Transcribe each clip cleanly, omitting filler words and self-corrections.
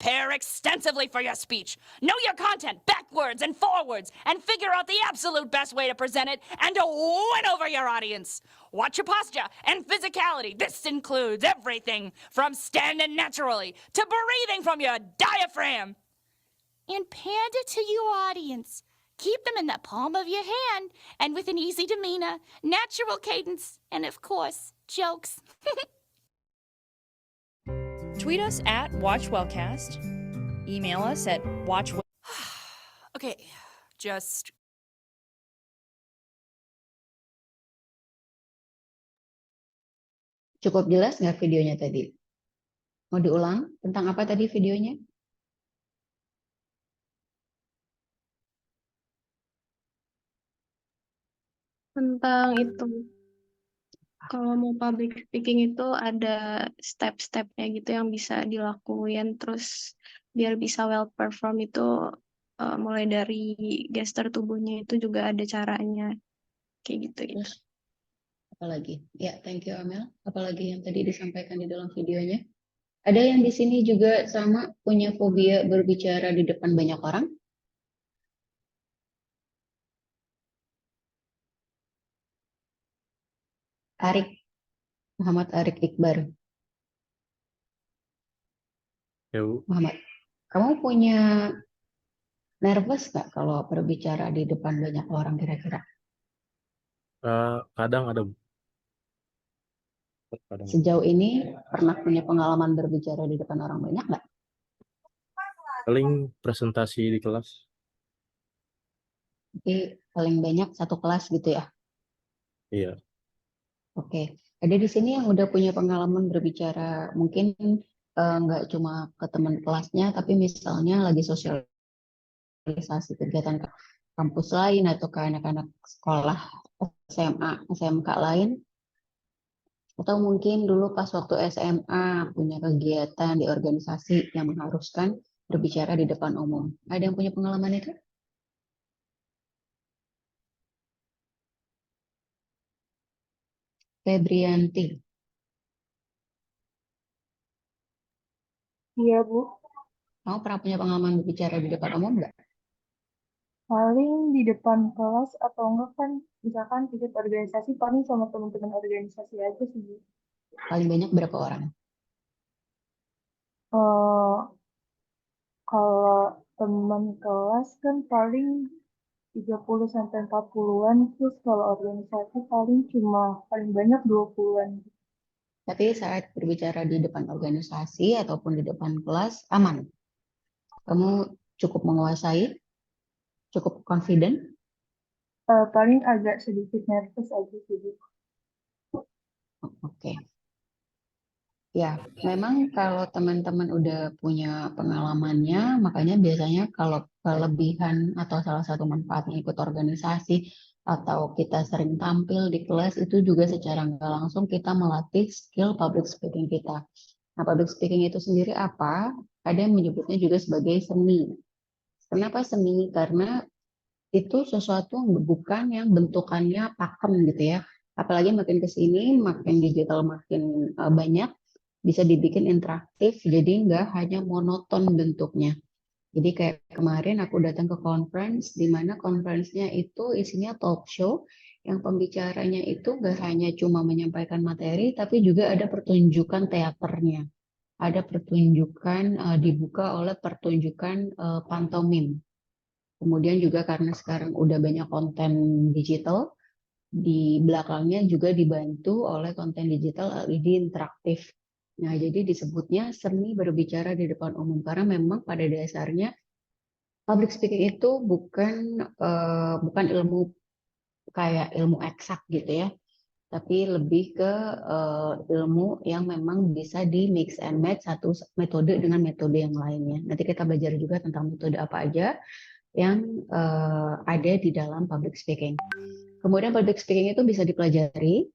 prepare extensively for your speech. Know your content backwards and forwards, and figure out the absolute best way to present it and to win over your audience. Watch your posture and physicality. This includes everything from standing naturally to breathing from your diaphragm. And pander to your audience. Keep them in the palm of your hand and with an easy demeanor, natural cadence, and of course, jokes. Tweet us at WatchWellcast. Email us at watchwell. Okay, just... Cukup jelas nggak videonya tadi? Mau diulang? Tentang apa tadi videonya? Tentang itu, kalau mau public speaking itu ada step-stepnya gitu yang bisa dilakuin, terus biar bisa well perform itu mulai dari gestur tubuhnya itu juga ada caranya, kayak gitu gitu. Terus apalagi? Ya, thank you Amel. Apalagi yang tadi disampaikan di dalam videonya? Ada yang di sini juga sama punya fobia berbicara di depan banyak orang? Arik, Muhammad Arik Iqbar. Ya, Bu. Muhammad, kamu punya nervous nggak kalau berbicara di depan banyak orang kira-kira? Kadang ada, Bu. Kadang. Sejauh ini pernah punya pengalaman berbicara di depan orang banyak nggak? Paling presentasi di kelas. Jadi paling banyak satu kelas gitu ya? Iya. Oke. Ada di sini yang udah punya pengalaman berbicara mungkin nggak cuma ke teman kelasnya, tapi misalnya lagi sosialisasi kegiatan ke kampus lain atau ke anak-anak sekolah SMA, SMK lain. Atau mungkin dulu pas waktu SMA punya kegiatan di organisasi yang mengharuskan berbicara di depan umum. Ada yang punya pengalaman itu? Febrianti, Iya, Bu. kamu pernah punya pengalaman berbicara di depan umum nggak? Paling di depan kelas atau enggak kan, misalkan ikut organisasi, paling sama teman-teman organisasi aja sih, Bu. Paling banyak berapa orang? Eh, Kalau teman kelas kan paling 30 sampai 40-an, terus kalau organisasi paling paling banyak 20-an. Tapi saat berbicara di depan organisasi ataupun di depan kelas, aman. Kamu cukup menguasai, cukup confident. Paling agak sedikit nervous aja sih, Bu. Oke. Ya, memang kalau teman-teman udah punya pengalamannya, makanya biasanya kalau kelebihan atau salah satu manfaatnya ikut organisasi atau kita sering tampil di kelas itu juga secara nggak langsung kita melatih skill public speaking kita. Nah, public speaking itu sendiri apa? Ada yang menyebutnya juga sebagai seni. Kenapa seni? Karena itu sesuatu yang bukan yang bentukannya pakem gitu ya. Apalagi makin ke sini, makin digital, makin banyak, bisa dibikin interaktif, jadi nggak hanya monoton bentuknya. Jadi kayak kemarin aku datang ke conference, di mana conference-nya itu isinya talk show, yang pembicaranya itu nggak hanya cuma menyampaikan materi, tapi juga ada pertunjukan teaternya. Ada pertunjukan dibuka oleh pertunjukan pantomim. Kemudian juga karena sekarang udah banyak konten digital, di belakangnya juga dibantu oleh konten digital LED interaktif. Nah, jadi disebutnya seni berbicara di depan umum karena memang pada dasarnya public speaking itu bukan ilmu kayak ilmu eksak gitu ya, tapi lebih ke ilmu yang memang bisa di mix and match satu metode dengan metode yang lainnya. Nanti kita belajar juga tentang metode apa aja yang ada di dalam public speaking. Kemudian public speaking itu bisa dipelajari,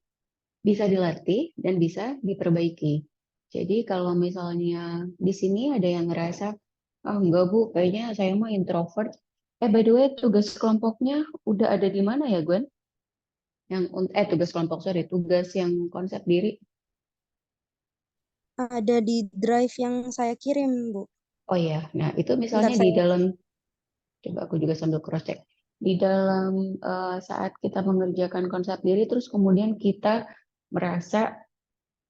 bisa dilatih, dan bisa diperbaiki. Jadi kalau misalnya di sini ada yang ngerasa, oh enggak Bu, kayaknya saya mah introvert. By the way, tugas kelompoknya udah ada di mana ya Gwen? Tugas kelompok, sorry, tugas yang konsep diri. Ada di drive yang saya kirim, Bu. Oh ya, nah itu Bentar misalnya di saya. dalam, coba aku juga sambil cross check. Di dalam saat kita mengerjakan konsep diri, terus kemudian kita merasa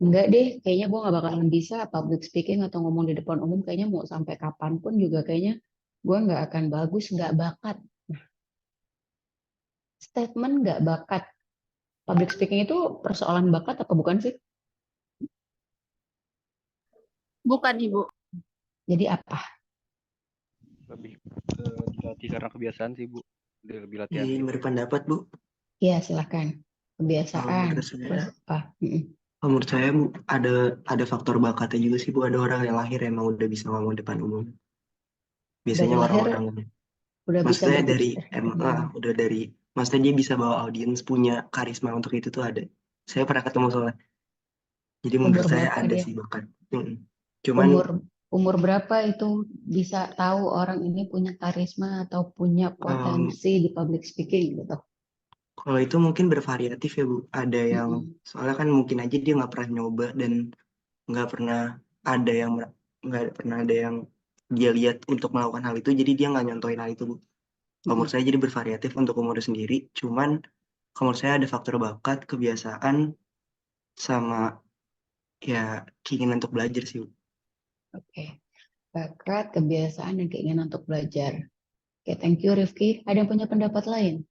enggak deh, kayaknya gue nggak bakalan bisa public speaking atau ngomong di depan umum. Kayaknya mau sampai kapanpun juga kayaknya gue nggak akan bagus, nggak bakat. Nah, statement nggak bakat public speaking itu persoalan bakat apa bukan sih? Bukan, Ibu. Jadi apa? Lebih ke dilatih karena kebiasaan sih, Bu. Dia lebih latihan Izin gitu. berpendapat, Bu. Ya silahkan. Kalau Kebiasaan. menurut Terus saya, apa? kalau menurut saya, Bu, ada faktor bakatnya juga sih, Bu. Ada orang yang lahir emang udah bisa ngomong depan umum. Dari Biasanya lahir orang-orang, udah bisa maksudnya dari berbicara. udah dari, maksudnya dia bisa bawa audiens, punya karisma untuk itu tuh ada. Saya pernah ketemu soalnya. Jadi menurut Umur saya berapa ada dia? sih bakat. Cuman Umur umur berapa itu bisa tahu orang ini punya karisma atau punya em, potensi di public speaking gitu. kalau itu mungkin bervariatif ya, Bu. Ada yang, Mm-mm. soalnya kan mungkin aja dia nggak pernah nyoba dan nggak pernah ada yang nggak pernah ada yang dia lihat untuk melakukan hal itu, jadi dia nggak nyontohin hal itu, Bu. Kalau menurut Mm-mm. saya jadi bervariatif untuk umur sendiri. Cuman kalau menurut saya ada faktor bakat, kebiasaan, sama ya keinginan untuk belajar sih, Bu. Oke. Bakat, kebiasaan, dan keinginan untuk belajar. Oke, thank you Rifki. Ada yang punya pendapat lain?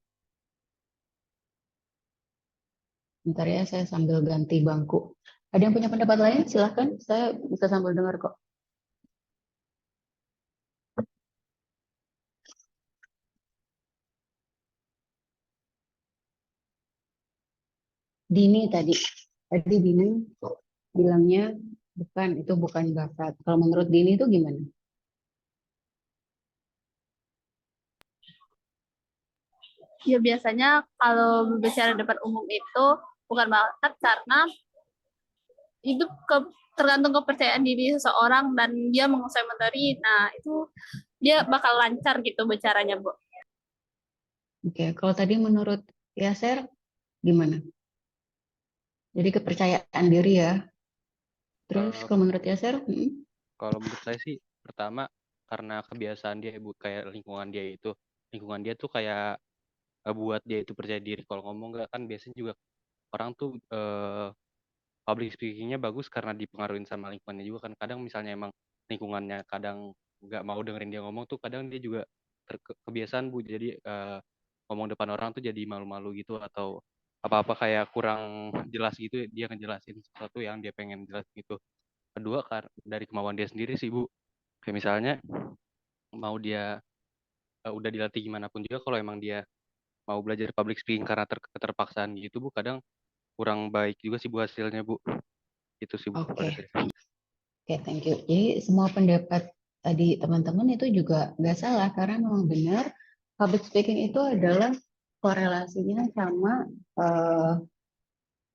Bentar ya, saya sambil ganti bangku. Ada yang punya pendapat lain? Silahkan, saya bisa sambil dengar kok. Dini tadi Dini bilangnya bukan, itu bukan bakat. Kalau menurut Dini itu gimana? Ya biasanya kalau berbicara depan umum itu bukan bakat karena itu tergantung kepercayaan diri seseorang dan dia menguasai materi. Nah, itu dia bakal lancar gitu bicaranya, Bu. Oke, kalau tadi menurut Yaser gimana? Jadi kepercayaan diri ya. Terus Eh, kalau menurut Yaser, Kalau menurut saya sih, pertama karena kebiasaan dia, Bu, kayak lingkungan dia tuh kayak buat dia itu percaya diri. Kalau ngomong nggak kan biasanya juga orang tuh public speakingnya bagus karena dipengaruhi sama lingkungannya juga kan. Kadang misalnya emang lingkungannya kadang nggak mau dengerin dia ngomong tuh, kadang dia juga kebiasaan, Bu. Jadi ngomong depan orang tuh jadi malu-malu gitu, atau apa-apa kayak kurang jelas gitu dia ngejelasin sesuatu yang dia pengen jelas gitu. Kedua, dari kemauan dia sendiri sih, Bu. Kayak misalnya mau dia udah dilatih gimana pun juga, kalau emang dia mau belajar public speaking karena keterpaksaan gitu, Bu, kadang kurang baik juga sih, Bu, hasilnya, Bu. Itu sih, Bu, pada oke, saya. oke, thank you. Jadi semua pendapat tadi teman-teman itu juga nggak salah karena memang benar public speaking itu adalah korelasinya sama eh,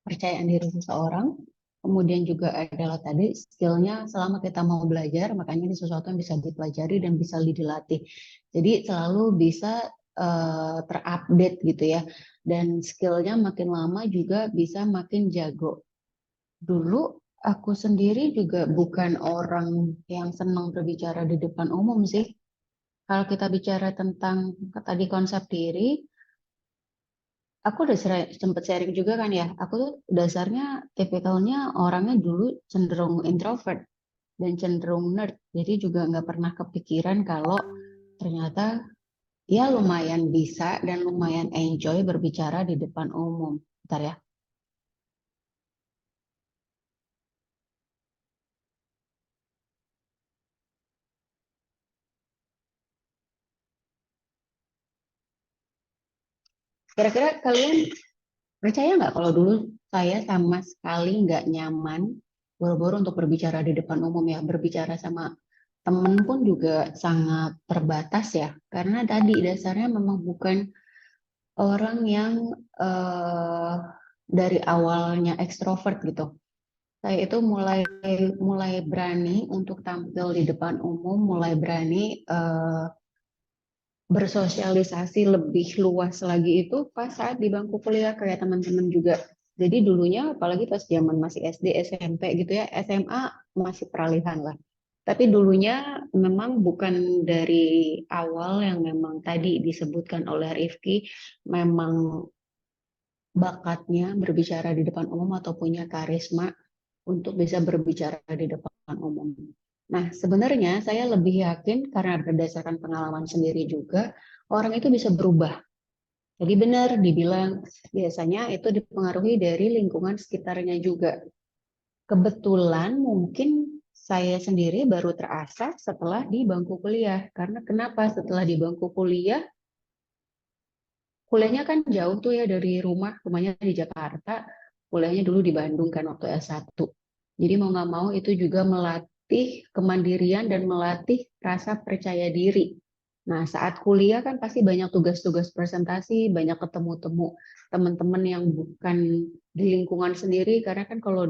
percayaan diri seseorang. Kemudian juga adalah tadi skillnya selama kita mau belajar, makanya ini sesuatu yang bisa dipelajari dan bisa dilatih. Jadi selalu bisa terupdate gitu ya. Dan skillnya makin lama juga bisa makin jago. Dulu aku sendiri juga bukan orang yang senang berbicara di depan umum sih. Kalau kita bicara tentang tadi konsep diri, aku udah sempet sharing juga kan ya. Aku tuh dasarnya tipikalnya orangnya dulu cenderung introvert dan cenderung nerd. Jadi juga nggak pernah kepikiran kalau ternyata ya lumayan bisa dan lumayan enjoy berbicara di depan umum. Bentar ya. Kira-kira kalian percaya nggak kalau dulu saya sama sekali nggak nyaman boro-boro untuk berbicara di depan umum ya. Berbicara sama temen pun juga sangat terbatas ya. Karena tadi dasarnya memang bukan orang yang eh, dari awalnya ekstrovert gitu. Saya itu mulai mulai berani untuk tampil di depan umum, mulai berani bersosialisasi lebih luas lagi itu pas saat di bangku kuliah kayak teman-teman juga. Jadi dulunya apalagi pas zaman masih SD, SMP gitu ya, SMA masih peralihan lah. Tapi dulunya memang bukan dari awal yang memang tadi disebutkan oleh Rifki, memang bakatnya berbicara di depan umum atau punya karisma untuk bisa berbicara di depan umum. Nah, sebenarnya saya lebih yakin karena berdasarkan pengalaman sendiri juga, orang itu bisa berubah. Jadi benar dibilang biasanya itu dipengaruhi dari lingkungan sekitarnya juga. Kebetulan mungkin saya sendiri baru terasa setelah di bangku kuliah. Karena kenapa? Setelah di bangku kuliah, kuliahnya kan jauh tuh ya dari rumah, rumahnya di Jakarta, kuliahnya dulu di Bandung kan waktu S1. Jadi mau nggak mau itu juga melatih kemandirian dan melatih rasa percaya diri. Nah, saat kuliah kan pasti banyak tugas-tugas presentasi, banyak ketemu-temu teman-teman yang bukan di lingkungan sendiri, karena kan kalau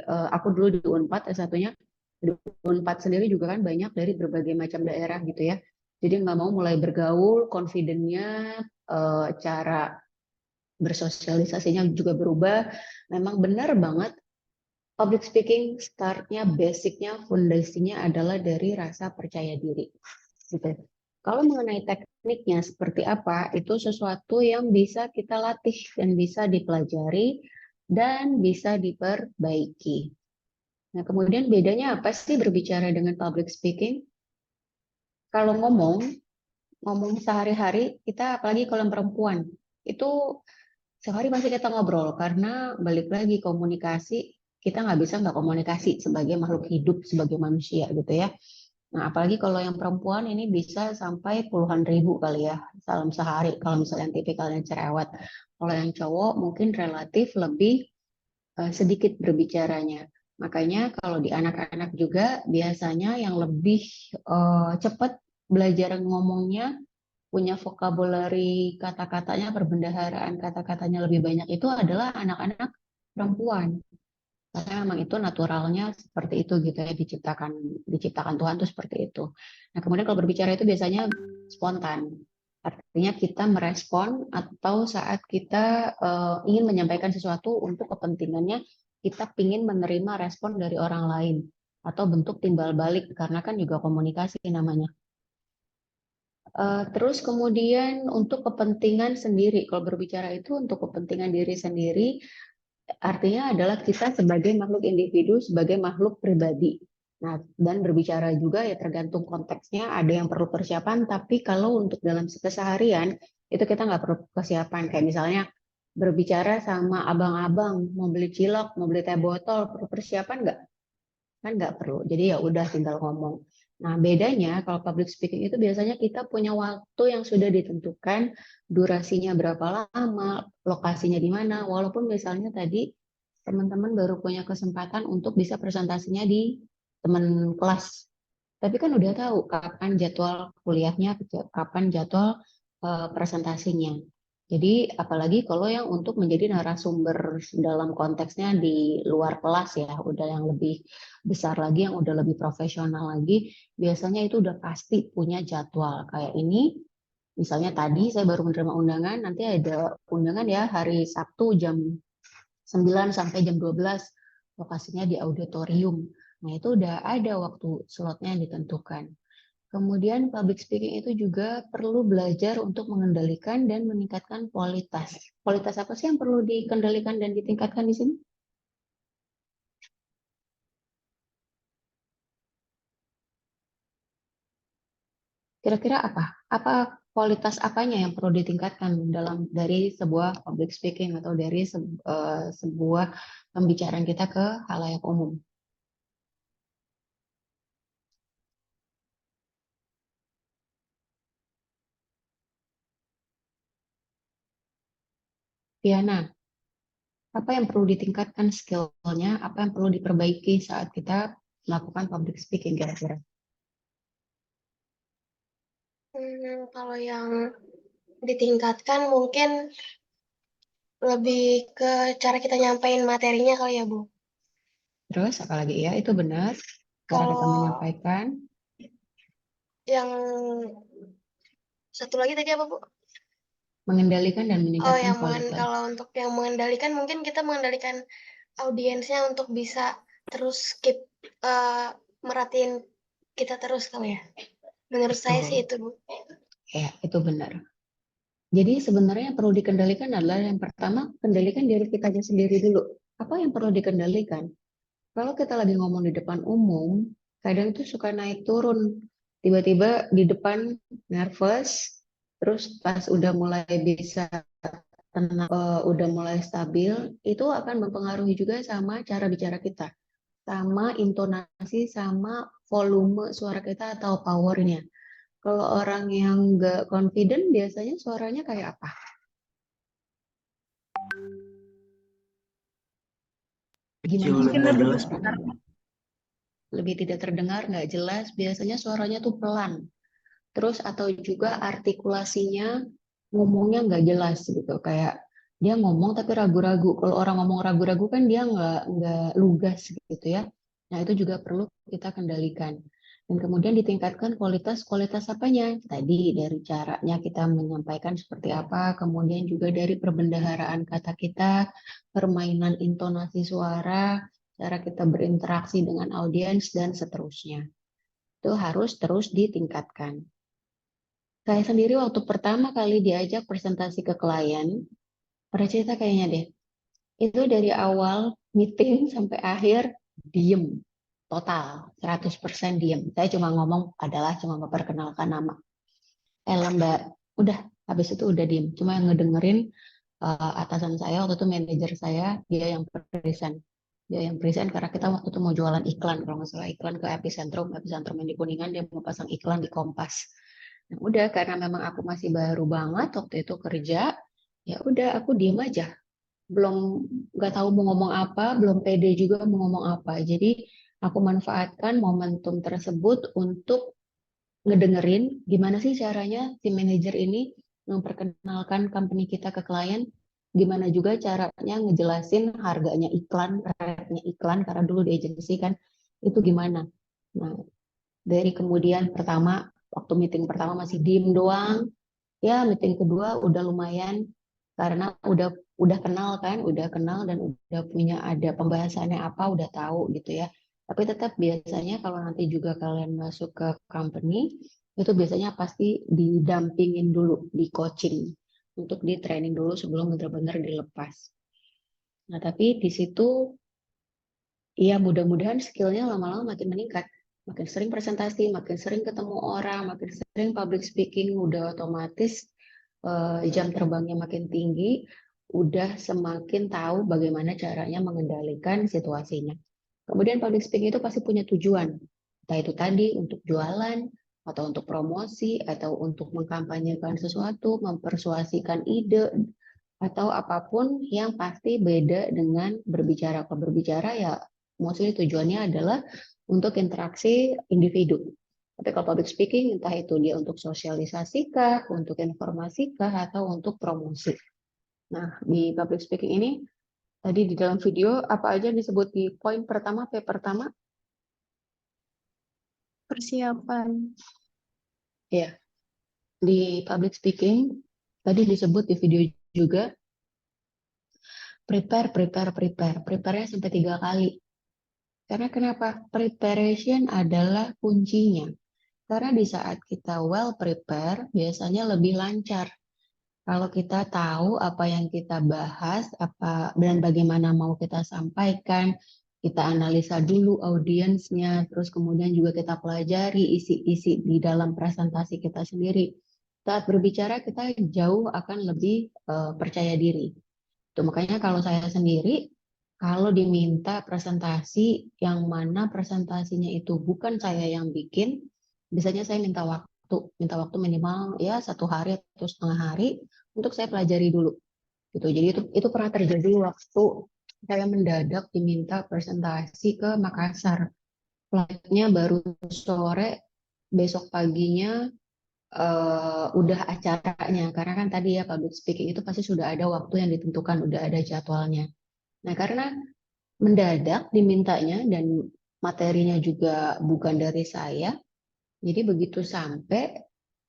aku dulu di Unpad S1-nya, di Unpad sendiri juga kan banyak dari berbagai macam daerah gitu ya. Jadi nggak mau mulai bergaul, confident-nya, cara bersosialisasinya juga berubah. Memang benar banget public speaking startnya, basicnya, fondasinya adalah dari rasa percaya diri. Gitu. Kalau mengenai tekniknya seperti apa, itu sesuatu yang bisa kita latih dan bisa dipelajari dan bisa diperbaiki. Nah, kemudian bedanya apa sih berbicara dengan public speaking? Kalau ngomong sehari-hari, kita apalagi kalau yang perempuan, itu sehari pasti kita ngobrol karena balik lagi komunikasi, kita nggak bisa nggak komunikasi sebagai makhluk hidup, sebagai manusia gitu ya. Nah, apalagi kalau yang perempuan ini bisa sampai puluhan ribu kali ya dalam sehari kalau misalnya tipikalnya cerewet. Kalau yang cowok mungkin relatif lebih sedikit berbicaranya. Makanya kalau di anak-anak juga biasanya yang lebih cepat belajar ngomongnya, punya vocabulary kata-katanya, perbendaharaan kata-katanya lebih banyak itu adalah anak-anak perempuan. Karena memang itu naturalnya seperti itu gitu ya, diciptakan Tuhan tuh seperti itu. Nah, kemudian kalau berbicara itu biasanya spontan. Artinya kita merespon atau saat kita ingin menyampaikan sesuatu untuk kepentingannya, kita ingin menerima respon dari orang lain atau bentuk timbal balik karena kan juga komunikasi namanya. Terus kemudian untuk kepentingan sendiri, kalau berbicara itu untuk kepentingan diri sendiri, artinya adalah kita sebagai makhluk individu, sebagai makhluk pribadi. Nah, dan berbicara juga ya tergantung konteksnya, ada yang perlu persiapan, tapi kalau untuk dalam keseharian, itu kita nggak perlu persiapan. Kayak misalnya berbicara sama abang-abang, mau beli cilok, mau beli teh botol, perlu persiapan nggak? Kan nggak perlu. Jadi ya udah tinggal ngomong. Nah, bedanya kalau public speaking itu biasanya kita punya waktu yang sudah ditentukan, durasinya berapa lama, lokasinya di mana, walaupun misalnya tadi teman-teman baru punya kesempatan untuk bisa presentasinya di teman kelas. Tapi kan udah tahu kapan jadwal kuliahnya, kapan jadwal presentasinya. Jadi apalagi kalau yang untuk menjadi narasumber dalam konteksnya di luar kelas ya, udah yang lebih besar lagi, yang udah lebih profesional lagi, biasanya itu udah pasti punya jadwal. Kayak ini, misalnya tadi saya baru menerima undangan, nanti ada undangan ya hari Sabtu jam 9 sampai jam 12, lokasinya di auditorium. Nah, itu udah ada waktu slotnya yang ditentukan. Kemudian public speaking itu juga perlu belajar untuk mengendalikan dan meningkatkan kualitas. Kualitas apa sih yang perlu dikendalikan dan ditingkatkan di sini? Kira-kira apa? Apa kualitas apanya yang perlu ditingkatkan dari sebuah public speaking atau dari sebuah pembicaraan kita ke khalayak umum? Diana, apa yang perlu ditingkatkan skill-nya, apa yang perlu diperbaiki saat kita melakukan public speaking kira-kira? Kalau yang ditingkatkan mungkin lebih ke cara kita nyampein materinya kali ya, Bu. Terus apalagi ya, itu benar. Cara kita Kalau menyampaikan. yang satu lagi tadi apa, Bu? Mengendalikan dan Oh, meningkatkan kualitas. kalau untuk yang mengendalikan mungkin kita mengendalikan audiensnya untuk bisa terus keep merhatiin kita terus kali ya. Menurut saya sih itu, Bu. Ya, itu benar. Jadi sebenarnya yang perlu dikendalikan adalah yang pertama, kendalikan diri kita aja sendiri dulu. Apa yang perlu dikendalikan? Kalau kita lagi ngomong di depan umum, kadang tuh suka naik turun. Tiba-tiba di depan nervous, terus pas udah mulai bisa tenang, udah mulai stabil, itu akan mempengaruhi juga sama cara bicara kita, sama intonasi, sama volume suara kita atau powernya. Kalau orang yang nggak confident, biasanya suaranya kayak apa? Kecil Gimana dan nggak suaranya? jelas, Bu. Lebih tidak terdengar, nggak jelas, biasanya suaranya tuh pelan. Terus atau juga artikulasinya ngomongnya nggak jelas gitu, kayak dia ngomong tapi ragu-ragu. Kalau orang ngomong ragu-ragu kan dia nggak lugas gitu ya. Nah itu juga perlu kita kendalikan. Dan kemudian ditingkatkan kualitas apanya? Tadi dari caranya kita menyampaikan seperti apa, kemudian juga dari perbendaharaan kata kita, permainan intonasi suara, cara kita berinteraksi dengan audiens, dan seterusnya. Itu harus terus ditingkatkan. Saya sendiri waktu pertama kali diajak presentasi ke klien, pernah cerita kayaknya deh, itu dari awal meeting sampai akhir diem, total 100% diem. Saya cuma ngomong adalah cuma memperkenalkan nama. Mbak, udah habis itu udah diem. Cuma yang ngedengerin atasan saya waktu itu manajer saya, dia yang present. Dia yang present karena kita waktu itu mau jualan iklan, kalau nggak salah iklan ke Epicentrum yang di Kuningan, dia mau pasang iklan di Kompas. Nah, udah karena memang aku masih baru banget waktu itu kerja, ya udah aku diem aja. Belum nggak tahu mau ngomong apa, belum pede juga mau ngomong apa. Jadi aku manfaatkan momentum tersebut untuk ngedengerin gimana sih caranya si manajer ini memperkenalkan company kita ke klien, gimana juga caranya ngejelasin harganya iklan, rate-nya iklan, karena dulu di agensi kan itu gimana. Nah, dari kemudian pertama, waktu meeting pertama masih diem doang, ya meeting kedua udah lumayan, karena udah kenal kan, udah kenal dan udah punya ada pembahasannya apa, udah tahu gitu ya. Tapi tetap biasanya kalau nanti juga kalian masuk ke company, itu biasanya pasti didampingin dulu, di coaching, untuk di training dulu sebelum benar-benar dilepas. Nah, tapi di situ ya mudah-mudahan skillnya lama-lama makin meningkat. Makin sering presentasi, makin sering ketemu orang, makin sering public speaking, udah otomatis jam terbangnya makin tinggi, udah semakin tahu bagaimana caranya mengendalikan situasinya. Kemudian public speaking itu pasti punya tujuan, entah itu tadi untuk jualan, atau untuk promosi, atau untuk mengkampanyekan sesuatu, mempersuasikan ide, atau apapun yang pasti beda dengan berbicara. Kalau berbicara ya mostly tujuannya adalah untuk interaksi individu. Tapi kalau public speaking, entah itu dia untuk sosialisasi kah, untuk informasi kah, atau untuk promosi. Nah, di public speaking ini, tadi di dalam video, apa aja disebut di poin pertama, P pertama? Persiapan. Ya, di public speaking, tadi disebut di video juga, prepare. Prepare-nya sampai 3 kali. Karena kenapa? Preparation adalah kuncinya. Karena di saat kita well prepare, biasanya lebih lancar. Kalau kita tahu apa yang kita bahas, apa dan bagaimana mau kita sampaikan, kita analisa dulu audiensnya, terus kemudian juga kita pelajari isi-isi di dalam presentasi kita sendiri. Saat berbicara kita jauh akan lebih percaya diri. Itu makanya kalau saya sendiri, kalau diminta presentasi yang mana presentasinya itu bukan saya yang bikin, biasanya saya minta waktu minimal ya 1 hari atau setengah hari untuk saya pelajari dulu. Gitu. Jadi itu pernah terjadi waktu saya mendadak diminta presentasi ke Makassar. Flightnya baru sore, besok paginya udah acaranya. Karena kan tadi ya public speaking itu pasti sudah ada waktu yang ditentukan, udah ada jadwalnya. Nah, karena mendadak dimintanya dan materinya juga bukan dari saya, jadi begitu sampai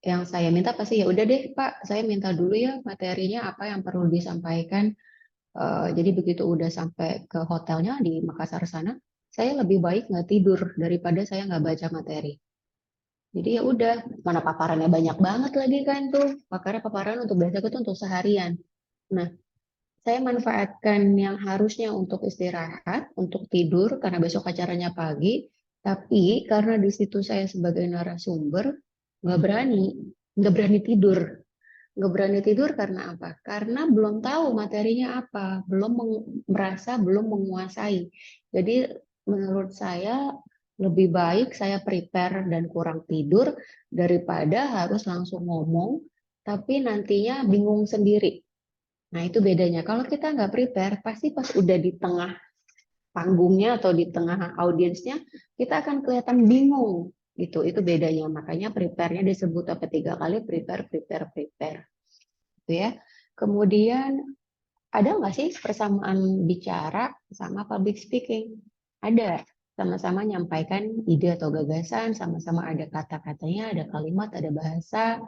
yang saya minta pasti ya udah deh Pak, saya minta dulu ya materinya apa yang perlu disampaikan. Jadi begitu udah sampai ke hotelnya di Makassar sana, saya lebih baik nggak tidur daripada saya nggak baca materi. Jadi ya udah, mana paparannya banyak banget lagi kan tuh. Makanya paparan untuk basic itu untuk seharian. Nah, saya manfaatkan yang harusnya untuk istirahat, untuk tidur karena besok acaranya pagi. Tapi karena di situ saya sebagai narasumber nggak berani, nggak berani tidur. Nggak berani tidur karena apa? Karena belum tahu materinya apa, merasa belum menguasai. Jadi menurut saya lebih baik saya prepare dan kurang tidur daripada harus langsung ngomong, tapi nantinya bingung sendiri. Nah itu bedanya. Kalau kita nggak prepare, pasti pas udah di tengah panggungnya atau di tengah audiensnya, kita akan kelihatan bingung. Gitu, itu bedanya. Makanya prepare-nya disebut apa 3 kali, prepare, prepare, prepare. Gitu ya. Kemudian ada nggak sih persamaan bicara sama public speaking? Ada. Sama-sama nyampaikan ide atau gagasan, sama-sama ada kata-katanya, ada kalimat, ada bahasa,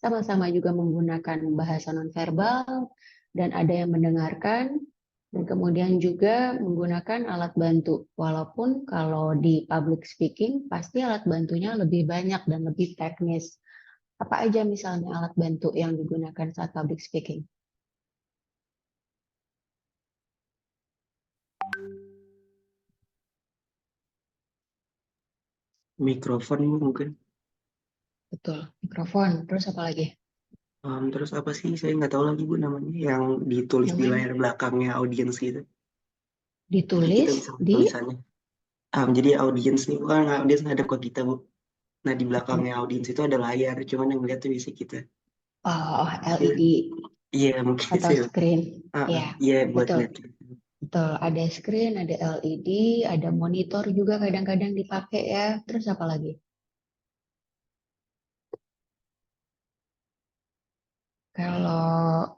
sama-sama juga menggunakan bahasa nonverbal, dan ada yang mendengarkan, dan kemudian juga menggunakan alat bantu. Walaupun kalau di public speaking, pasti alat bantunya lebih banyak dan lebih teknis. Apa aja misalnya alat bantu yang digunakan saat public speaking? Mikrofon mungkin. Betul, mikrofon. Terus apa lagi? Terus apa sih? Saya nggak tahu lagi Bu namanya. Yang ditulis Yang di mana? layar belakangnya audiens gitu. Jadi kita Ditulis bisa lihat di tulisannya. Jadi audiens nih, kan audiens ada kok kita Bu. Nah di belakangnya audiens itu ada layar, cuman yang lihat tuh bisa kita. Iya, LED iya mungkin atau sih. screen. Ya, Iya buat betul. lihat. Betul, ada screen, ada LED, ada monitor juga kadang-kadang dipakai ya. Terus apa lagi? Kalau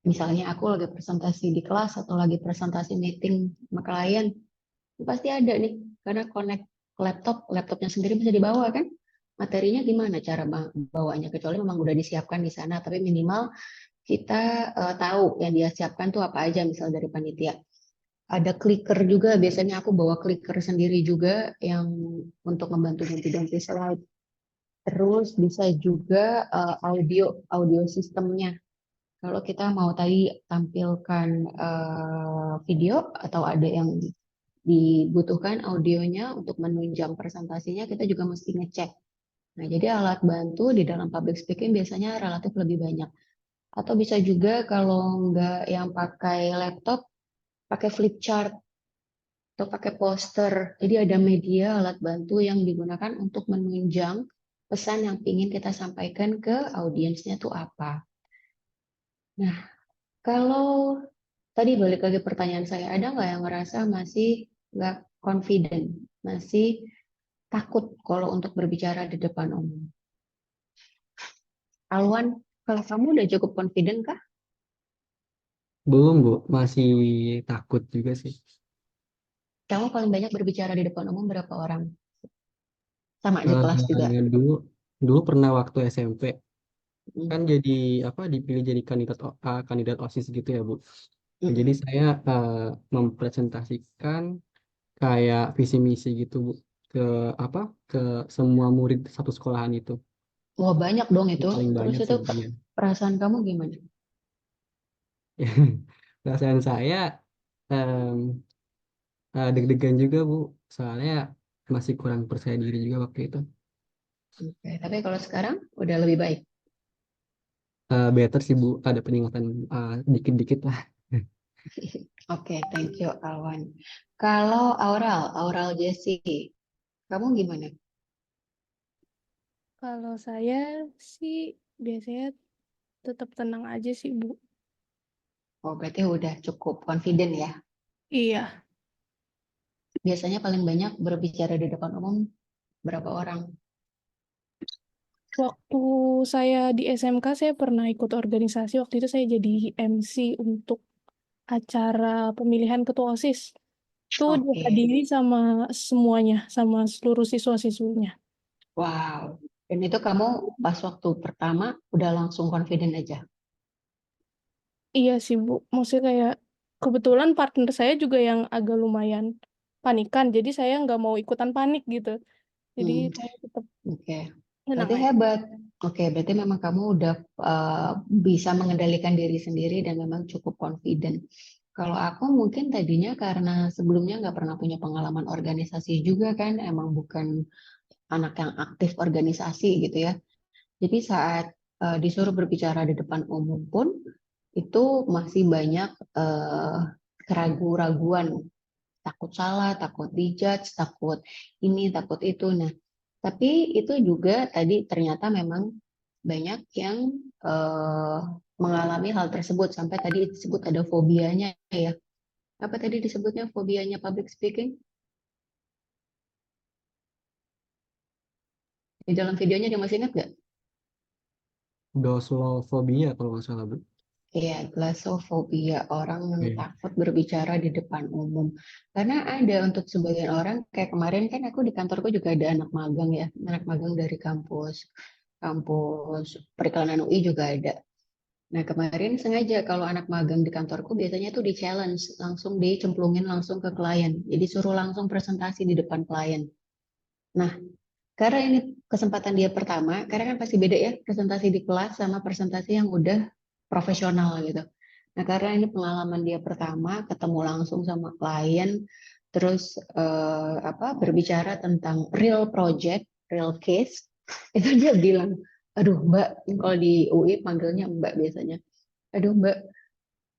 misalnya aku lagi presentasi di kelas atau lagi presentasi meeting sama klien, pasti ada nih, karena connect ke laptop, laptopnya sendiri bisa dibawa kan? Materinya gimana cara bawanya? Kecuali memang udah disiapkan di sana, tapi minimal kita tahu yang dia siapkan tuh apa aja, misal dari panitia. Ada clicker juga, biasanya aku bawa clicker sendiri juga yang untuk membantu ganti-ganti slide. Terus bisa juga audio sistemnya. Kalau kita mau tadi tampilkan video atau ada yang dibutuhkan audionya untuk menunjang presentasinya, kita juga mesti ngecek. Nah, jadi alat bantu di dalam public speaking biasanya relatif lebih banyak. Atau bisa juga kalau nggak yang pakai laptop, pakai flip chart atau pakai poster. Jadi ada media alat bantu yang digunakan untuk menunjang pesan yang ingin kita sampaikan ke audiensnya tuh apa. Nah, kalau tadi balik lagi pertanyaan saya, ada nggak yang ngerasa masih nggak confident, masih takut kalau untuk berbicara di depan umum? Alwan, kalau kamu udah cukup confident kah? Belum, Bu. Masih takut juga sih. Kamu paling banyak berbicara di depan umum berapa orang? Sama di kelas juga. Dulu dulu pernah waktu SMP Mm, kan jadi apa dipilih jadi kandidat OSIS gitu ya, Bu. mm, Jadi mm. saya mempresentasikan kayak visi misi gitu, Bu, ke apa ke semua murid satu sekolahan itu. Wah, banyak dong Itu itu. paling Terus banyak itu sih, Bu, ya. perasaan kamu gimana? Perasaan saya em, deg-degan juga, Bu. Soalnya masih kurang percaya diri juga waktu itu. Oke, tapi kalau sekarang udah lebih baik. Better sih, Bu. Ada peningkatan dikit-dikit lah. Oke, thank you Alwan. Kalau Aural Jessie, kamu gimana? Kalau saya sih biasanya tetap tenang aja sih, Bu. Oh, berarti udah cukup confident ya. Iya, Biasanya paling banyak berbicara di depan umum berapa orang? waktu saya di SMK saya pernah ikut organisasi. Waktu itu saya jadi MC untuk acara pemilihan ketua OSIS. Itu Oke, dihadiri sama semuanya, sama seluruh siswa-siswinya. wow. Dan itu kamu pas waktu pertama udah langsung confident aja. Iya sih, Bu. Maksudnya kayak kebetulan partner saya juga yang agak lumayan panikan, jadi saya nggak mau ikutan panik gitu. Jadi Hmm. saya tetap Oke, Tenang berarti aja. hebat. Oke, berarti memang kamu udah bisa mengendalikan diri sendiri dan memang cukup confident. Kalau aku mungkin tadinya karena sebelumnya nggak pernah punya pengalaman organisasi juga kan, emang bukan anak yang aktif organisasi gitu ya. Jadi saat disuruh berbicara di depan umum pun itu masih banyak keraguan-raguan, takut salah, takut dijudge, takut ini, takut itu. Nah, tapi itu juga tadi ternyata memang banyak yang mengalami hal tersebut sampai tadi disebut ada fobianya ya. Apa tadi disebutnya fobianya public speaking? Di dalam videonya dia masih ingat nggak? Glossophobia kalau nggak salah, Bu. Iya, glossophobia, orang yang Oke. takut berbicara di depan umum. Karena ada untuk sebagian orang, kayak kemarin kan aku di kantorku juga ada anak magang ya, anak magang dari kampus Periklanan UI juga ada. Nah, kemarin sengaja kalau anak magang di kantorku biasanya tuh di challenge, langsung dicemplungin langsung ke klien. Jadi suruh langsung presentasi di depan klien. Nah, karena ini kesempatan dia pertama, karena kan pasti beda ya presentasi di kelas sama presentasi yang udah profesional gitu. Nah, karena ini pengalaman dia pertama, ketemu langsung sama klien, terus berbicara tentang real project, real case, itu dia bilang, aduh Mbak, kalau di UI panggilnya Mbak biasanya, aduh Mbak,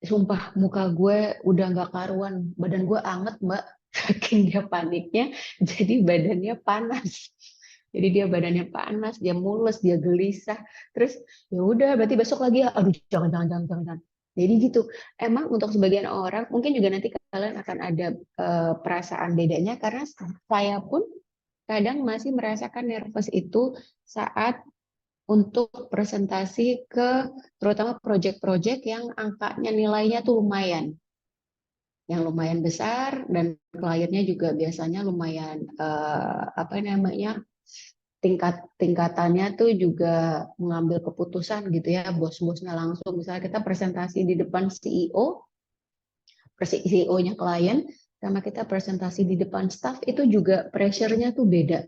sumpah muka gue udah nggak karuan, badan gue anget Mbak, saking dia paniknya, jadi badannya panas. Jadi dia badannya panas, dia mules, dia gelisah. Terus ya udah, berarti besok lagi ya. Aduh, jangan. Jadi gitu. Emang untuk sebagian orang, mungkin juga nanti kalian akan ada perasaan bedanya karena saya pun kadang masih merasakan nervous itu saat untuk presentasi ke terutama project-project yang angkanya nilainya tuh lumayan. Yang lumayan besar dan kliennya juga biasanya lumayan tingkatannya tuh juga mengambil keputusan gitu ya, bos-bosnya langsung. Misalnya kita presentasi di depan CEO-nya klien, sama kita presentasi di depan staff, itu juga pressure-nya tuh beda.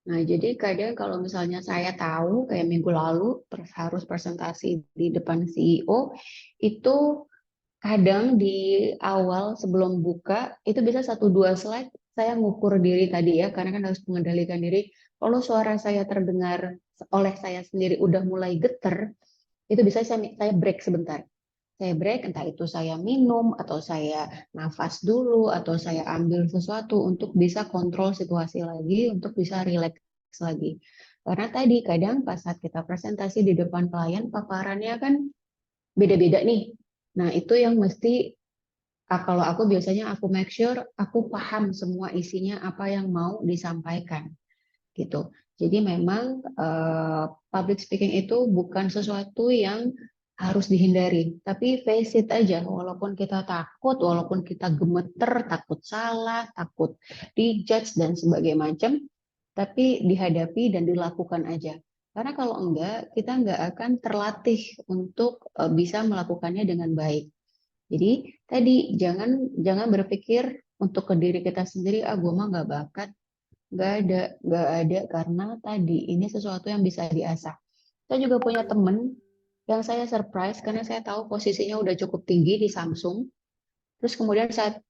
Nah, jadi kadang kalau misalnya saya tahu kayak minggu lalu harus presentasi di depan CEO, itu kadang di awal sebelum buka itu bisa 1-2 slide saya ngukur diri tadi ya karena kan harus mengendalikan diri. Kalau suara saya terdengar oleh saya sendiri udah mulai geter, itu bisa saya break sebentar. Saya break, entah itu saya minum atau saya nafas dulu atau saya ambil sesuatu untuk bisa kontrol situasi lagi, untuk bisa relax lagi. Karena tadi kadang pas saat kita presentasi di depan klien paparannya kan beda-beda nih. Nah, itu yang mesti kalau aku biasanya aku make sure aku paham semua isinya apa yang mau disampaikan gitu. Jadi memang public speaking itu bukan sesuatu yang harus dihindari, tapi face it aja. Walaupun kita takut, walaupun kita gemeter, takut salah, takut dijudge dan sebagainya macam, tapi dihadapi dan dilakukan aja. Karena kalau enggak, kita enggak akan terlatih untuk bisa melakukannya dengan baik. Jadi tadi jangan berpikir untuk ke diri kita sendiri, gue mah nggak bakat, nggak ada karena tadi ini sesuatu yang bisa diasah. Saya juga punya temen yang saya surprise karena saya tahu posisinya udah cukup tinggi di Samsung. Terus kemudian saat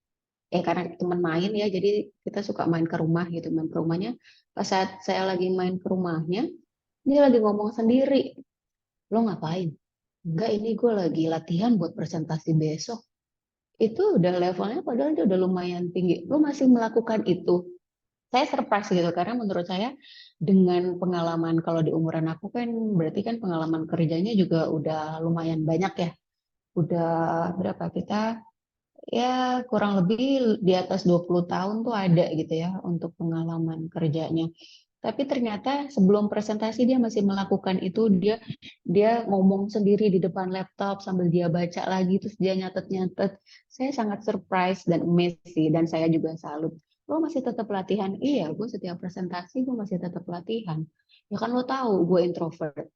karena teman main ya, jadi kita suka main ke rumah gitu, main ke rumahnya. Pas saat saya lagi main ke rumahnya, dia lagi ngomong sendiri. Lo ngapain? Enggak, ini gue lagi latihan buat presentasi besok. Itu udah levelnya padahal dia udah lumayan tinggi. Lo masih melakukan itu. Saya surprise gitu karena menurut saya dengan pengalaman kalau di umuran aku kan berarti kan pengalaman kerjanya juga udah lumayan banyak ya. Udah berapa kita ya kurang lebih di atas 20 tahun tuh ada gitu ya untuk pengalaman kerjanya. Tapi ternyata sebelum presentasi dia masih melakukan itu, dia ngomong sendiri di depan laptop sambil dia baca lagi terus dia nyatet-nyatet. Saya sangat surprise dan amazed sih dan saya juga salut. Lo masih tetap latihan? Iya, gue setiap presentasi gue masih tetap latihan. Ya kan lo tahu gue introvert.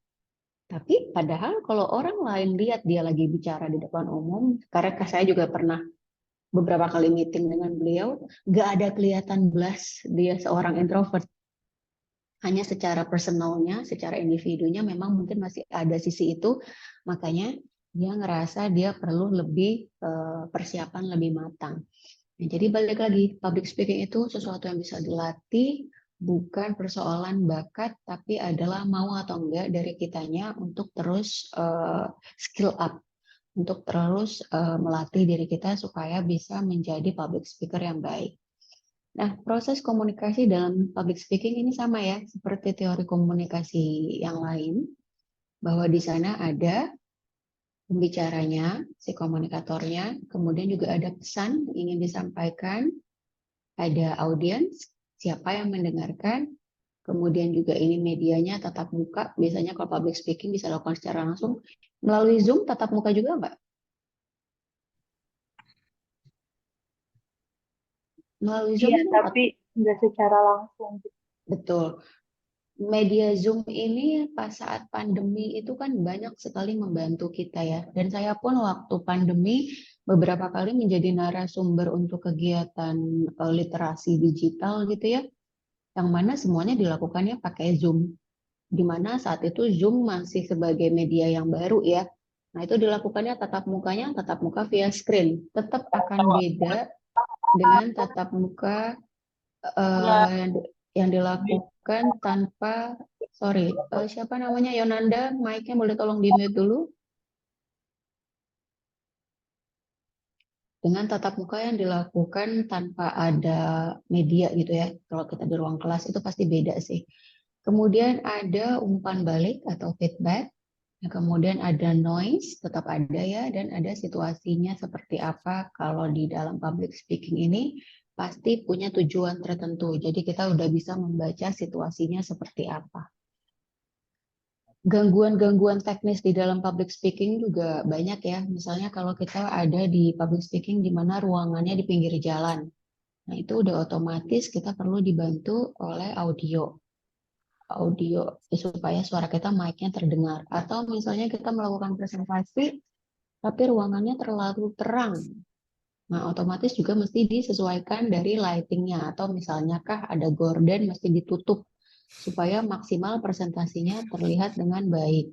Tapi padahal kalau orang lain lihat dia lagi bicara di depan umum, karena saya juga pernah beberapa kali meeting dengan beliau, nggak ada kelihatan belas dia seorang introvert. hanya secara personalnya, secara individunya memang mungkin masih ada sisi itu, makanya dia ngerasa dia perlu lebih persiapan lebih matang. Nah, jadi balik lagi, public speaking itu sesuatu yang bisa dilatih, bukan persoalan bakat, tapi adalah mau atau enggak dari kitanya untuk terus skill up, untuk terus melatih diri kita supaya bisa menjadi public speaker yang baik. Nah, proses komunikasi dalam public speaking ini sama ya, seperti teori komunikasi yang lain, bahwa di sana ada pembicaranya, si komunikatornya, kemudian juga ada pesan yang ingin disampaikan, ada audiens, siapa yang mendengarkan, kemudian juga ini medianya tatap muka, biasanya kalau public speaking bisa dilakukan secara langsung, melalui Zoom tatap muka juga Mbak? Melalui Zoom Iya, tapi nggak secara langsung. betul. Media Zoom ini pas saat pandemi itu kan banyak sekali membantu kita ya. Dan saya pun waktu pandemi beberapa kali menjadi narasumber untuk kegiatan literasi digital gitu ya. Yang mana semuanya dilakukannya pakai Zoom. Di mana saat itu Zoom masih sebagai media yang baru ya. Nah, itu dilakukannya tatap mukanya, tatap muka via screen. Tetap akan beda dengan tatap muka yang dilakukan tanpa, sorry, siapa namanya, Yonanda, mic-nya boleh tolong di-mute dulu. Dengan tatap muka yang dilakukan tanpa ada media gitu ya. Kalau kita di ruang kelas itu pasti beda sih. Kemudian ada umpan balik atau feedback. Nah, kemudian ada noise, tetap ada ya, dan ada situasinya seperti apa. Kalau di dalam public speaking ini pasti punya tujuan tertentu. Jadi kita udah bisa membaca situasinya seperti apa. Gangguan-gangguan teknis di dalam public speaking juga banyak ya. Misalnya kalau kita ada di public speaking di mana ruangannya di pinggir jalan. Nah, itu udah otomatis kita perlu dibantu oleh audio supaya suara kita mic-nya terdengar. Atau misalnya kita melakukan presentasi tapi ruangannya terlalu terang. Nah, otomatis juga mesti disesuaikan dari lighting-nya atau misalnya kah ada gorden mesti ditutup supaya maksimal presentasinya terlihat dengan baik.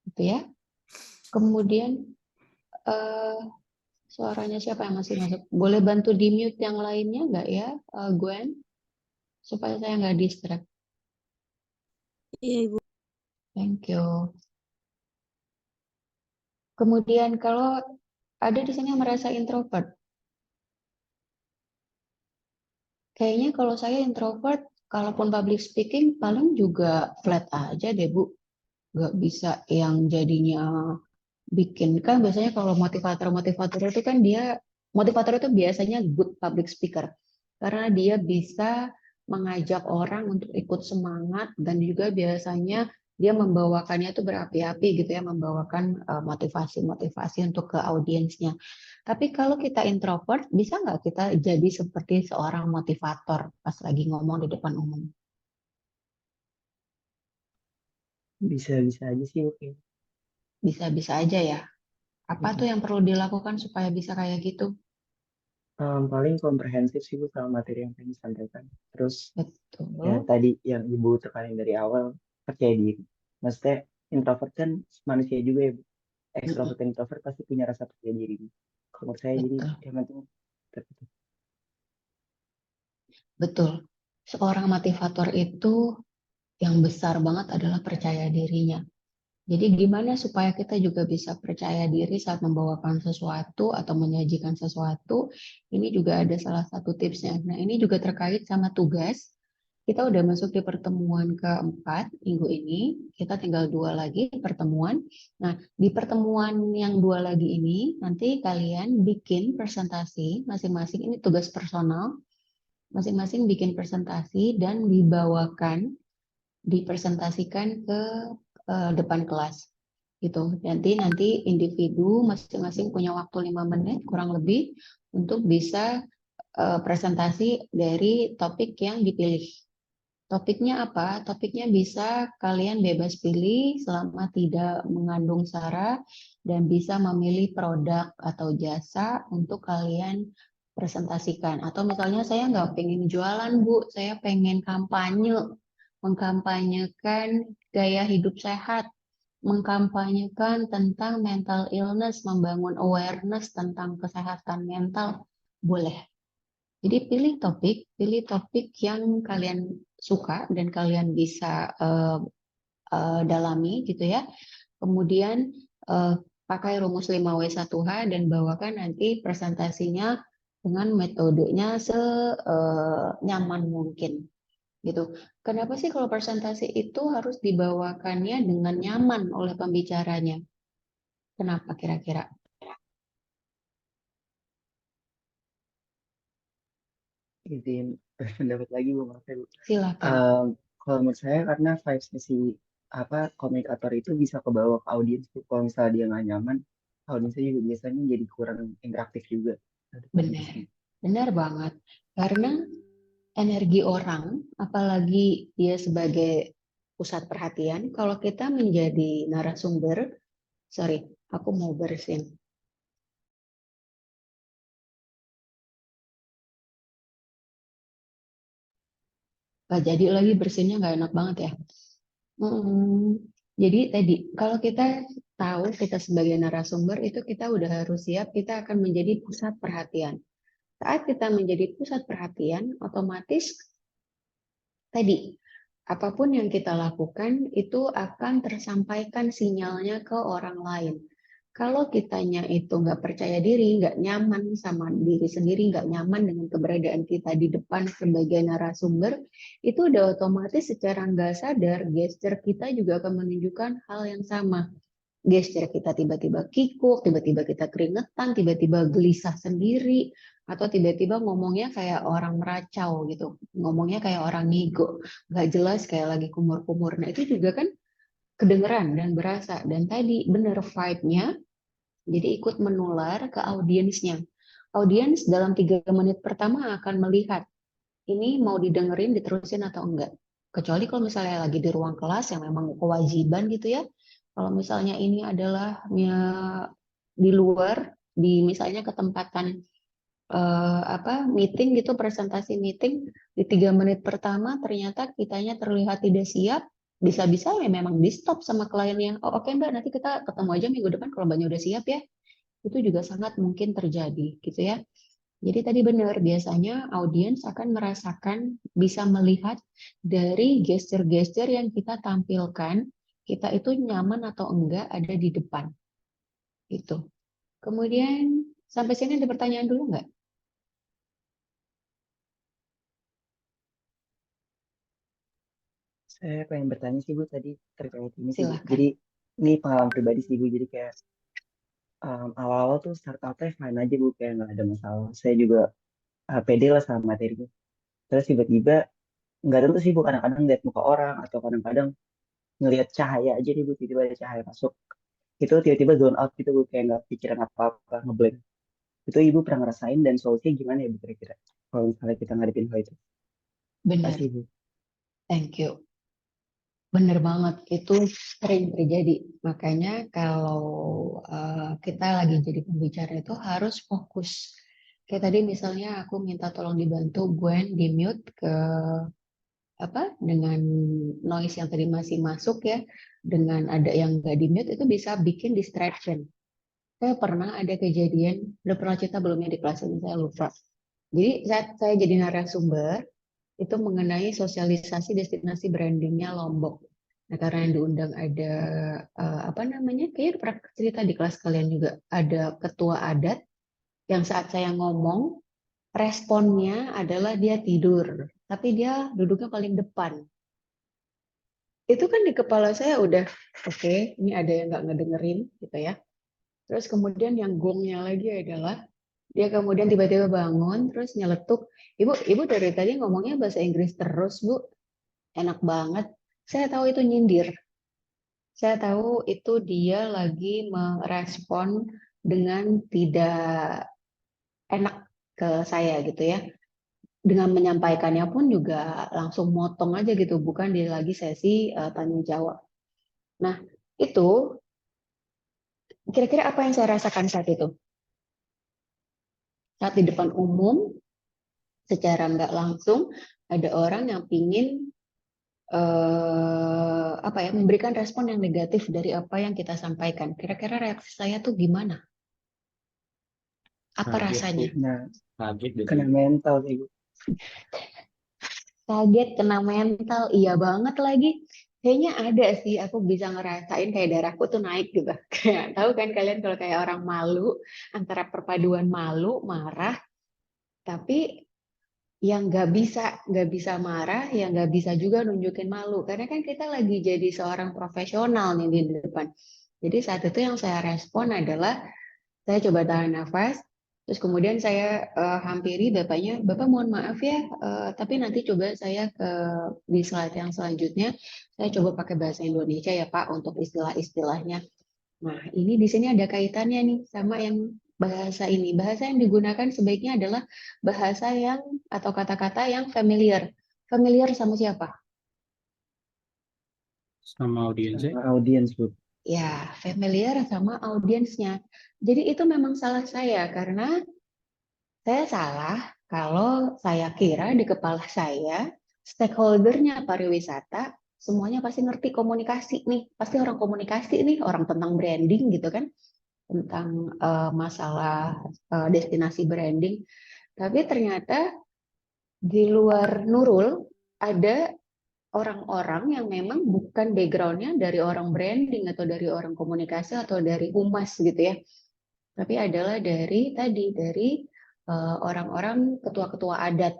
Gitu ya. Kemudian suaranya siapa yang masih masuk? Boleh bantu di mute yang lainnya nggak ya, Gwen? Supaya saya nggak distract. Iya, Ibu. Thank you. Kemudian kalau ada di sini yang merasa introvert, kayaknya kalau saya introvert, kalaupun public speaking paling juga flat aja deh Bu. Nggak bisa yang jadinya bikin, kan biasanya kalau motivator itu kan motivator itu biasanya good public speaker. Karena dia bisa mengajak orang untuk ikut semangat dan juga biasanya dia membawakannya itu berapi-api gitu ya, membawakan motivasi-motivasi untuk ke audiensnya. Tapi kalau kita introvert, bisa nggak kita jadi seperti seorang motivator pas lagi ngomong di depan umum? Bisa-bisa aja sih, oke. Bisa-bisa aja ya. Apa tuh yang perlu dilakukan supaya bisa kayak gitu? Paling komprehensif sih Bu sama materi yang pengen disampaikan. Terus Betul. ya tadi yang Ibu tekanin dari awal, percaya diri. Maksudnya introvert kan manusia juga ya Bu. Extrovert dan introvert pasti punya rasa percaya diri. Kalau menurut saya jadi Betul. yang penting tertutup. Betul. Seorang motivator itu yang besar banget adalah percaya dirinya. Jadi gimana supaya kita juga bisa percaya diri saat membawakan sesuatu atau menyajikan sesuatu? Ini juga ada salah satu tipsnya. Nah, ini juga terkait sama tugas. Kita udah masuk di pertemuan keempat minggu ini. Kita tinggal 2 lagi pertemuan. Nah, di pertemuan yang 2 lagi ini, nanti kalian bikin presentasi masing-masing. Ini tugas personal. Masing-masing bikin presentasi dan dipresentasikan ke depan kelas gitu. Nanti individu masing-masing punya waktu 5 menit kurang lebih untuk bisa presentasi dari topik yang dipilih. Topiknya apa? Topiknya bisa kalian bebas pilih selama tidak mengandung sara dan bisa memilih produk atau jasa untuk kalian presentasikan. Atau misalnya saya nggak pengen jualan Bu, saya pengen kampanye. mengkampanyekan gaya hidup sehat, mengkampanyekan tentang mental illness, membangun awareness tentang kesehatan mental, boleh. Jadi pilih topik yang kalian suka dan kalian bisa dalami gitu ya. Kemudian pakai rumus 5W1H dan bawakan nanti presentasinya dengan metodenya senyaman mungkin gitu. Kenapa sih kalau presentasi itu harus dibawakannya dengan nyaman oleh pembicaranya? Kenapa kira-kira? izin pendapat lagi Bu, maaf ya Bu. Silakan. Kalau menurut saya karena vibes-nya si komunikator itu bisa kebawa ke audiens Bu. Kalau misalnya dia nggak nyaman, audiensnya juga biasanya jadi kurang interaktif juga. Benar, benar banget. Karena energi orang, apalagi dia sebagai pusat perhatian, kalau kita menjadi narasumber, sorry, aku mau bersin. Gak jadi lagi bersinnya nggak enak banget ya. Jadi tadi kalau kita tahu kita sebagai narasumber itu kita udah harus siap kita akan menjadi pusat perhatian. Saat kita menjadi pusat perhatian, otomatis tadi apapun yang kita lakukan itu akan tersampaikan sinyalnya ke orang lain. Kalau kitanya itu nggak percaya diri, nggak nyaman sama diri sendiri, nggak nyaman dengan keberadaan kita di depan sebagai narasumber, itu udah otomatis secara nggak sadar gesture kita juga akan menunjukkan hal yang sama. Gesture kita tiba-tiba kikuk, tiba-tiba kita keringetan, tiba-tiba gelisah sendiri, atau tiba-tiba ngomongnya kayak orang meracau gitu, ngomongnya kayak orang ngigo, nggak jelas kayak lagi kumur-kumur. Nah itu juga kan kedengeran dan berasa. Dan tadi bener vibe-nya, jadi ikut menular ke audiensnya. Audiens dalam 3 menit pertama akan melihat ini mau didengerin, diterusin atau enggak. Kecuali kalau misalnya lagi di ruang kelas yang memang kewajiban gitu ya. Kalau misalnya ini adalah ya, di luar, di misalnya ketempatan meeting gitu, presentasi meeting, di 3 menit pertama ternyata kitanya terlihat tidak siap, bisa-bisa ya memang di stop sama kliennya. Oh oke Mbak, nanti kita ketemu aja minggu depan kalau Mbaknya udah siap ya. Itu juga sangat mungkin terjadi gitu ya. Jadi tadi benar, biasanya audiens akan merasakan, bisa melihat dari gesture-gesture yang kita tampilkan, kita itu nyaman atau enggak ada di depan. Gitu. Kemudian sampai sini ada pertanyaan dulu nggak? Saya pengen bertanya sih Bu tadi terkait ini sih Bu. Silakan. Jadi ini pengalaman pribadi sih Bu. Jadi kayak awal-awal tuh startupnya fine aja Bu, kayak nggak ada masalah. Saya juga pede lah sama materinya. Terus tiba-tiba nggak tentu sih Bu, kadang-kadang lihat muka orang atau kadang-kadang ngelihat cahaya aja nih Bu, tiba-tiba ada cahaya masuk. Itu tiba-tiba zone out gitu Bu, kayak nggak pikiran apa-apa, ngeblank. Itu Ibu pernah ngerasain dan solusinya gimana ya Bu kira-kira? Kalau misalnya kita ngadepin hal itu. Benar. Kasih Bu. Thank you. Benar banget, itu sering terjadi. Makanya kalau kita lagi jadi pembicara itu harus fokus. Kayak tadi misalnya aku minta tolong dibantu Gwen di mute ke dengan noise yang tadi masih masuk ya, dengan ada yang nggak di mute itu bisa bikin distraction. Saya pernah ada kejadian, udah pernah cerita belum ya di kelas ini, saya lupa. Jadi saat saya jadi narasumber, itu mengenai sosialisasi destinasi brandingnya Lombok. Nah, karena yang diundang ada kayaknya pernah cerita di kelas kalian juga, ada ketua adat yang saat saya ngomong responnya adalah dia tidur, tapi dia duduknya paling depan. Itu kan di kepala saya udah oke, ini ada yang nggak ngedengerin gitu ya. Terus kemudian yang gongnya lagi adalah dia kemudian tiba-tiba bangun terus nyeletuk, ibu dari tadi ngomongnya bahasa Inggris terus Bu, enak banget. Saya tahu itu nyindir. Saya tahu itu dia lagi merespon dengan tidak enak ke saya gitu ya. Dengan menyampaikannya pun juga langsung motong aja gitu, bukan dia lagi sesi tanya jawab. Nah, itu kira-kira apa yang saya rasakan saat itu? Saat di depan umum, secara nggak langsung ada orang yang pingin apa ya, memberikan respon yang negatif dari apa yang kita sampaikan. Kira-kira reaksi saya tuh gimana? Apa Kaget, Bu. rasanya? Nah, Kaget deh. kena mental sih, Bu. Kaget, kena mental, iya banget lagi. Kayaknya ada sih, aku bisa ngerasain kayak darahku tuh naik gitu. Kayak tahu kan kalian kalau kayak orang malu, antara perpaduan malu, marah, tapi yang nggak bisa marah, yang nggak bisa juga nunjukin malu. Karena kan kita lagi jadi seorang profesional nih di depan. Jadi saat itu yang saya respon adalah saya coba tahan nafas, terus kemudian saya hampiri bapaknya, Bapak mohon maaf ya, tapi nanti coba saya di slide yang selanjutnya, saya coba pakai bahasa Indonesia ya Pak untuk istilah-istilahnya. Nah, ini di sini ada kaitannya nih sama yang bahasa ini. Bahasa yang digunakan sebaiknya adalah bahasa yang atau kata-kata yang familiar. Familiar sama siapa? Sama audiensnya. Sama audiens, Bu. Ya, familiar sama audiensnya. Jadi itu memang salah saya karena saya salah kalau saya kira di kepala saya stakeholdernya pariwisata semuanya pasti ngerti komunikasi nih, pasti orang komunikasi nih, orang tentang branding gitu kan, tentang masalah destinasi branding. Tapi ternyata di luar Nurul ada orang-orang yang memang bukan backgroundnya dari orang branding atau dari orang komunikasi atau dari humas gitu ya, tapi adalah dari orang-orang ketua-ketua adat.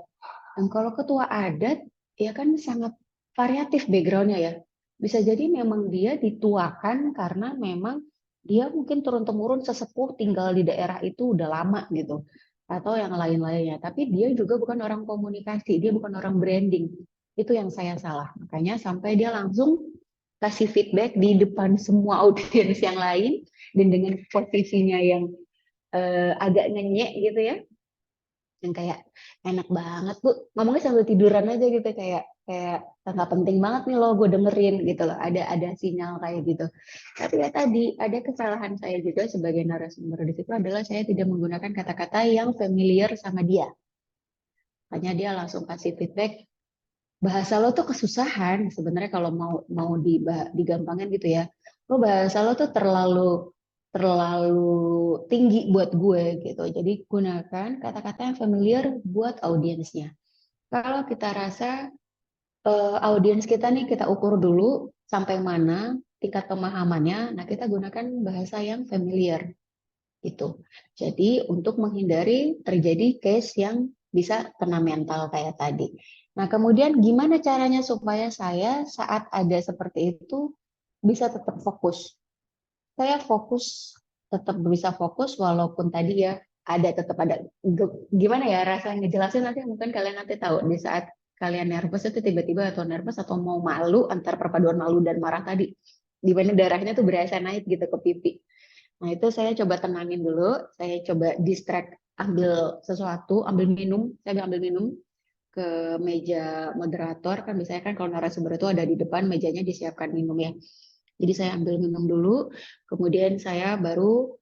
Dan kalau ketua adat ya kan sangat variatif backgroundnya ya. Bisa jadi memang dia dituakan karena memang dia mungkin turun-temurun sesepuh tinggal di daerah itu udah lama gitu. Atau yang lain-lainnya. Tapi dia juga bukan orang komunikasi, dia bukan orang branding. Itu yang saya salah. Makanya sampai dia langsung kasih feedback di depan semua audiens yang lain dan dengan posisinya yang agak ngenyek gitu ya, yang kayak enak banget Bu ngomongnya sambil tiduran aja gitu, kayak kayak nggak penting banget nih lo gue dengerin gitu loh, ada sinyal kayak gitu. Tapi ya tadi ada kesalahan saya juga sebagai narasumber di situ adalah saya tidak menggunakan kata-kata yang familiar sama dia. Hanya dia langsung kasih feedback, bahasa lo tuh kesusahan sebenarnya kalau mau digampangin gitu ya. Lo bahasa lo tuh terlalu terlalu tinggi buat gue gitu. Jadi gunakan kata-kata yang familiar buat audiensnya. Kalau kita rasa audiens kita nih kita ukur dulu sampai mana tingkat pemahamannya. Nah, kita gunakan bahasa yang familiar gitu. Jadi untuk menghindari terjadi case yang bisa kena mental kayak tadi. Nah, kemudian gimana caranya supaya saya saat ada seperti itu bisa tetap fokus? Saya fokus, tetap bisa fokus walaupun tadi ya tetap ada gimana ya rasanya ngejelasin, nanti mungkin kalian nanti tahu di saat kalian nervous itu tiba-tiba atau nervous atau mau malu antar perpaduan malu dan marah tadi, di mana darahnya tuh berasa naik gitu ke pipi. Nah, itu saya coba tenangin dulu, saya coba distract, ambil sesuatu, ambil minum, saya ambil minum ke meja moderator, kan biasanya kan kalau narasumber itu ada di depan mejanya disiapkan minum ya. Jadi saya ambil minum dulu, kemudian saya baru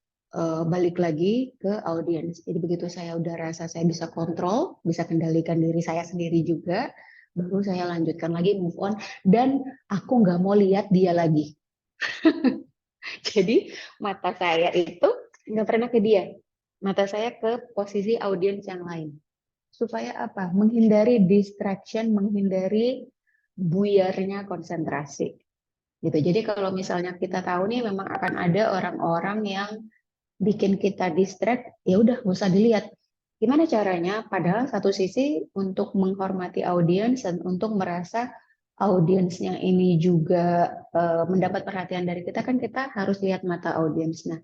balik lagi ke audiens. Jadi begitu saya udah rasa saya bisa kontrol, bisa kendalikan diri saya sendiri juga, baru saya lanjutkan lagi move on, dan aku nggak mau lihat dia lagi. Jadi mata saya itu nggak pernah ke dia, mata saya ke posisi audiens yang lain. Supaya apa? Menghindari distraction, menghindari buyarnya konsentrasi. Gitu. Jadi kalau misalnya kita tahu nih memang akan ada orang-orang yang bikin kita distract, ya udah nggak usah dilihat. Gimana caranya? Padahal satu sisi untuk menghormati audiens dan untuk merasa audiensnya ini juga mendapat perhatian dari kita, kan kita harus lihat mata audiens. Nah,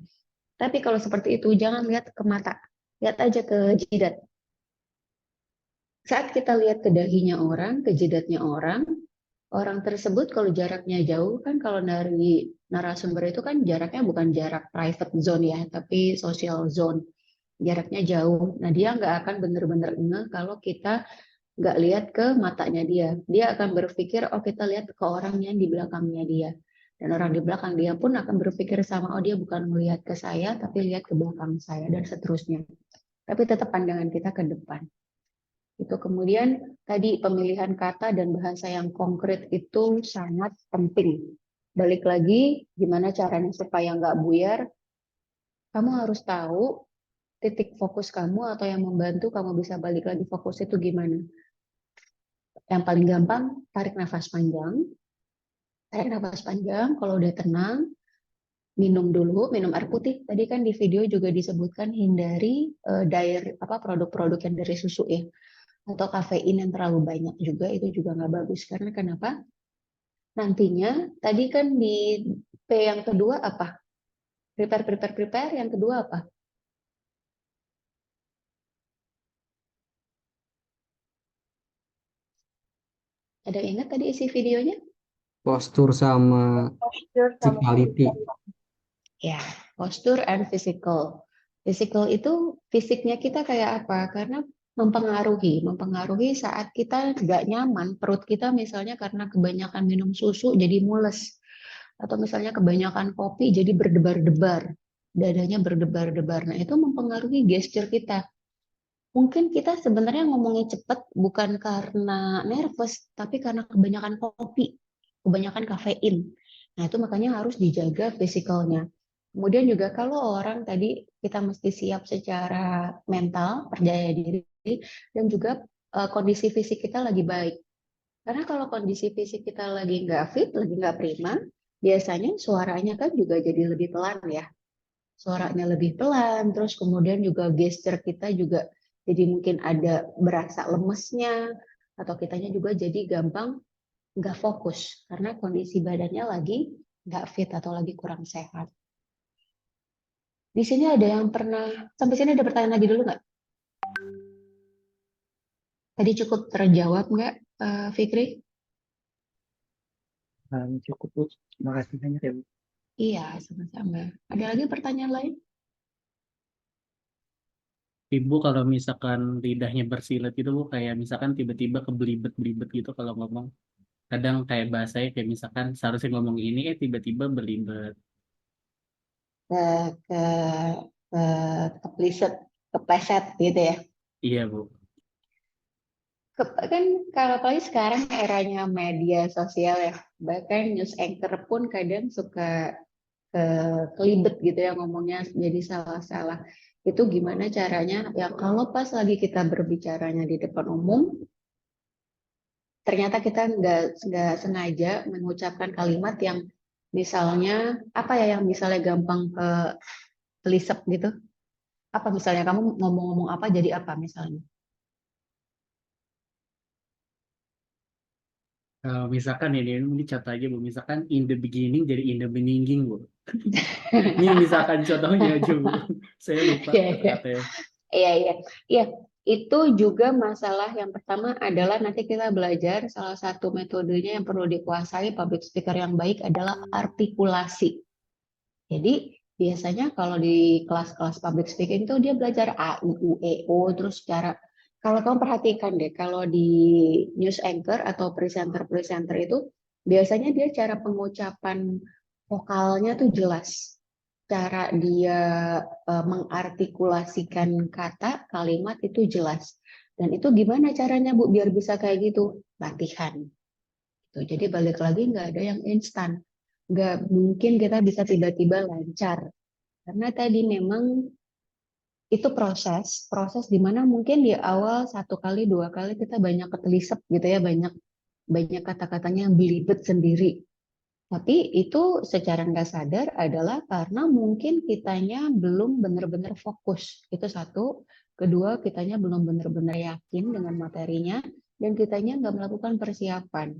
tapi kalau seperti itu jangan lihat ke mata, lihat aja ke jidat. Saat kita lihat ke dahinya orang, ke jidatnya orang tersebut kalau jaraknya jauh kan, kalau dari narasumber itu kan jaraknya bukan jarak private zone ya, tapi social zone. Jaraknya jauh. Nah, dia nggak akan benar-benar ngeh kalau kita nggak lihat ke matanya dia. Dia akan berpikir, oh kita lihat ke orang yang di belakangnya dia. Dan orang di belakang dia pun akan berpikir sama, oh dia bukan melihat ke saya, tapi lihat ke belakang saya, dan seterusnya. Tapi tetap pandangan kita ke depan. Itu kemudian tadi pemilihan kata dan bahasa yang konkret itu sangat penting. Balik lagi, gimana caranya supaya nggak buyar? Kamu harus tahu titik fokus kamu atau yang membantu kamu bisa balik lagi fokus itu gimana. Yang paling gampang, tarik nafas panjang. Tarik nafas panjang, kalau udah tenang, minum dulu, minum air putih. Tadi kan di video juga disebutkan hindari produk-produk yang dari susu ya. Atau kafein yang terlalu banyak juga, itu juga nggak bagus. Karena kenapa? Nantinya, tadi kan di P yang kedua apa? Prepare. Yang kedua apa? Ada yang ingat tadi isi videonya? Postur sama Posture sama physicality. Ya, posture and physical. Physical itu fisiknya kita kayak apa? Karena mempengaruhi saat kita nggak nyaman, perut kita misalnya karena kebanyakan minum susu jadi mules. Atau misalnya kebanyakan kopi jadi berdebar-debar, dadanya berdebar-debar. Nah, itu mempengaruhi gesture kita. Mungkin kita sebenarnya ngomongnya cepat bukan karena nervous, tapi karena kebanyakan kopi, kebanyakan kafein. Nah, itu makanya harus dijaga fisikalnya. Kemudian juga kalau orang tadi kita mesti siap secara mental, percaya diri, dan juga kondisi fisik kita lagi baik. Karena kalau kondisi fisik kita lagi nggak fit, lagi nggak prima, biasanya suaranya kan juga jadi lebih pelan ya. Suaranya lebih pelan, terus kemudian juga gesture kita juga jadi mungkin ada berasa lemesnya, atau kitanya juga jadi gampang nggak fokus karena kondisi badannya lagi nggak fit atau lagi kurang sehat. Di sini ada yang pernah, sampai sini ada pertanyaan lagi dulu nggak? Tadi cukup terjawab nggak, Fikri? Cukup Bu. Makasih banyak ya Bu. Iya, sama-sama. Ada lagi pertanyaan lain? Ibu kalau misalkan lidahnya bersilet gitu Bu, kayak misalkan tiba-tiba kebelibet-belibet gitu kalau ngomong. Kadang kayak bahasanya kayak misalkan seharusnya ngomong ini, tiba-tiba belibet. Ke, ke, kepleset gitu ya. Iya Bu. Kan kalau apalagi sekarang eranya media sosial ya, bahkan news anchor pun kadang suka kelibet gitu ya ngomongnya jadi salah-salah. Itu gimana caranya? Ya kalau pas lagi kita berbicaranya di depan umum, ternyata kita nggak sengaja mengucapkan kalimat yang misalnya apa ya yang misalnya gampang kelisep gitu. Apa misalnya kamu ngomong-ngomong apa jadi apa misalnya? Misalkan ini contoh aja Bu, misalkan in the beginning jadi in the beginning Bu. Ini misalkan contohnya aja Bu. Saya lupa Iya, iya. kata-katanya. Iya. Itu juga masalah yang pertama adalah nanti kita belajar salah satu metodenya yang perlu dikuasai public speaker yang baik adalah artikulasi. Jadi biasanya kalau di kelas-kelas public speaking itu dia belajar A, I, U, E, O, terus cara kalau kamu perhatikan deh, kalau di news anchor atau presenter-presenter itu biasanya dia cara pengucapan vokalnya tuh jelas. Cara dia mengartikulasikan kata, kalimat itu jelas. Dan itu gimana caranya Bu biar bisa kayak gitu? Latihan. Jadi balik lagi nggak ada yang instan. Nggak mungkin kita bisa tiba-tiba lancar. Karena tadi memang itu proses di mana mungkin di awal 1 kali, 2 kali kita banyak ketelisep gitu ya, banyak kata-katanya yang belibet sendiri. Tapi itu secara nggak sadar adalah karena mungkin kitanya belum benar-benar fokus. Itu satu. Kedua, kitanya belum benar-benar yakin dengan materinya dan kitanya nggak melakukan persiapan.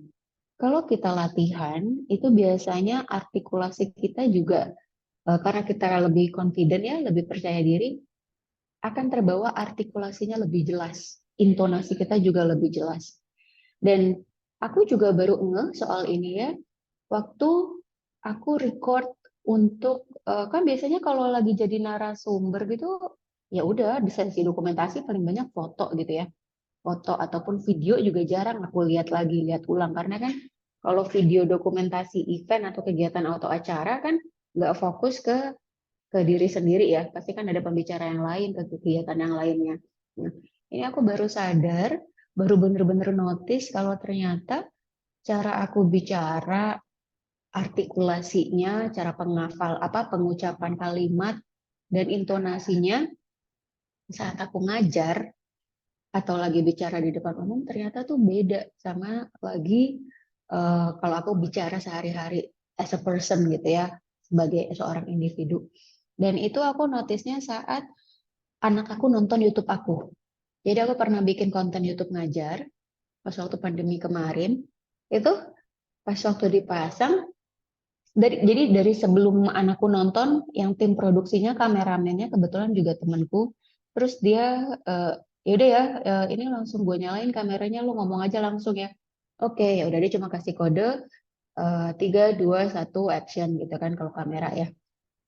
Kalau kita latihan, itu biasanya artikulasi kita juga karena kita lebih confident ya, lebih percaya diri, akan terbawa artikulasinya lebih jelas. Intonasi kita juga lebih jelas. Dan aku juga baru ngeh soal ini ya, waktu aku record untuk kan biasanya kalau lagi jadi narasumber gitu ya udah di sesi dokumentasi paling banyak foto gitu ya, foto ataupun video juga jarang aku lihat ulang karena kan kalau video dokumentasi event atau kegiatan atau acara kan nggak fokus ke diri sendiri ya, pasti kan ada pembicara yang lain ke kegiatan yang lainnya. Nah, Ini aku baru sadar, baru bener-bener notice kalau ternyata cara aku bicara, artikulasinya, cara pengucapan kalimat dan intonasinya saat aku ngajar atau lagi bicara di depan umum ternyata tuh beda sama lagi kalau aku bicara sehari-hari as a person gitu ya, sebagai seorang individu. Dan itu aku notice-nya saat anak aku nonton YouTube aku. Jadi aku pernah bikin konten YouTube ngajar pas waktu pandemi kemarin. Itu pas waktu dipasang, jadi dari sebelum anakku nonton, yang tim produksinya, kameramennya kebetulan juga temanku. Terus dia, yaudah ya, ini langsung gue nyalain kameranya, lu ngomong aja langsung ya. Oke, ya udah dia cuma kasih kode 3, 2, 1, action gitu kan kalau kamera ya.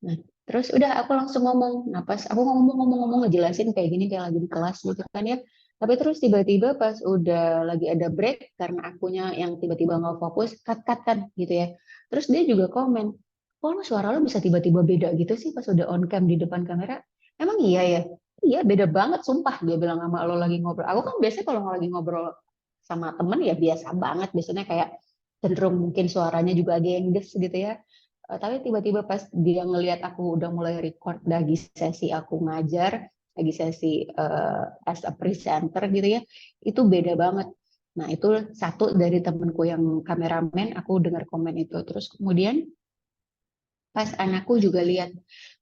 Nah, terus udah aku langsung ngomong. Nah, pas aku ngomong ngejelasin kayak gini kayak lagi di kelas gitu kan ya. Tapi terus tiba-tiba pas udah lagi ada break karena akunya yang tiba-tiba nggak fokus, cut kan gitu ya. Terus dia juga komen, "Kok lu suara lu bisa tiba-tiba beda gitu sih pas udah on cam di depan kamera?" Emang iya ya? Iya, beda banget sumpah dia bilang sama lo lagi ngobrol. Aku kan biasanya kalau lagi ngobrol sama temen ya biasa banget, biasanya kayak cenderung mungkin suaranya juga gengges gitu ya. Tapi tiba-tiba pas dia ngelihat aku udah mulai record lagi sesi aku ngajar, lagi sesi as a presenter gitu ya, itu beda banget. Nah, itu satu dari temenku yang kameramen, aku dengar komen itu. Terus kemudian pas anakku juga lihat,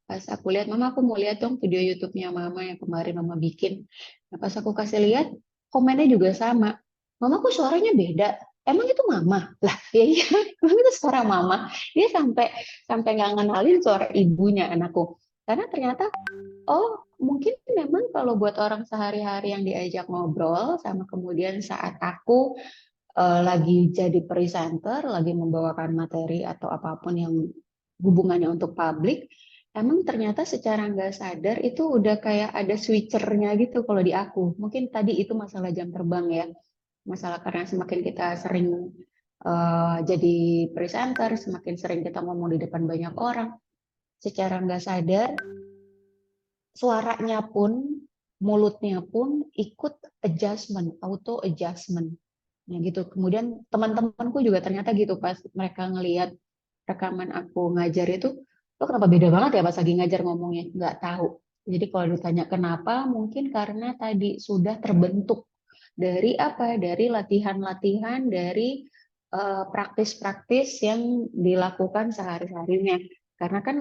pas aku lihat, "Mama, aku mau lihat dong video YouTube-nya Mama yang kemarin Mama bikin." Nah, pas aku kasih lihat, komennya juga sama. "Mama, kok suaranya beda? Emang itu Mama?" Lah, ya iya, emang itu suara Mama. Dia sampai sampai nggak ngenalin suara ibunya anakku. Karena ternyata, oh mungkin memang kalau buat orang sehari-hari yang diajak ngobrol, sama kemudian saat aku lagi jadi presenter, lagi membawakan materi atau apapun yang hubungannya untuk publik, emang ternyata secara nggak sadar itu udah kayak ada switchernya gitu kalau di aku. Mungkin tadi itu masalah jam terbang ya, masalah karena semakin kita sering jadi presenter, semakin sering kita ngomong di depan banyak orang, secara nggak sadar suaranya pun, mulutnya pun ikut adjustment, auto adjustment. Nah gitu. Kemudian teman-temanku juga ternyata gitu pas mereka ngelihat rekaman aku ngajar itu, lo kenapa beda banget ya pas lagi ngajar ngomongnya? Nggak tahu. Jadi kalau ditanya kenapa, mungkin karena tadi sudah terbentuk dari apa? Dari latihan-latihan, dari praktis-praktis yang dilakukan sehari-harinya. Karena kan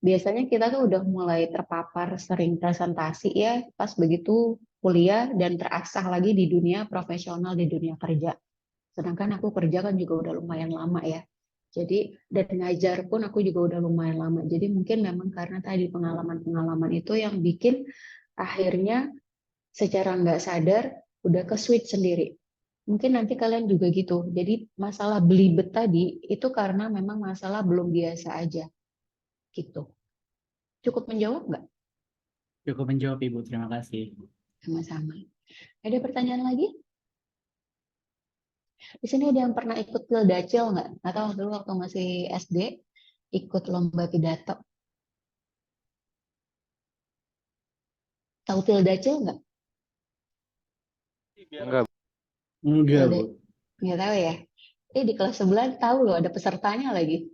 biasanya kita tuh udah mulai terpapar sering presentasi ya pas begitu kuliah dan terasah lagi di dunia profesional, di dunia kerja. Sedangkan aku kerja kan juga udah lumayan lama ya. Jadi dan ngajar pun aku juga udah lumayan lama. Jadi mungkin memang karena tadi pengalaman-pengalaman itu yang bikin akhirnya secara nggak sadar udah ke switch sendiri. Mungkin nanti kalian juga gitu. Jadi masalah belibet tadi itu karena memang masalah belum biasa aja gitu. Cukup menjawab nggak? Cukup menjawab Ibu, terima kasih. Sama-sama. Ada pertanyaan lagi? Di sini ada yang pernah ikut Pildacil nggak? Atau dulu waktu masih SD ikut lomba pidato. Tahu Pildacil nggak? Enggak. Enggak, Bu. Nggak tahu ya. Di kelas 11 tahu loh ada pesertanya lagi.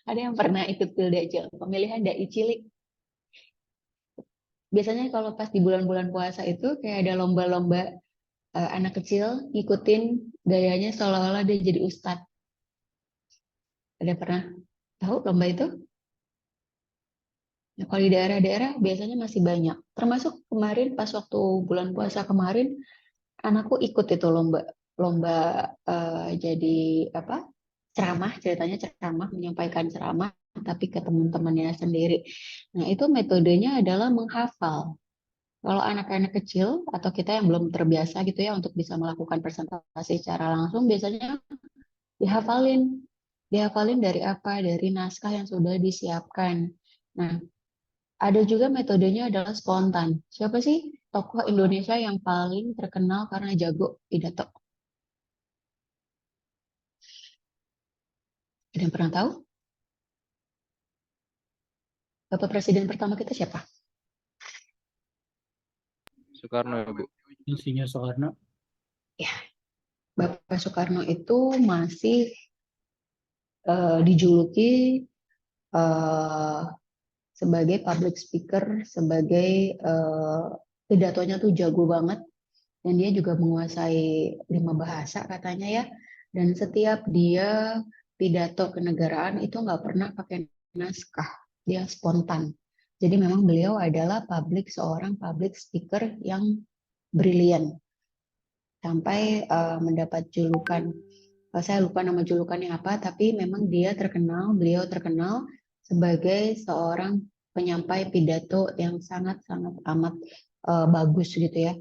Ada yang pernah ikut Pildacil, pemilihan dai cilik. Biasanya kalau pas di bulan-bulan puasa itu kayak ada lomba-lomba anak kecil ngikutin gayanya seolah-olah dia jadi ustadz. Ada pernah tahu lomba itu? Nah, kalau di daerah-daerah biasanya masih banyak. Termasuk kemarin pas waktu bulan puasa kemarin, anakku ikut itu lomba jadi apa? Ceramah, ceritanya ceramah, menyampaikan ceramah, tapi ke teman-temannya sendiri. Nah, itu metodenya adalah menghafal. Kalau anak-anak kecil atau kita yang belum terbiasa gitu ya untuk bisa melakukan presentasi secara langsung, biasanya dihafalin. Dihafalin dari apa? Dari naskah yang sudah disiapkan. Nah, ada juga metodenya adalah spontan. Siapa sih tokoh Indonesia yang paling terkenal karena jago pidato? Ada yang pernah tahu? Bapak Presiden pertama kita siapa? Soekarno ya, Bu. Insinyur Soekarno. Ya, Bapak Soekarno itu masih dijuluki sebagai public speaker, sebagai pidatonya tuh jago banget, dan dia juga menguasai 5 bahasa katanya ya. Dan setiap dia pidato kenegaraan itu nggak pernah pakai naskah, dia spontan. Jadi memang beliau adalah seorang public speaker yang brilian sampai mendapat julukan, saya lupa nama julukannya apa, tapi memang beliau terkenal sebagai seorang penyampai pidato yang sangat-sangat amat bagus gitu ya.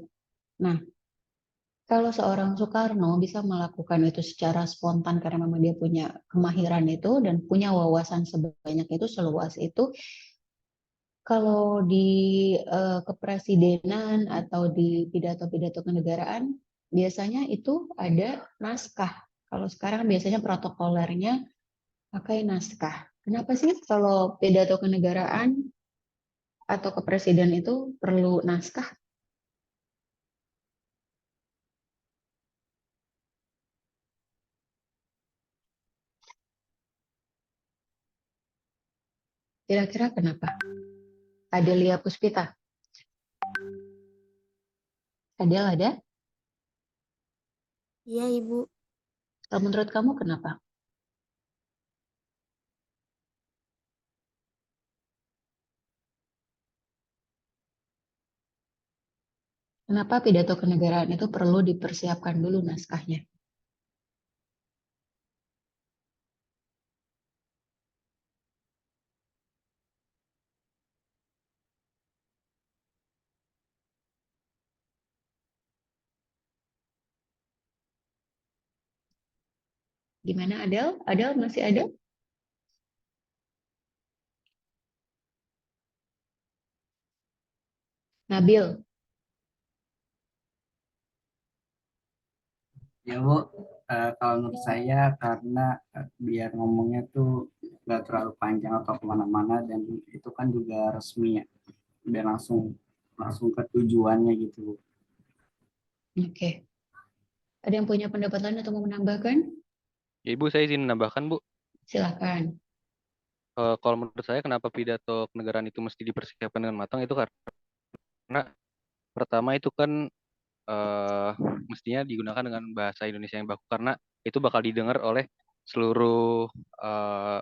Nah, kalau seorang Soekarno bisa melakukan itu secara spontan karena memang dia punya kemahiran itu dan punya wawasan sebanyak itu, seluas itu, kalau di kepresidenan atau di pidato-pidato kenegaraan biasanya itu ada naskah. Kalau sekarang biasanya protokolernya pakai naskah. Kenapa sih kalau pidato kenegaraan atau kepresiden itu perlu naskah? Kira-kira kenapa? Adelia Puspita. Adel ada? Iya, Ibu. Kalau menurut kamu kenapa? Kenapa pidato kenegaraan itu perlu dipersiapkan dulu naskahnya? Gimana Adel? Adel masih ada? Nabil? Ya Bu, kalau menurut saya karena biar ngomongnya tuh nggak terlalu panjang atau kemana-mana dan itu kan juga resmi ya, udah langsung ke tujuannya gitu Bu. Oke. Ada yang punya pendapat lain atau mau menambahkan? Ya Ibu, saya izin menambahkan Bu. Silakan. Kalau menurut saya kenapa pidato kenegaraan itu mesti dipersiapkan dengan matang itu karena pertama itu kan mestinya digunakan dengan bahasa Indonesia yang baku karena itu bakal didengar oleh seluruh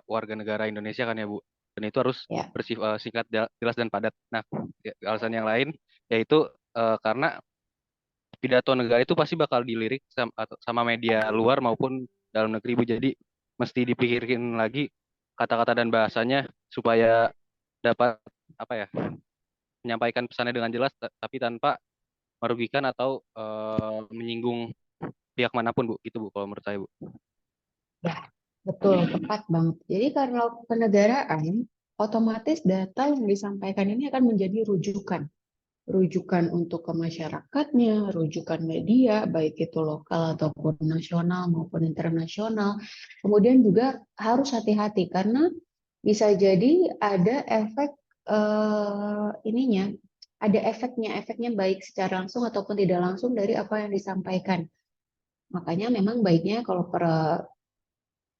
warga negara Indonesia kan ya Bu. Dan itu harus Ya. bersifat singkat, jelas dan padat. Nah, alasan yang lain yaitu karena pidato negara itu pasti bakal dilirik sama media luar maupun dalam negeri Bu. Jadi mesti dipikirin lagi kata-kata dan bahasanya supaya dapat menyampaikan pesannya dengan jelas tapi tanpa merugikan atau menyinggung pihak manapun Bu. Itu Bu kalau menurut saya Bu. Ya, betul, tepat banget. Jadi kalau kenegaraan, otomatis data yang disampaikan ini akan menjadi rujukan. Rujukan untuk ke masyarakatnya, rujukan media, baik itu lokal ataupun nasional maupun internasional. Kemudian juga harus hati-hati karena bisa jadi ada efek ada efeknya baik secara langsung ataupun tidak langsung dari apa yang disampaikan. Makanya memang baiknya kalau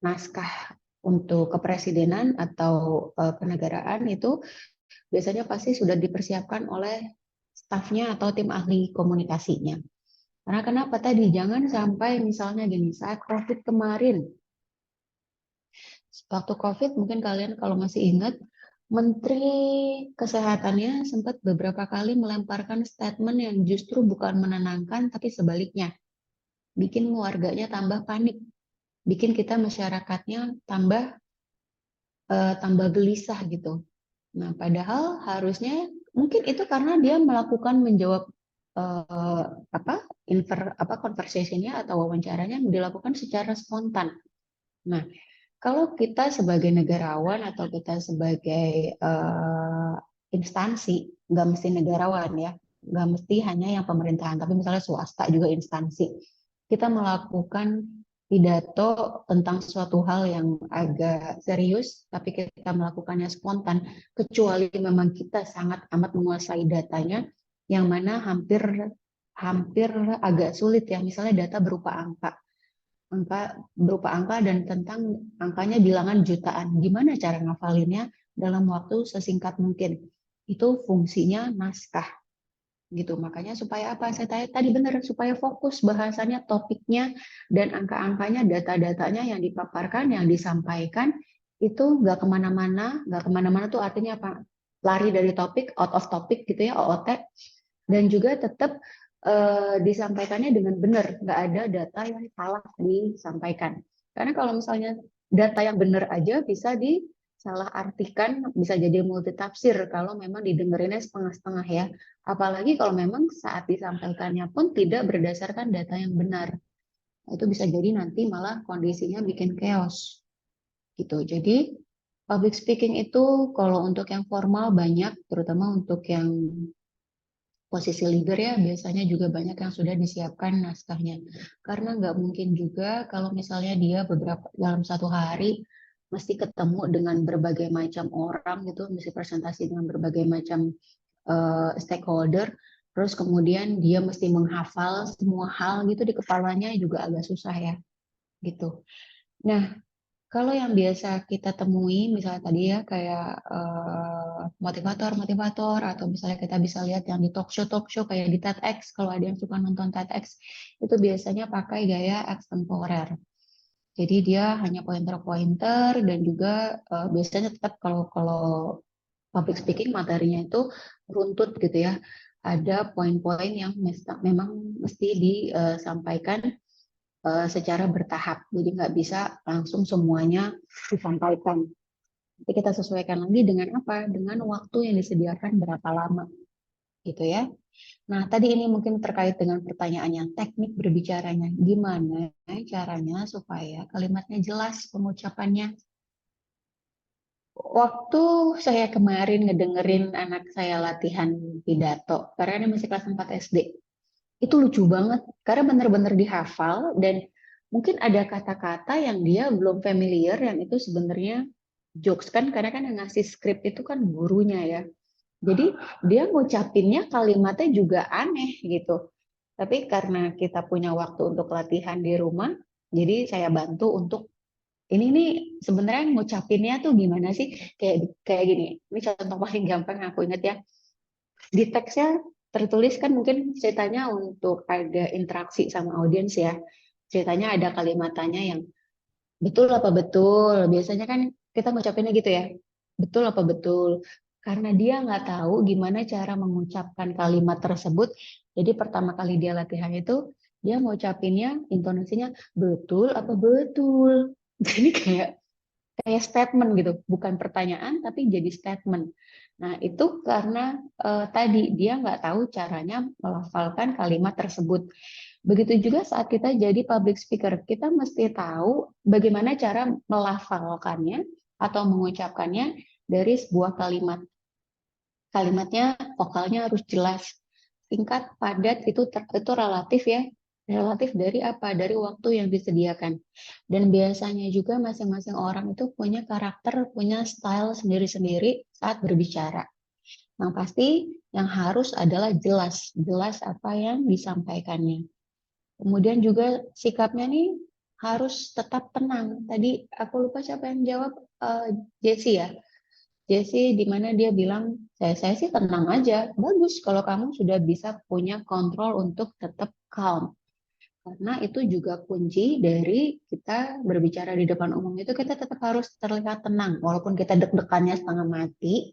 naskah untuk kepresidenan atau kenegaraan itu biasanya pasti sudah dipersiapkan oleh stafnya atau tim ahli komunikasinya. Karena kenapa tadi? Jangan sampai misalnya gini, saat COVID kemarin, waktu COVID mungkin kalian kalau masih ingat, Menteri Kesehatannya sempat beberapa kali melemparkan statement yang justru bukan menenangkan, tapi sebaliknya, bikin warganya tambah panik, bikin kita masyarakatnya tambah gelisah gitu. Nah, padahal harusnya mungkin itu karena dia melakukan menjawab conversation-nya atau wawancaranya dilakukan secara spontan. Nah, kalau kita sebagai negarawan atau kita sebagai instansi, nggak mesti negarawan ya, nggak mesti hanya yang pemerintahan, tapi misalnya swasta juga instansi, kita melakukan pidato tentang suatu hal yang agak serius, tapi kita melakukannya spontan, kecuali memang kita sangat amat menguasai datanya, yang mana hampir hampir agak sulit ya. Misalnya data berupa angka dan tentang angkanya bilangan jutaan. Gimana cara ngafalinnya dalam waktu sesingkat mungkin? Itu fungsinya naskah gitu. Makanya supaya apa? Saya tadi benar, supaya fokus bahasannya, topiknya, dan angka-angkanya, data-datanya yang dipaparkan, yang disampaikan itu nggak kemana-mana. Nggak kemana-mana tuh artinya apa? Lari dari topik, out of topic gitu ya, OOT. Dan juga tetap disampaikannya dengan benar, nggak ada data yang salah disampaikan. Karena kalau misalnya data yang benar aja bisa disalah artikan, bisa jadi multitafsir kalau memang didengerinnya setengah-setengah ya. Apalagi kalau memang saat disampaikannya pun tidak berdasarkan data yang benar. Itu bisa jadi nanti malah kondisinya bikin chaos. Gitu. Jadi public speaking itu kalau untuk yang formal banyak, terutama untuk yang posisi leader ya biasanya juga banyak yang sudah disiapkan naskahnya. Karena nggak mungkin juga kalau misalnya dia dalam satu hari mesti ketemu dengan berbagai macam orang gitu, mesti presentasi dengan berbagai macam stakeholder, terus kemudian dia mesti menghafal semua hal gitu di kepalanya juga agak susah ya gitu. Nah, kalau yang biasa kita temui, misalnya tadi ya kayak motivator atau misalnya kita bisa lihat yang di talk show kayak di TEDx, kalau ada yang suka nonton TEDx, itu biasanya pakai gaya extemporer. Jadi dia hanya pointer-pointer dan juga biasanya tetap kalau public speaking materinya itu runtut gitu ya. Ada poin-poin yang memang mesti disampaikan secara bertahap. Jadi nggak bisa langsung semuanya disampaikan. Nanti kita sesuaikan lagi dengan apa? Dengan waktu yang disediakan berapa lama. Gitu ya. Nah, tadi ini mungkin terkait dengan pertanyaannya, teknik berbicaranya. Gimana caranya supaya kalimatnya jelas pengucapannya? Waktu saya kemarin ngedengerin anak saya latihan pidato, karena ini masih kelas 4 SD, itu lucu banget karena benar-benar dihafal dan mungkin ada kata-kata yang dia belum familiar yang itu sebenarnya jokes kan karena kan yang ngasih skrip itu kan gurunya ya. Jadi dia ngucapinnya kalimatnya juga aneh gitu. Tapi karena kita punya waktu untuk latihan di rumah, jadi saya bantu untuk ini nih sebenarnya ngucapinnya tuh gimana sih? Kayak gini. Ini contoh paling gampang aku ingat ya. Di teksnya tertulis kan mungkin ceritanya untuk ada interaksi sama audiens ya. Ceritanya ada kalimatannya yang betul apa betul. Biasanya kan kita ngucapinnya gitu ya. Betul apa betul. Karena dia nggak tahu gimana cara mengucapkan kalimat tersebut. Jadi pertama kali dia latihan itu, dia ngucapinnya intonasinya betul apa betul. Jadi kayak statement gitu, bukan pertanyaan tapi jadi statement. Nah, itu karena tadi dia nggak tahu caranya melafalkan kalimat tersebut. Begitu juga saat kita jadi public speaker, kita mesti tahu bagaimana cara melafalkannya atau mengucapkannya dari sebuah kalimat. Kalimatnya, vokalnya harus jelas, singkat, padat, itu relatif ya. Relatif dari apa? Dari waktu yang disediakan. Dan biasanya juga masing-masing orang itu punya karakter, punya style sendiri-sendiri saat berbicara. Yang pasti yang harus adalah jelas, jelas apa yang disampaikannya. Kemudian juga sikapnya nih harus tetap tenang. Tadi aku lupa siapa yang jawab, Jessie ya. Jessie di mana dia bilang, saya sih tenang aja. Bagus kalau kamu sudah bisa punya kontrol untuk tetap calm. Karena itu juga kunci dari kita berbicara di depan umum itu kita tetap harus terlihat tenang. Walaupun kita deg-degannya setengah mati,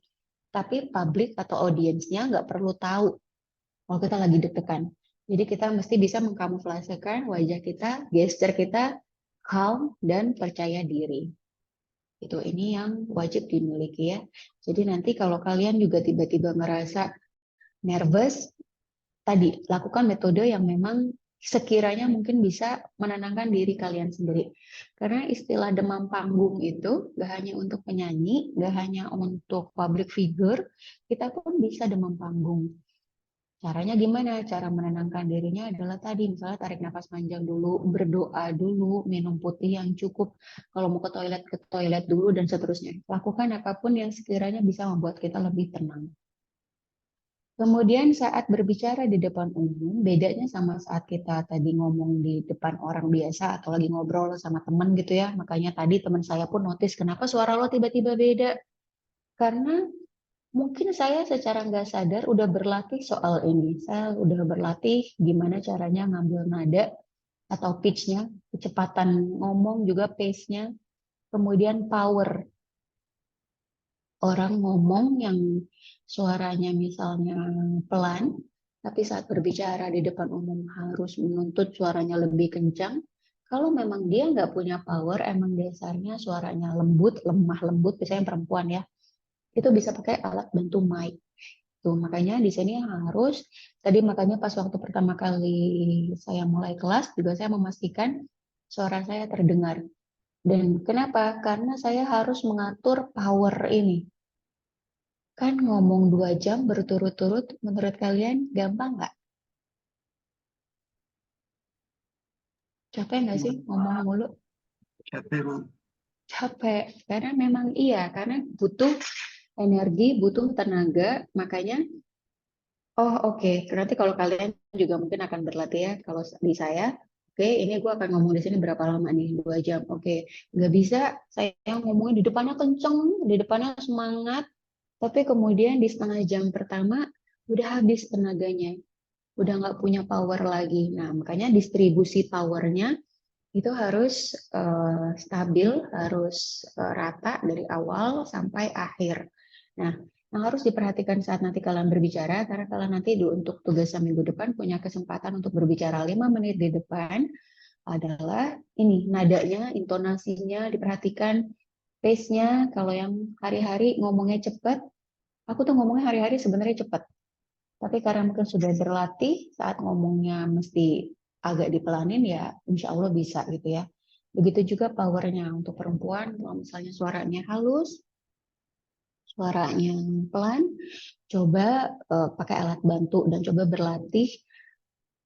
tapi publik atau audiensnya nggak perlu tahu kalau kita lagi deg-degan. Jadi kita mesti bisa mengkamuflasekan wajah kita, gesture kita, calm dan percaya diri. Itu ini yang wajib dimiliki ya. Jadi nanti kalau kalian juga tiba-tiba ngerasa nervous, tadi lakukan metode yang memang sekiranya mungkin bisa menenangkan diri kalian sendiri. Karena istilah demam panggung itu gak hanya untuk penyanyi, gak hanya untuk public figure, kita pun bisa demam panggung. Caranya gimana? Cara menenangkan dirinya adalah tadi, misalnya tarik nafas panjang dulu, berdoa dulu, minum putih yang cukup, kalau mau ke toilet dulu, dan seterusnya. Lakukan apapun yang sekiranya bisa membuat kita lebih tenang. Kemudian saat berbicara di depan umum, bedanya sama saat kita tadi ngomong di depan orang biasa atau lagi ngobrol sama teman gitu ya. Makanya tadi teman saya pun notice kenapa suara lo tiba-tiba beda. Karena mungkin saya secara nggak sadar udah berlatih soal ini. Saya udah berlatih gimana caranya ngambil nada atau pitch-nya, kecepatan ngomong juga pace-nya, kemudian power. Orang ngomong yang suaranya misalnya pelan, tapi saat berbicara di depan umum harus menuntut suaranya lebih kencang. Kalau memang dia nggak punya power, emang dasarnya suaranya lembut, lemah lembut, biasanya perempuan ya, itu bisa pakai alat bantu mic. Tuh, makanya di sini harus, tadi makanya pas waktu pertama kali saya mulai kelas, juga saya memastikan suara saya terdengar. Dan kenapa? Karena saya harus mengatur power ini. Kan ngomong 2 jam berturut-turut, menurut kalian gampang nggak? Capek nggak sih ngomong mulu? Capek, Bu. Capek. Karena memang iya, karena butuh energi, butuh tenaga. Makanya, oh oke, nanti kalau kalian juga mungkin akan berlatih ya. Kalau di saya, oke, ini gue akan ngomong di sini berapa lama nih? 2 jam. Oke, nggak bisa saya ngomongin di depannya kenceng, di depannya semangat, tapi kemudian di setengah jam pertama udah habis tenaganya. Udah nggak punya power lagi. Nah, makanya distribusi powernya itu harus stabil, harus rata dari awal sampai akhir. Nah, yang harus diperhatikan saat nanti kalian berbicara, karena kalian nanti untuk tugas minggu depan punya kesempatan untuk berbicara 5 menit di depan, adalah ini nadanya, intonasinya diperhatikan, pace-nya. Kalau yang hari-hari ngomongnya cepat, aku tuh ngomongnya hari-hari sebenarnya cepat. Tapi karena mungkin sudah berlatih, saat ngomongnya mesti agak dipelanin ya, insya Allah bisa gitu ya. Begitu juga powernya untuk perempuan, kalau misalnya suaranya halus, suaranya pelan, coba pakai alat bantu dan coba berlatih.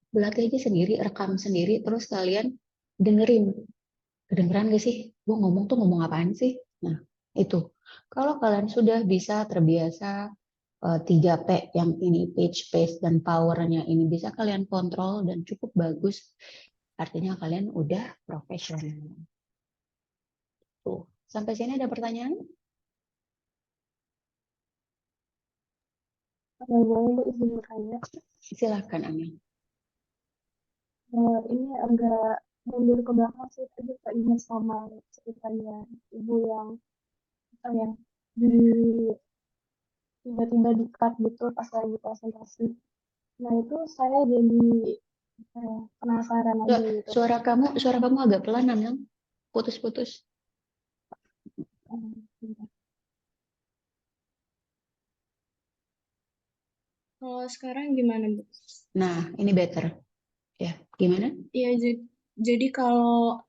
Berlatih aja sendiri, rekam sendiri, terus kalian dengerin. Kedengeran gak sih? Gue ngomong tuh ngomong apaan sih? Nah, itu. Kalau kalian sudah bisa terbiasa 3P yang ini pitch, pace, dan powernya ini bisa kalian kontrol dan cukup bagus, artinya kalian udah profesional. Tuh, sampai sini ada pertanyaan? Boleh Bu izin bertanya. Silakan, Amin. Ini agak mundur ke belakang sih, tadi keinget sama ceritanya ibu yang apa ya, di tiba-tiba di-cut gitu pas lagi presentasi. Nah itu saya jadi penasaran Ya, aja gitu. suara kamu agak pelan, Amel. Putus-putus. Bentar. Kalau sekarang gimana Bu? Nah, ini better. Ya, gimana? Iya, jadi kalau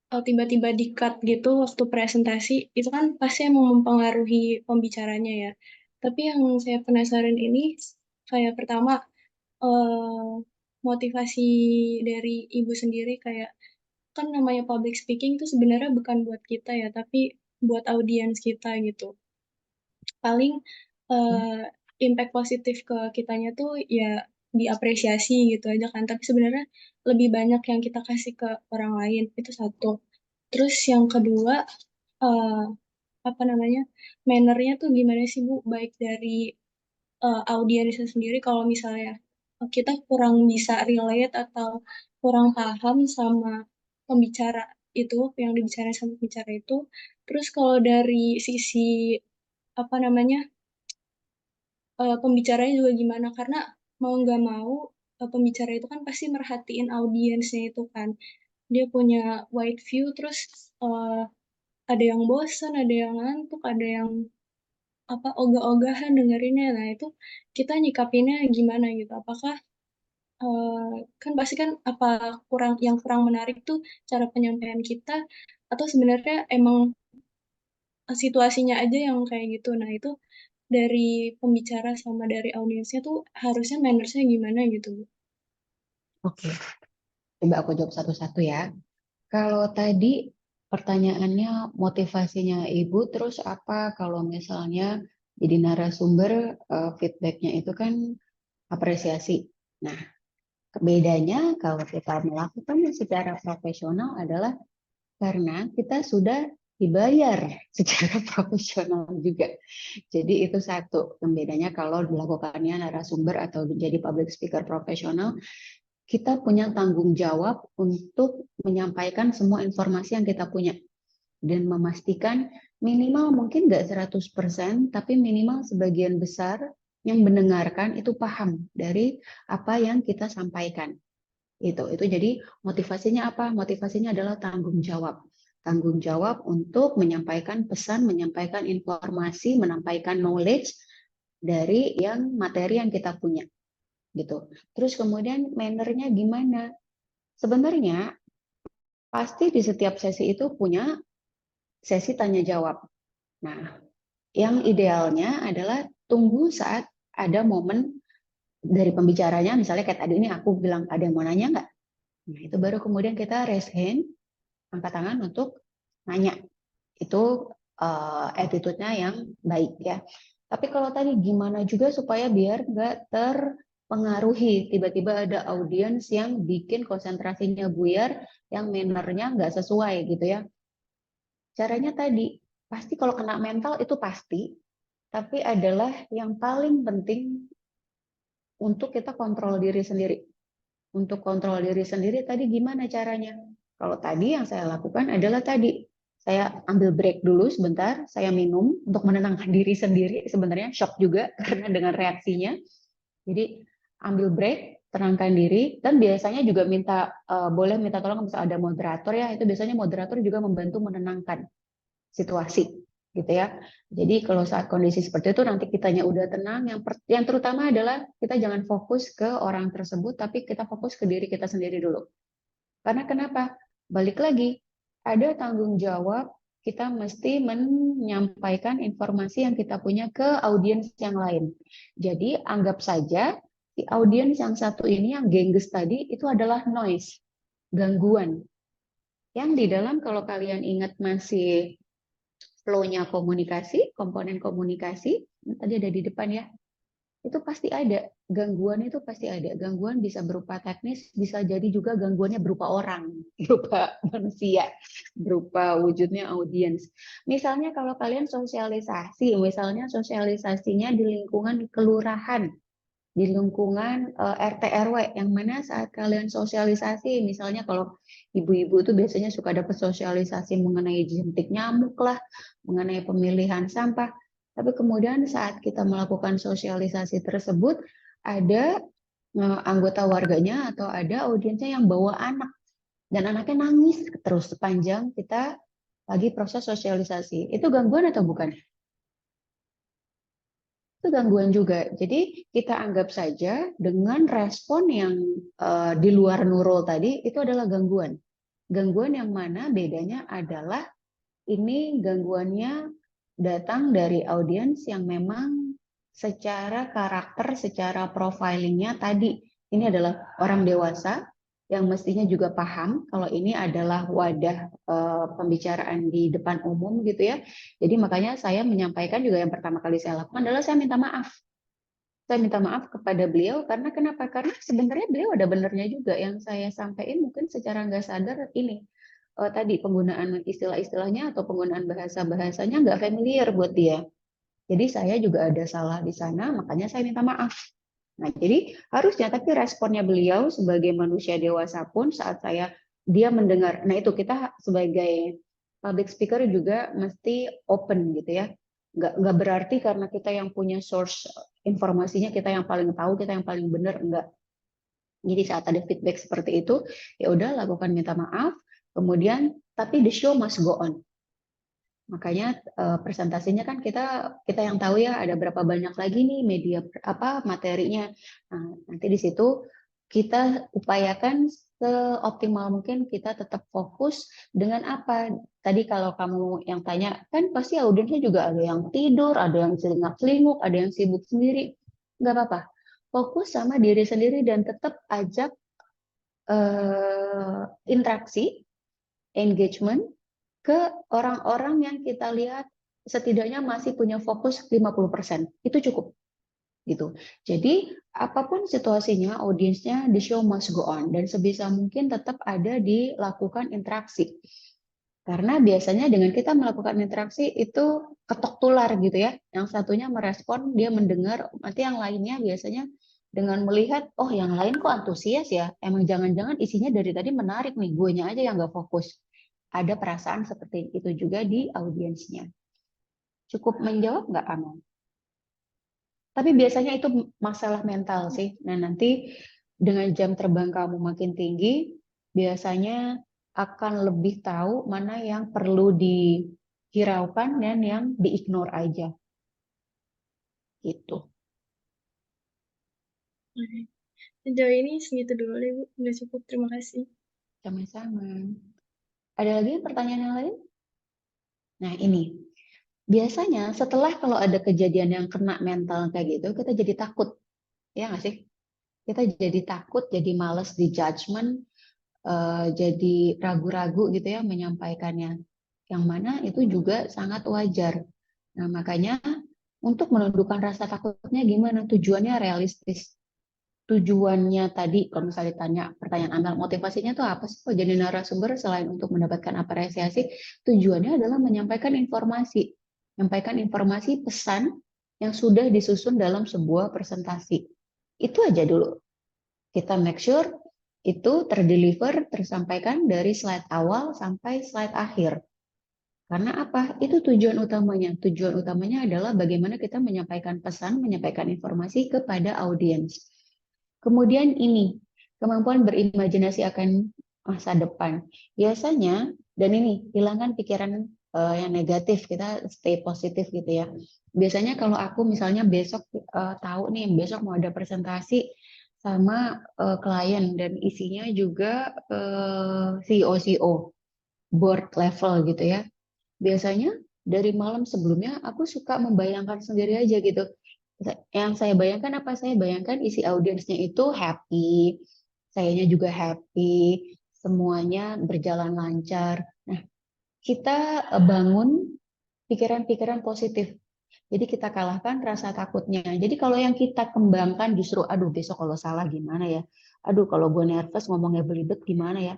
tiba-tiba di-cut gitu waktu presentasi, itu kan pasti emang mempengaruhi pembicaranya ya. Tapi yang saya penasaran ini, kayak pertama, eh, motivasi dari ibu sendiri kayak, kan namanya public speaking itu sebenarnya bukan buat kita ya, tapi buat audiens kita gitu. Paling impact positif ke kitanya tuh ya diapresiasi gitu aja kan. Tapi sebenarnya lebih banyak yang kita kasih ke orang lain, itu satu. Terus yang kedua, eh, apa namanya, mannernya tuh gimana sih Bu? Baik dari audiensnya sendiri kalau misalnya kita kurang bisa relate atau kurang paham sama pembicara itu, yang dibicarain sama pembicara itu. Terus kalau dari sisi apa namanya, pembicaranya juga gimana, karena mau nggak mau pembicara itu kan pasti merhatiin audiensnya itu kan, dia punya wide view, terus eh, ada yang bosan, ada yang ngantuk, ada yang apa ogah-ogahan dengerinnya. Nah itu kita nyikapinnya gimana gitu, apakah kan pasti kan apa yang kurang menarik tuh cara penyampaian kita, atau sebenarnya emang situasinya aja yang kayak gitu. Nah itu dari pembicara sama dari audiensnya tuh harusnya mannersnya gimana gitu. Oke, coba aku jawab satu-satu ya. Kalau tadi pertanyaannya motivasinya ibu, terus apa kalau misalnya jadi narasumber feedbacknya itu kan apresiasi. Nah, bedanya kalau kita melakukannya secara profesional adalah karena kita sudah dibayar secara profesional juga. Jadi itu satu pembedanya kalau dilakukannya narasumber atau menjadi public speaker profesional, kita punya tanggung jawab untuk menyampaikan semua informasi yang kita punya dan memastikan minimal mungkin nggak 100%, tapi minimal sebagian besar yang mendengarkan itu paham dari apa yang kita sampaikan. Itu jadi motivasinya apa? Motivasinya adalah tanggung jawab. Tanggung jawab untuk menyampaikan pesan, menyampaikan informasi, menyampaikan knowledge dari materi yang kita punya. Gitu. Terus kemudian mannernya gimana? Sebenarnya pasti di setiap sesi itu punya sesi tanya jawab. Nah, yang idealnya adalah tunggu saat ada momen dari pembicaranya, misalnya kayak tadi ini aku bilang ada yang mau nanya nggak? Nah, itu baru kemudian kita raise hand, angkat tangan untuk nanya. Itu attitude-nya yang baik ya. Tapi kalau tadi gimana juga supaya biar nggak terpengaruhi, tiba-tiba ada audiens yang bikin konsentrasinya buyar, yang manner-nya nggak sesuai gitu ya. Caranya tadi, pasti kalau kena mental itu pasti, tapi adalah yang paling penting untuk kita kontrol diri sendiri. Untuk kontrol diri sendiri tadi gimana caranya? Kalau tadi yang saya lakukan adalah tadi, saya ambil break dulu sebentar, saya minum untuk menenangkan diri sendiri, sebenarnya shock juga karena dengan reaksinya. Jadi ambil break, tenangkan diri, dan biasanya juga boleh minta tolong misalnya ada moderator ya, itu biasanya moderator juga membantu menenangkan situasi gitu ya. Jadi kalau saat kondisi seperti itu nanti kitanya udah tenang, yang terutama adalah kita jangan fokus ke orang tersebut, tapi kita fokus ke diri kita sendiri dulu. Karena kenapa? Balik lagi, ada tanggung jawab, kita mesti menyampaikan informasi yang kita punya ke audiens yang lain. Jadi anggap saja di audiens yang satu ini yang gengges tadi itu adalah noise, gangguan. Yang di dalam kalau kalian ingat masih flow-nya komunikasi, komponen komunikasi, tadi ada di depan ya, itu pasti ada. Gangguan itu pasti ada. Gangguan bisa berupa teknis, bisa jadi juga gangguannya berupa orang, berupa manusia, berupa wujudnya audiens. Misalnya kalau kalian sosialisasi, misalnya sosialisasinya di lingkungan kelurahan, di lingkungan RT RW, yang mana saat kalian sosialisasi, misalnya kalau ibu-ibu itu biasanya suka dapat sosialisasi mengenai jentik nyamuk lah, mengenai pemilihan sampah, tapi kemudian saat kita melakukan sosialisasi tersebut, ada anggota warganya atau ada audiensnya yang bawa anak, dan anaknya nangis terus sepanjang kita lagi proses sosialisasi. Itu gangguan atau bukan? Itu gangguan juga. Jadi kita anggap saja dengan respon yang di luar nurul tadi itu adalah gangguan. Gangguan yang mana bedanya adalah ini gangguannya datang dari audiens yang memang secara karakter, secara profilingnya tadi ini adalah orang dewasa yang mestinya juga paham kalau ini adalah wadah pembicaraan di depan umum gitu ya. Jadi makanya saya menyampaikan juga yang pertama kali saya lakukan adalah saya minta maaf. Saya minta maaf kepada beliau karena kenapa? Karena sebenarnya beliau ada benernya juga yang saya sampaikan mungkin secara nggak sadar ini. Tadi penggunaan istilah-istilahnya atau penggunaan bahasa-bahasanya nggak familiar buat dia. Jadi saya juga ada salah di sana, makanya saya minta maaf. Nah, jadi harusnya tapi responnya beliau sebagai manusia dewasa pun saat dia mendengar. Nah, itu kita sebagai public speaker juga mesti open gitu ya. Nggak berarti karena kita yang punya source informasinya, kita yang paling tahu, kita yang paling benar, enggak. Jadi saat ada feedback seperti itu, ya udah lakukan minta maaf, kemudian tapi the show must go on. Makanya presentasinya kan kita yang tahu ya ada berapa banyak lagi nih media materinya. Nah, nanti di situ kita upayakan seoptimal mungkin kita tetap fokus dengan apa. Tadi kalau kamu yang tanya kan pasti audiensnya juga ada yang tidur, ada yang celingak-celinguk, ada yang sibuk sendiri. Nggak apa-apa. Fokus sama diri sendiri dan tetap ajak interaksi, engagement ke orang-orang yang kita lihat setidaknya masih punya fokus 50%. Itu cukup. gitu. Jadi apapun situasinya, audiensnya, the show must go on dan sebisa mungkin tetap ada dilakukan interaksi. Karena biasanya dengan kita melakukan interaksi itu ketok tular gitu ya. Yang satunya merespon, dia mendengar, nanti yang lainnya biasanya dengan melihat, oh yang lain kok antusias ya, emang jangan-jangan isinya dari tadi menarik nih, guenya aja yang nggak fokus. Ada perasaan seperti itu juga di audiensnya. Cukup menjawab nggak, Amel? Tapi biasanya itu masalah mental sih. Nah nanti dengan jam terbang kamu makin tinggi, biasanya akan lebih tahu mana yang perlu dihiraukan dan yang di-ignore aja. Gitu. Oke. Sejauh ini segitu dulu deh, Bu. Udah cukup. Terima kasih. Sama-sama. Ada lagi pertanyaan yang lain? Nah ini, biasanya setelah kalau ada kejadian yang kena mental kayak gitu, kita jadi takut. Ya nggak sih? Kita jadi takut, jadi males di judgment, jadi ragu-ragu gitu ya menyampaikannya. Yang mana itu juga sangat wajar. Nah, makanya untuk menundukkan rasa takutnya gimana? Tujuannya realistis. Tujuannya tadi, kalau misalnya ditanya pertanyaan Amel, motivasinya tuh apa sih kok jadi narasumber selain untuk mendapatkan apresiasi? Tujuannya adalah menyampaikan informasi. Menyampaikan informasi pesan yang sudah disusun dalam sebuah presentasi. Itu aja dulu. Kita make sure itu terdeliver, tersampaikan dari slide awal sampai slide akhir. Karena apa? Itu tujuan utamanya. Tujuan utamanya adalah bagaimana kita menyampaikan pesan, menyampaikan informasi kepada audiens. Kemudian ini, kemampuan berimajinasi akan masa depan. Biasanya, dan ini, hilangkan pikiran yang negatif, kita stay positif gitu ya. Biasanya kalau aku misalnya besok tahu nih, besok mau ada presentasi sama klien dan isinya juga CEO, board level gitu ya. Biasanya dari malam sebelumnya aku suka membayangkan sendiri aja gitu. Yang saya bayangkan apa? Saya bayangkan isi audiensnya itu happy, sayanya juga happy, semuanya berjalan lancar. Nah, kita bangun pikiran-pikiran positif. Jadi kita kalahkan rasa takutnya. Jadi kalau yang kita kembangkan justru, aduh besok kalau salah gimana ya? Aduh kalau gue nervous ngomongnya belibet gimana ya?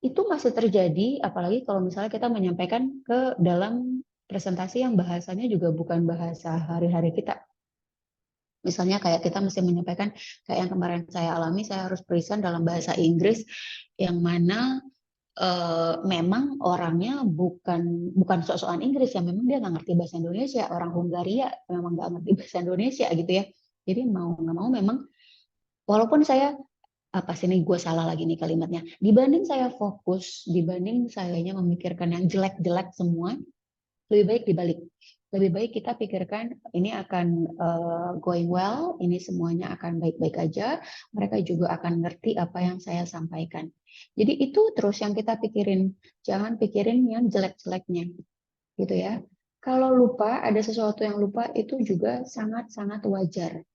Itu masih terjadi, apalagi kalau misalnya kita menyampaikan ke dalam presentasi yang bahasanya juga bukan bahasa hari-hari kita. Misalnya kayak kita mesti menyampaikan, kayak yang kemarin saya alami, saya harus present dalam bahasa Inggris, yang mana memang orangnya bukan sok-sokan Inggris ya, memang dia nggak ngerti bahasa Indonesia, orang Hungaria memang nggak ngerti bahasa Indonesia gitu ya. Jadi mau nggak mau memang, walaupun saya apa sih ini gue salah lagi nih kalimatnya, dibanding saya fokus, dibanding sayanya memikirkan yang jelek-jelek semua, lebih baik dibalik. Lebih baik kita pikirkan ini akan going well, ini semuanya akan baik-baik aja, mereka juga akan ngerti apa yang saya sampaikan. Jadi itu terus yang kita pikirin, jangan pikirin yang jelek-jeleknya, gitu ya. Kalau lupa, ada sesuatu yang lupa itu juga sangat-sangat wajar.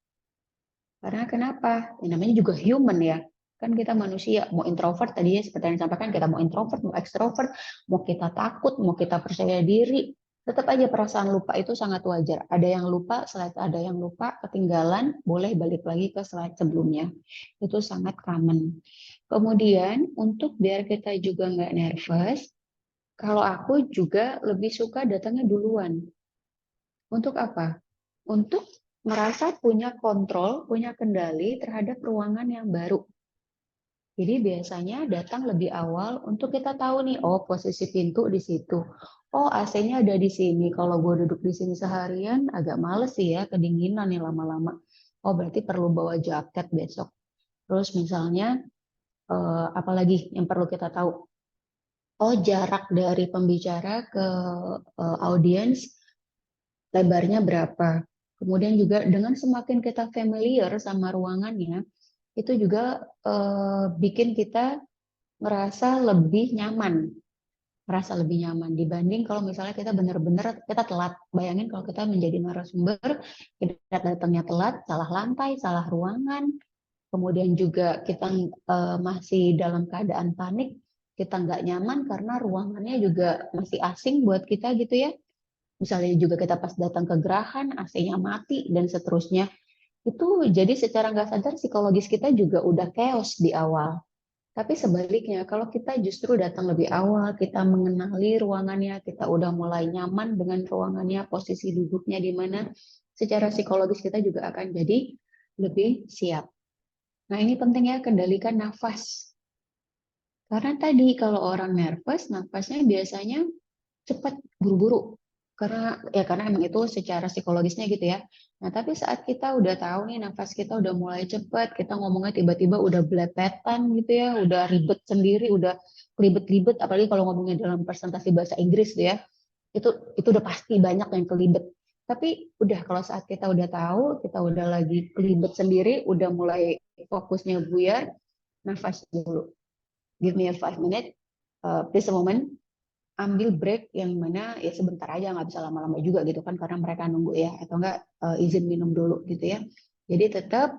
Karena kenapa? Ya, namanya juga human ya. Kan kita manusia, mau introvert tadinya seperti yang disampaikan, kita mau introvert, mau ekstrovert, mau kita takut, mau kita percaya diri, tetap aja perasaan lupa itu sangat wajar. Ada yang lupa, slide ada yang lupa, ketinggalan, boleh balik lagi ke slide sebelumnya. Itu sangat common. Kemudian untuk biar kita juga nggak nervous, kalau aku juga lebih suka datangnya duluan. Untuk apa? Untuk merasa punya kontrol, punya kendali terhadap ruangan yang baru. Jadi biasanya datang lebih awal untuk kita tahu nih, oh posisi pintu di situ. Oh AC-nya ada di sini. Kalau gue duduk di sini seharian agak males sih ya, kedinginan nih lama-lama. Oh berarti perlu bawa jaket besok. Terus misalnya, apalagi yang perlu kita tahu? Oh jarak dari pembicara ke audiens lebarnya berapa. Kemudian juga dengan semakin kita familiar sama ruangannya, itu juga bikin kita merasa lebih nyaman. Merasa lebih nyaman dibanding kalau misalnya kita benar-benar kita telat. Bayangin kalau kita menjadi narasumber, kita datangnya telat, salah lantai, salah ruangan, kemudian juga kita masih dalam keadaan panik, kita nggak nyaman karena ruangannya juga masih asing buat kita gitu ya. Misalnya juga kita pas datang ke gerahan, AC-nya mati, dan seterusnya. Itu jadi secara nggak sadar psikologis kita juga udah chaos di awal. Tapi sebaliknya, kalau kita justru datang lebih awal, kita mengenali ruangannya, kita udah mulai nyaman dengan ruangannya, posisi duduknya di mana, secara psikologis kita juga akan jadi lebih siap. Nah, ini penting ya, kendalikan nafas. Karena tadi kalau orang nervous, nafasnya biasanya cepat, buru-buru. Karena emang itu secara psikologisnya gitu ya. Nah, tapi saat kita udah tahu nih nafas kita udah mulai cepat, kita ngomongnya tiba-tiba udah belepetan gitu ya, udah ribet sendiri, udah kelibet-kelibet, apalagi kalau ngomongnya dalam presentasi bahasa Inggris tuh ya. Itu udah pasti banyak yang kelibet. Tapi udah kalau saat kita udah tahu, kita udah lagi kelibet sendiri, udah mulai fokusnya buyar, nafas dulu. Give me a 5 minute, please a moment, ambil break yang mana ya sebentar aja, nggak bisa lama-lama juga gitu kan, karena mereka nunggu ya, atau enggak izin minum dulu gitu ya. Jadi tetap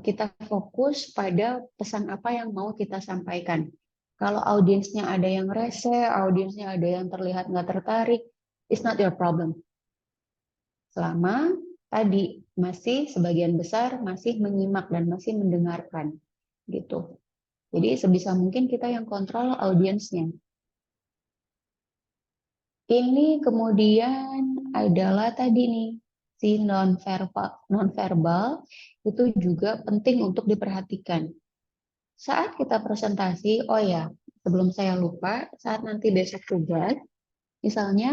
kita fokus pada pesan apa yang mau kita sampaikan. Kalau audiensnya ada yang rese, audiensnya ada yang terlihat nggak tertarik, it's not your problem. Selama tadi masih sebagian besar masih menyimak dan masih mendengarkan gitu. Jadi sebisa mungkin kita yang kontrol audiensnya. Ini kemudian adalah tadi nih, si non-verbal itu juga penting untuk diperhatikan. Saat kita presentasi, oh ya, sebelum saya lupa, saat nanti besok tugas, misalnya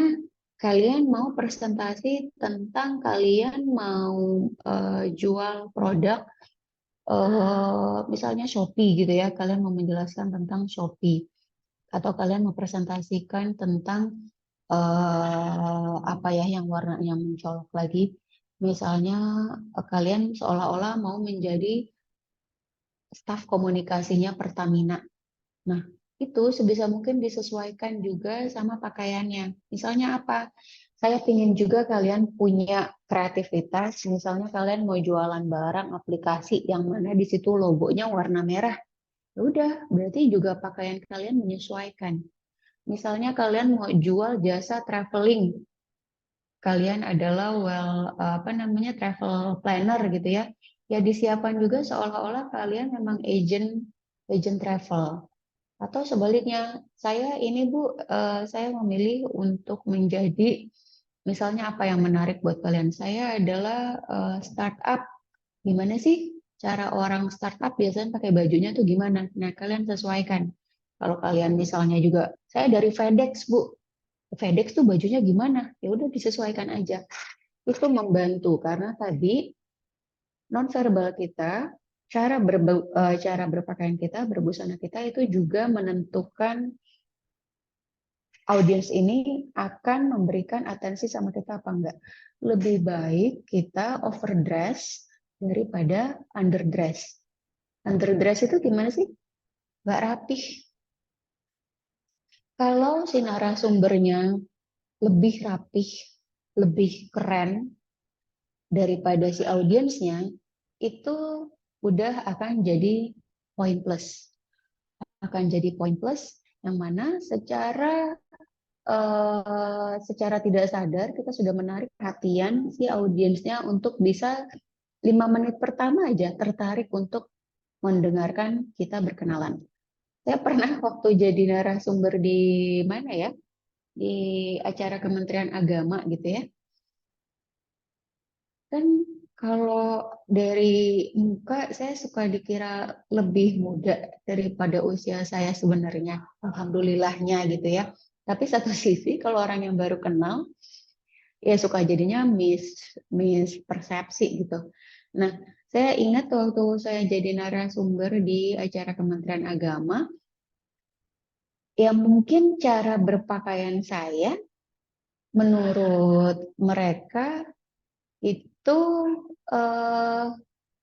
kalian mau presentasi tentang kalian mau jual produk, misalnya Shopee gitu ya, kalian mau menjelaskan tentang Shopee, atau kalian mau presentasikan tentang apa ya yang warnanya mencolok lagi, misalnya kalian seolah-olah mau menjadi staf komunikasinya Pertamina. Nah, itu sebisa mungkin disesuaikan juga sama pakaiannya. Misalnya apa? Saya ingin juga kalian punya kreativitas, misalnya kalian mau jualan barang aplikasi yang mana di situ logonya warna merah. Ya udah, berarti juga pakaian kalian menyesuaikan. Misalnya kalian mau jual jasa traveling, kalian adalah travel planner gitu ya. Ya disiapkan juga seolah-olah kalian memang agent travel. Atau sebaliknya, saya ini Bu, saya memilih untuk menjadi misalnya apa yang menarik buat kalian. Saya adalah startup. Gimana sih cara orang startup biasanya pakai bajunya tuh gimana? Nah, kalian sesuaikan. Kalau kalian misalnya juga, saya dari FedEx, Bu. FedEx tuh bajunya gimana? Ya udah disesuaikan aja. Itu membantu karena tadi nonverbal kita, cara berpakaian kita, berbusana kita itu juga menentukan audiens ini akan memberikan atensi sama kita apa enggak. Lebih baik kita overdress daripada underdress. Underdress itu gimana sih? Nggak rapih. Kalau si narasumbernya lebih rapih, lebih keren daripada si audiensnya, itu udah akan jadi poin plus. Akan jadi poin plus yang mana secara tidak sadar kita sudah menarik perhatian si audiensnya untuk bisa 5 menit pertama aja tertarik untuk mendengarkan kita berkenalan. Saya pernah waktu jadi narasumber di mana ya? Di acara Kementerian Agama gitu ya. Kan kalau dari muka saya suka dikira lebih muda daripada usia saya sebenarnya. Alhamdulillahnya gitu ya. Tapi satu sisi kalau orang yang baru kenal ya suka jadinya mispersepsi gitu. Nah, saya ingat waktu saya jadi narasumber di acara Kementerian Agama, ya mungkin cara berpakaian saya menurut mereka itu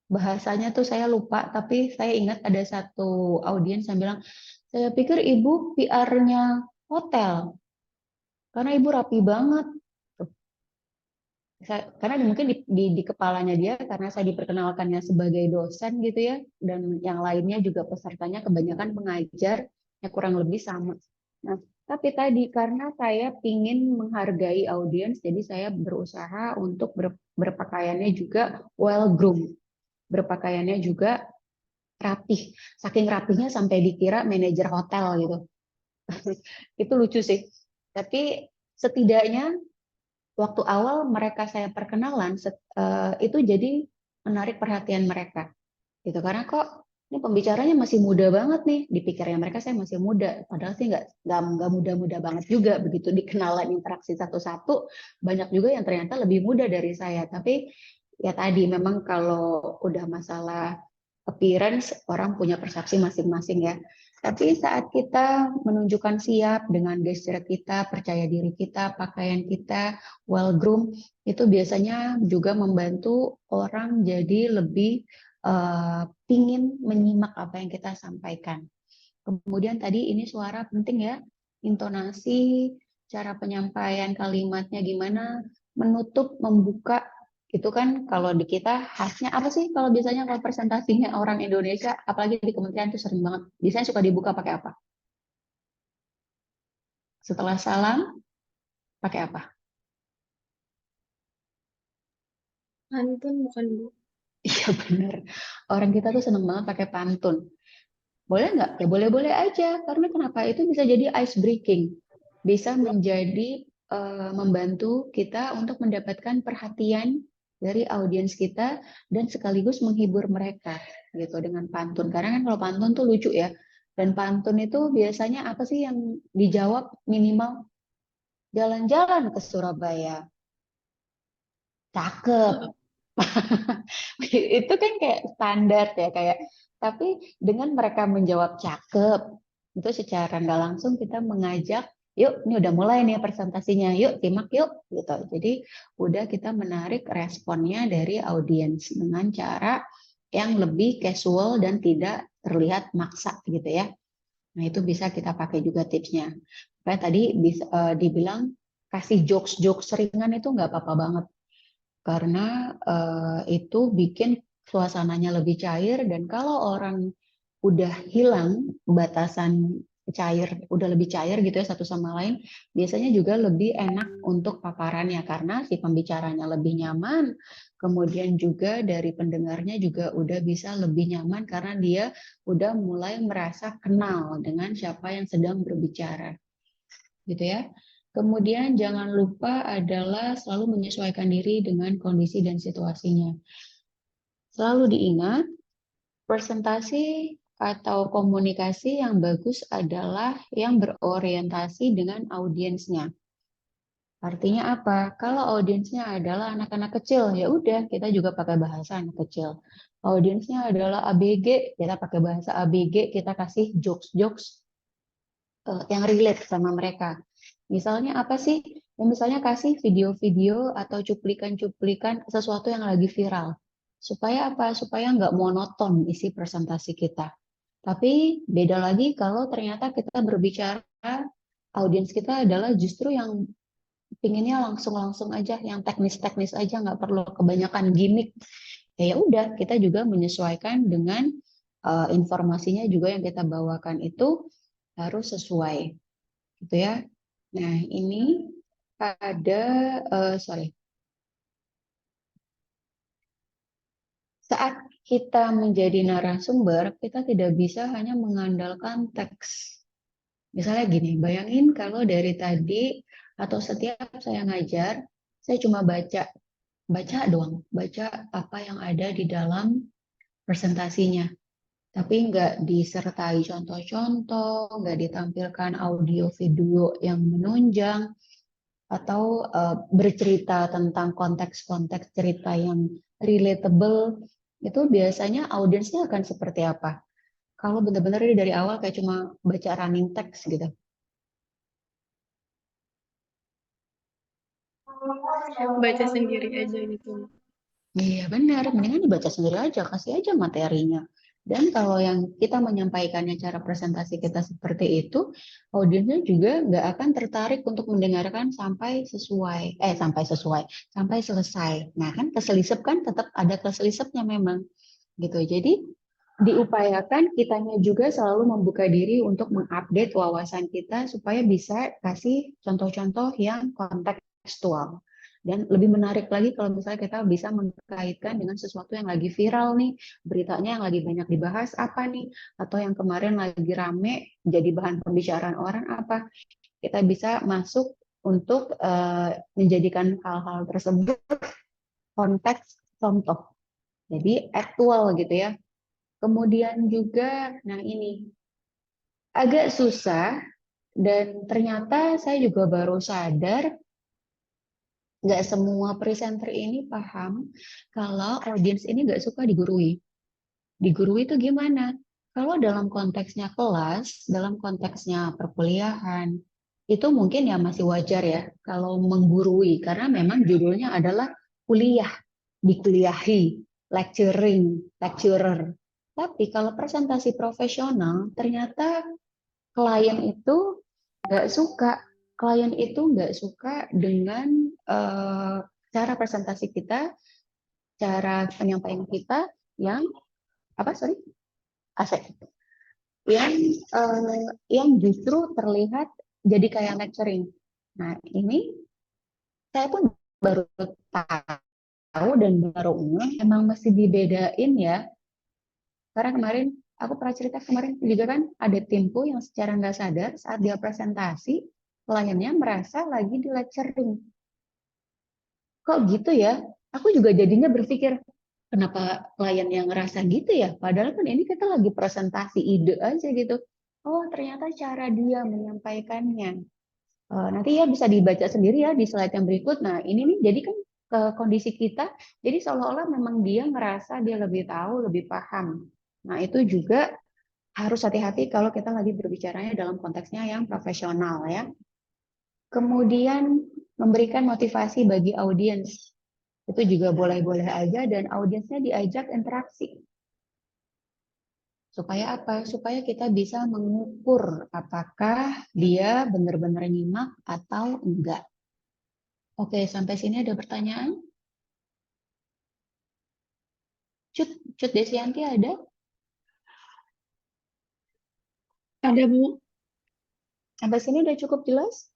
bahasanya tuh saya lupa, tapi saya ingat ada satu audiens yang bilang, saya pikir ibu PR-nya hotel, karena ibu rapi banget. Karena mungkin di kepalanya dia, karena saya diperkenalkannya sebagai dosen gitu ya, dan yang lainnya juga pesertanya kebanyakan pengajar, ya kurang lebih sama. Nah, Tapi tadi karena saya ingin menghargai audiens, jadi saya berusaha untuk berpakaiannya juga well groomed, berpakaiannya juga rapih. Saking rapihnya sampai dikira manajer hotel gitu. Itu lucu sih. Tapi setidaknya waktu awal mereka saya perkenalan, itu jadi menarik perhatian mereka. Gitu. Karena kok ini pembicaranya masih muda banget nih, dipikirnya mereka saya masih muda, padahal sih nggak muda-muda banget juga. Begitu dikenalan interaksi satu-satu, banyak juga yang ternyata lebih muda dari saya. Tapi ya tadi memang kalau udah masalah appearance, orang punya persepsi masing-masing ya. Tapi saat kita menunjukkan siap dengan gesture kita, percaya diri kita, pakaian kita, well groomed, itu biasanya juga membantu orang jadi lebih pingin menyimak apa yang kita sampaikan. Kemudian tadi ini suara penting ya, intonasi, cara penyampaian kalimatnya gimana, menutup, membuka, itu kan kalau di kita khasnya apa sih kalau biasanya kalau presentasinya orang Indonesia, apalagi di kementerian itu sering banget, biasanya suka dibuka pakai apa? Setelah salam, pakai apa? Pantun bukan Bu? Iya benar, orang kita tuh seneng banget pakai pantun. Boleh nggak? Ya boleh-boleh aja. Karena kenapa? Itu bisa jadi ice breaking. Bisa menjadi membantu kita untuk mendapatkan perhatian dari audiens kita dan sekaligus menghibur mereka gitu dengan pantun. Karena kan kalau pantun tuh lucu ya. Dan pantun itu biasanya apa sih yang dijawab minimal jalan-jalan ke Surabaya. Cakep. Itu kan kayak standar ya kayak, tapi dengan mereka menjawab cakep itu secara nggak langsung kita mengajak, yuk ini udah mulai nih presentasinya, yuk simak yuk gitu. Jadi udah kita menarik responnya dari audiens dengan cara yang lebih casual dan tidak terlihat maksa gitu ya. Nah itu bisa kita pakai juga tipsnya. Kayak tadi dibilang kasih jokes-jokes ringan itu nggak apa-apa banget karena itu bikin suasananya lebih cair, dan kalau orang udah hilang batasan cair, udah lebih cair gitu ya satu sama lain, biasanya juga lebih enak untuk paparannya karena si pembicaranya lebih nyaman, kemudian juga dari pendengarnya juga udah bisa lebih nyaman karena dia udah mulai merasa kenal dengan siapa yang sedang berbicara. Gitu ya. Kemudian jangan lupa adalah selalu menyesuaikan diri dengan kondisi dan situasinya. Selalu diingat, presentasi atau komunikasi yang bagus adalah yang berorientasi dengan audiensnya. Artinya apa? Kalau audiensnya adalah anak-anak kecil, ya udah kita juga pakai bahasa anak kecil. Audiensnya adalah ABG, kita pakai bahasa ABG, kita kasih jokes-jokes yang relate sama mereka. Misalnya apa sih? Ya, misalnya kasih video-video atau cuplikan-cuplikan sesuatu yang lagi viral. Supaya apa? Supaya nggak monoton isi presentasi kita. Tapi beda lagi kalau ternyata kita berbicara, audiens kita adalah justru yang pinginnya langsung-langsung aja, yang teknis-teknis aja, nggak perlu kebanyakan gimmick. Ya udah, kita juga menyesuaikan dengan informasinya juga yang kita bawakan itu harus sesuai, gitu ya. Nah, ini ada, saat kita menjadi narasumber, kita tidak bisa hanya mengandalkan teks. Misalnya gini, bayangin kalau dari tadi atau setiap saya ngajar, saya cuma baca doang, baca apa yang ada di dalam presentasinya. Tapi nggak disertai contoh-contoh, nggak ditampilkan audio video yang menunjang, atau bercerita tentang konteks-konteks cerita yang relatable, itu biasanya audiensnya akan seperti apa? Kalau benar-benar dari awal kayak cuma baca running text gitu. Baca sendiri aja gitu. Iya benar, mendingan dibaca sendiri aja, kasih aja materinya. Dan kalau yang kita menyampaikannya cara presentasi kita seperti itu, audiensnya juga nggak akan tertarik untuk mendengarkan sampai selesai. Nah kan keselisep kan tetap ada keselisepnya memang, gitu. Jadi diupayakan kitanya juga selalu membuka diri untuk mengupdate wawasan kita supaya bisa kasih contoh-contoh yang kontekstual. Dan lebih menarik lagi kalau misalnya kita bisa mengkaitkan dengan sesuatu yang lagi viral nih, beritanya yang lagi banyak dibahas apa nih, atau yang kemarin lagi rame jadi bahan pembicaraan orang apa. Kita bisa masuk untuk menjadikan hal-hal tersebut konteks contoh. Jadi aktual gitu ya. Kemudian juga, nah ini agak susah dan ternyata saya juga baru sadar nggak semua presenter ini paham kalau audiens ini nggak suka digurui. Digurui itu gimana? Kalau dalam konteksnya kelas, dalam konteksnya perkuliahan, itu mungkin ya masih wajar ya kalau menggurui karena memang judulnya adalah kuliah, dikuliahi, lecturing, lecturer. Tapi kalau presentasi profesional, ternyata klien itu nggak suka dengan cara presentasi kita, cara penyampaian kita yang yang justru terlihat jadi kayak lecturing. Nah, ini saya pun baru tahu dan baru emang mesti dibedain ya. Karena kemarin aku pernah cerita kemarin juga kan ada timku yang secara nggak sadar saat dia presentasi kliennya merasa lagi di lecturing. Kok gitu ya? Aku juga jadinya berpikir kenapa klien yang ngerasa gitu ya? Padahal kan ini kita lagi presentasi ide aja gitu. Oh ternyata cara dia menyampaikannya. Nanti ya bisa dibaca sendiri ya di slide yang berikut. Nah ini nih jadi kan ke kondisi kita, jadi seolah-olah memang dia ngerasa dia lebih tahu, lebih paham. Nah itu juga harus hati-hati kalau kita lagi berbicaranya dalam konteksnya yang profesional ya. Kemudian memberikan motivasi bagi audiens. Itu juga boleh-boleh aja dan audiensnya diajak interaksi. Supaya apa? Supaya kita bisa mengukur apakah dia benar-benar nyimak atau enggak. Oke, sampai sini ada pertanyaan? Cut Desianti ada? Ada, Bu. Sampai sini udah cukup jelas?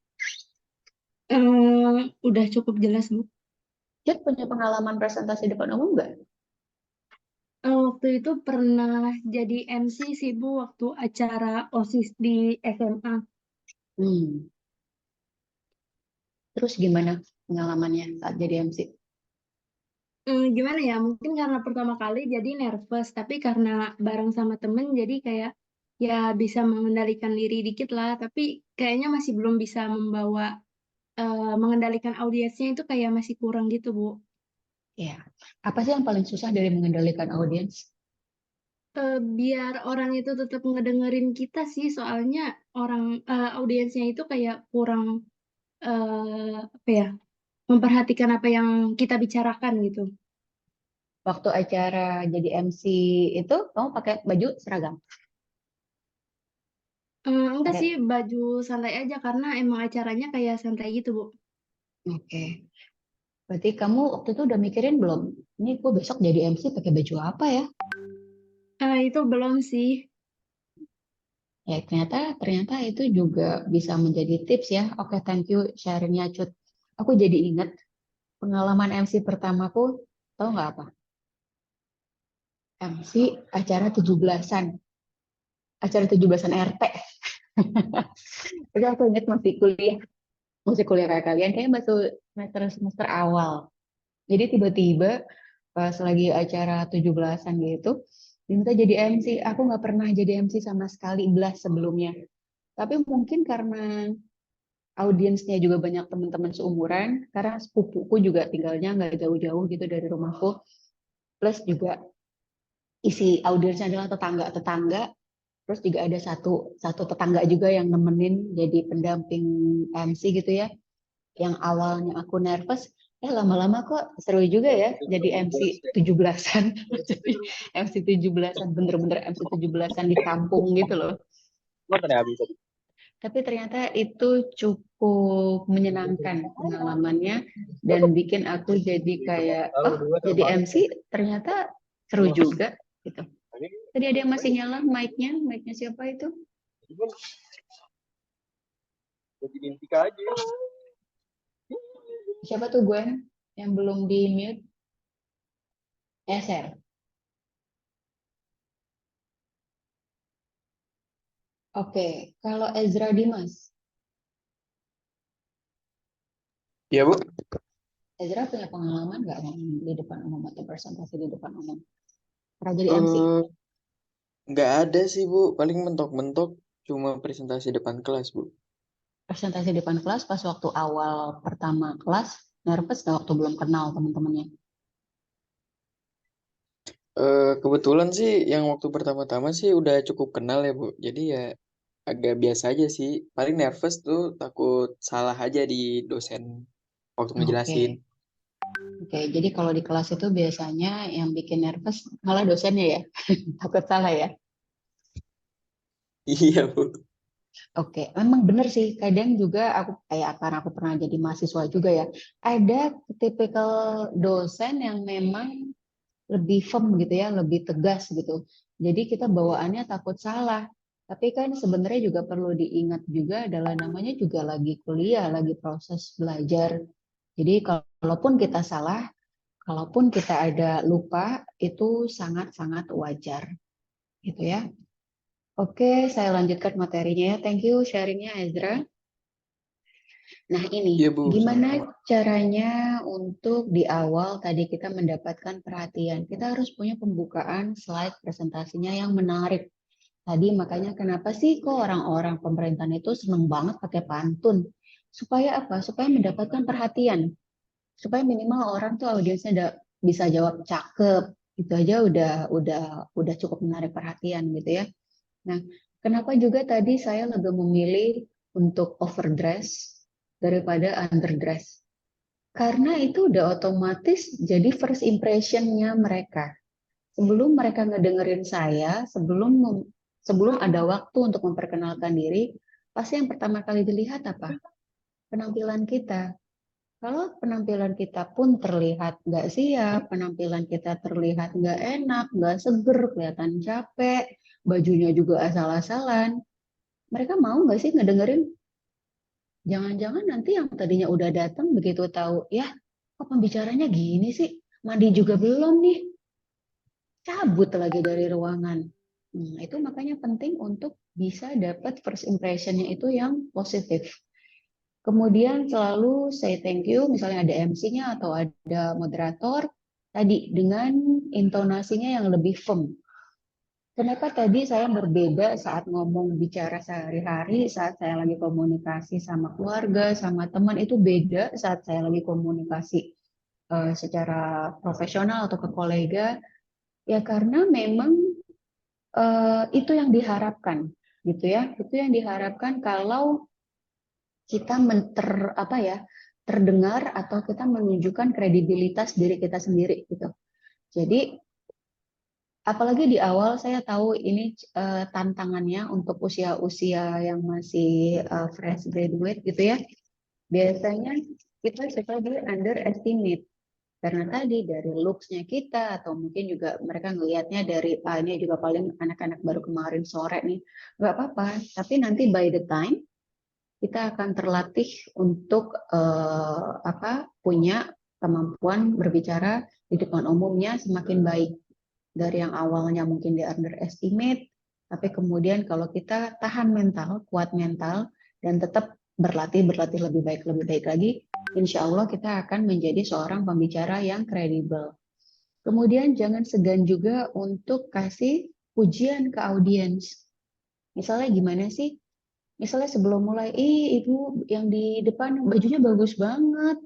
Udah cukup jelas, Bu. Cut punya pengalaman presentasi depan umum enggak? Waktu itu pernah jadi MC sih, Bu, waktu acara OSIS di SMA. Terus gimana pengalamannya saat jadi MC? Gimana ya, mungkin karena pertama kali jadi nervous, tapi karena bareng sama temen jadi kayak ya bisa mengendalikan diri dikit lah, tapi kayaknya masih belum bisa membawa mengendalikan audiensnya itu kayak masih kurang gitu, Bu. Ya, apa sih yang paling susah dari mengendalikan audiens? Biar orang itu tetap ngedengerin kita sih, soalnya audiensnya itu kayak kurang apa ya, memperhatikan apa yang kita bicarakan gitu. Waktu acara jadi MC itu kamu pakai baju seragam? Enggak Pakai. sih, baju santai aja karena emang acaranya kayak santai gitu, Bu. Oke. Berarti kamu waktu itu udah mikirin belum? Ini gue besok jadi MC pakai baju apa ya? Itu belum sih. Ya ternyata itu juga bisa menjadi tips ya. Oke, thank you sharingnya Cut. Aku jadi ingat pengalaman MC pertamaku, tahu nggak apa? MC acara 17-an. Acara 17-an RT. Jadi aku ingat masih kuliah kayak kalian, kayaknya masuk semester awal. Jadi tiba-tiba pas lagi acara 17-an gitu, diminta jadi MC. Aku nggak pernah jadi MC sama sekali belas sebelumnya. Tapi mungkin karena audiensnya juga banyak teman-teman seumuran, karena sepupuku juga tinggalnya nggak jauh-jauh gitu dari rumahku. Plus juga isi audiensnya adalah tetangga-tetangga. Terus juga ada satu tetangga juga yang nemenin jadi pendamping MC gitu ya. Yang awalnya aku nervous, lama-lama kok seru juga ya jadi MC 17-an. Jadi MC 17-an, bener-bener MC 17-an di kampung gitu loh. Tapi ternyata itu cukup menyenangkan pengalamannya dan bikin aku jadi kayak, oh jadi MC ternyata seru juga gitu. Tadi ada yang masih nyala mic-nya. Mic-nya siapa itu? Siapa tuh Gwen? Yang belum di mute? Share. Oke, kalau Ezra Dimas. Ya, Bu. Ezra punya pengalaman nggak ngomong di depan umum atau presentasi di depan umum? Pernah jadi MC? Nggak ada sih, Bu. Paling mentok-mentok cuma presentasi depan kelas, Bu. Presentasi depan kelas pas waktu awal pertama kelas, nervous nggak waktu belum kenal teman-temannya? Kebetulan sih yang waktu pertama-tama sih udah cukup kenal ya, Bu. Jadi ya agak biasa aja sih. Paling nervous tuh takut salah aja di dosen waktu ngejelasin. Oke, jadi kalau di kelas itu biasanya yang bikin nervous malah dosennya ya, takut salah ya. Iya, Bu. Oke, memang benar sih. Kadang juga aku karena aku pernah jadi mahasiswa juga ya. Ada tipikal dosen yang memang lebih firm gitu ya, lebih tegas gitu. Jadi kita bawaannya takut salah. Tapi kan sebenarnya juga perlu diingat juga adalah namanya juga lagi kuliah, lagi proses belajar. Jadi kalaupun kita salah, kalaupun kita ada lupa, itu sangat-sangat wajar. Gitu ya. Oke, saya lanjutkan materinya ya. Thank you sharingnya Ezra. Nah ini, Iya, Bu. gimana caranya untuk di awal tadi kita mendapatkan perhatian? Kita harus punya pembukaan slide presentasinya yang menarik. Tadi makanya kenapa sih kok orang-orang pemerintahan itu seneng banget pakai pantun? Supaya apa? Supaya mendapatkan perhatian. Supaya minimal orang tuh audiensnya bisa jawab cakep. Itu aja udah cukup menarik perhatian gitu ya. Nah, kenapa juga tadi saya lebih memilih untuk overdress daripada underdress? Karena itu udah otomatis jadi first impression-nya mereka. Sebelum mereka ngedengerin saya, sebelum ada waktu untuk memperkenalkan diri, pasti yang pertama kali dilihat apa? Penampilan kita. Kalau penampilan kita pun terlihat nggak siap, penampilan kita terlihat nggak enak, nggak seger, kelihatan capek, bajunya juga asal-asalan, mereka mau nggak sih ngedengerin? Jangan-jangan nanti yang tadinya udah datang begitu tahu, ya kok pembicaranya gini sih, mandi juga belum nih, cabut lagi dari ruangan. Itu makanya penting untuk bisa dapat first impression-nya itu yang positif. Kemudian selalu say thank you, misalnya ada MC-nya atau ada moderator, tadi dengan intonasinya yang lebih firm. Kenapa tadi saya berbeda saat ngomong bicara sehari-hari, saat saya lagi komunikasi sama keluarga, sama teman, itu beda saat saya lagi komunikasi secara profesional atau ke kolega, ya karena memang itu yang diharapkan, gitu ya. Itu yang diharapkan kalau kita terdengar atau kita menunjukkan kredibilitas diri kita sendiri gitu. Jadi apalagi di awal saya tahu ini tantangannya untuk usia-usia yang masih fresh graduate gitu ya. Biasanya kita suka di underestimate karena tadi dari looks-nya kita atau mungkin juga mereka ngelihatnya dari ini juga paling anak-anak baru kemarin sore nih. Nggak apa-apa, tapi nanti by the time kita akan terlatih untuk punya kemampuan berbicara di depan umumnya semakin baik. Dari yang awalnya mungkin di underestimate, tapi kemudian kalau kita tahan mental, kuat mental, dan tetap berlatih lebih baik lagi, insya Allah kita akan menjadi seorang pembicara yang kredibel. Kemudian jangan segan juga untuk kasih pujian ke audiens. Misalnya gimana sih? Misalnya sebelum mulai, ibu yang di depan bajunya bagus banget,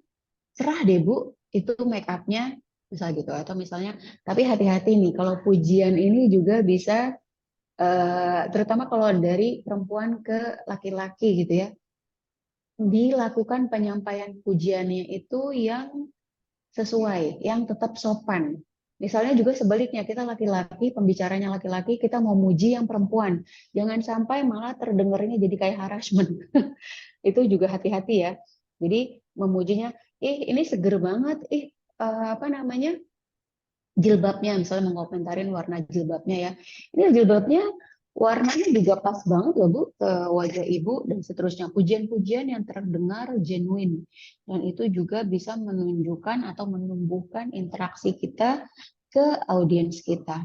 cerah deh bu, itu make up-nya, misal gitu. Atau misalnya, tapi hati-hati nih, kalau pujian ini juga bisa, terutama kalau dari perempuan ke laki-laki gitu ya, dilakukan penyampaian pujiannya itu yang sesuai, yang tetap sopan. Misalnya juga sebaliknya, kita laki-laki, pembicaranya laki-laki, kita mau muji yang perempuan. Jangan sampai malah terdengarnya jadi kayak harassment. Itu juga hati-hati ya. Jadi memujinya, ini seger banget, jilbabnya, misalnya mengkomentarin warna jilbabnya ya. Ini jilbabnya warnanya juga pas banget loh Bu ke wajah Ibu dan seterusnya. Pujian-pujian yang terdengar genuine. Dan itu juga bisa menunjukkan atau menumbuhkan interaksi kita ke audiens kita.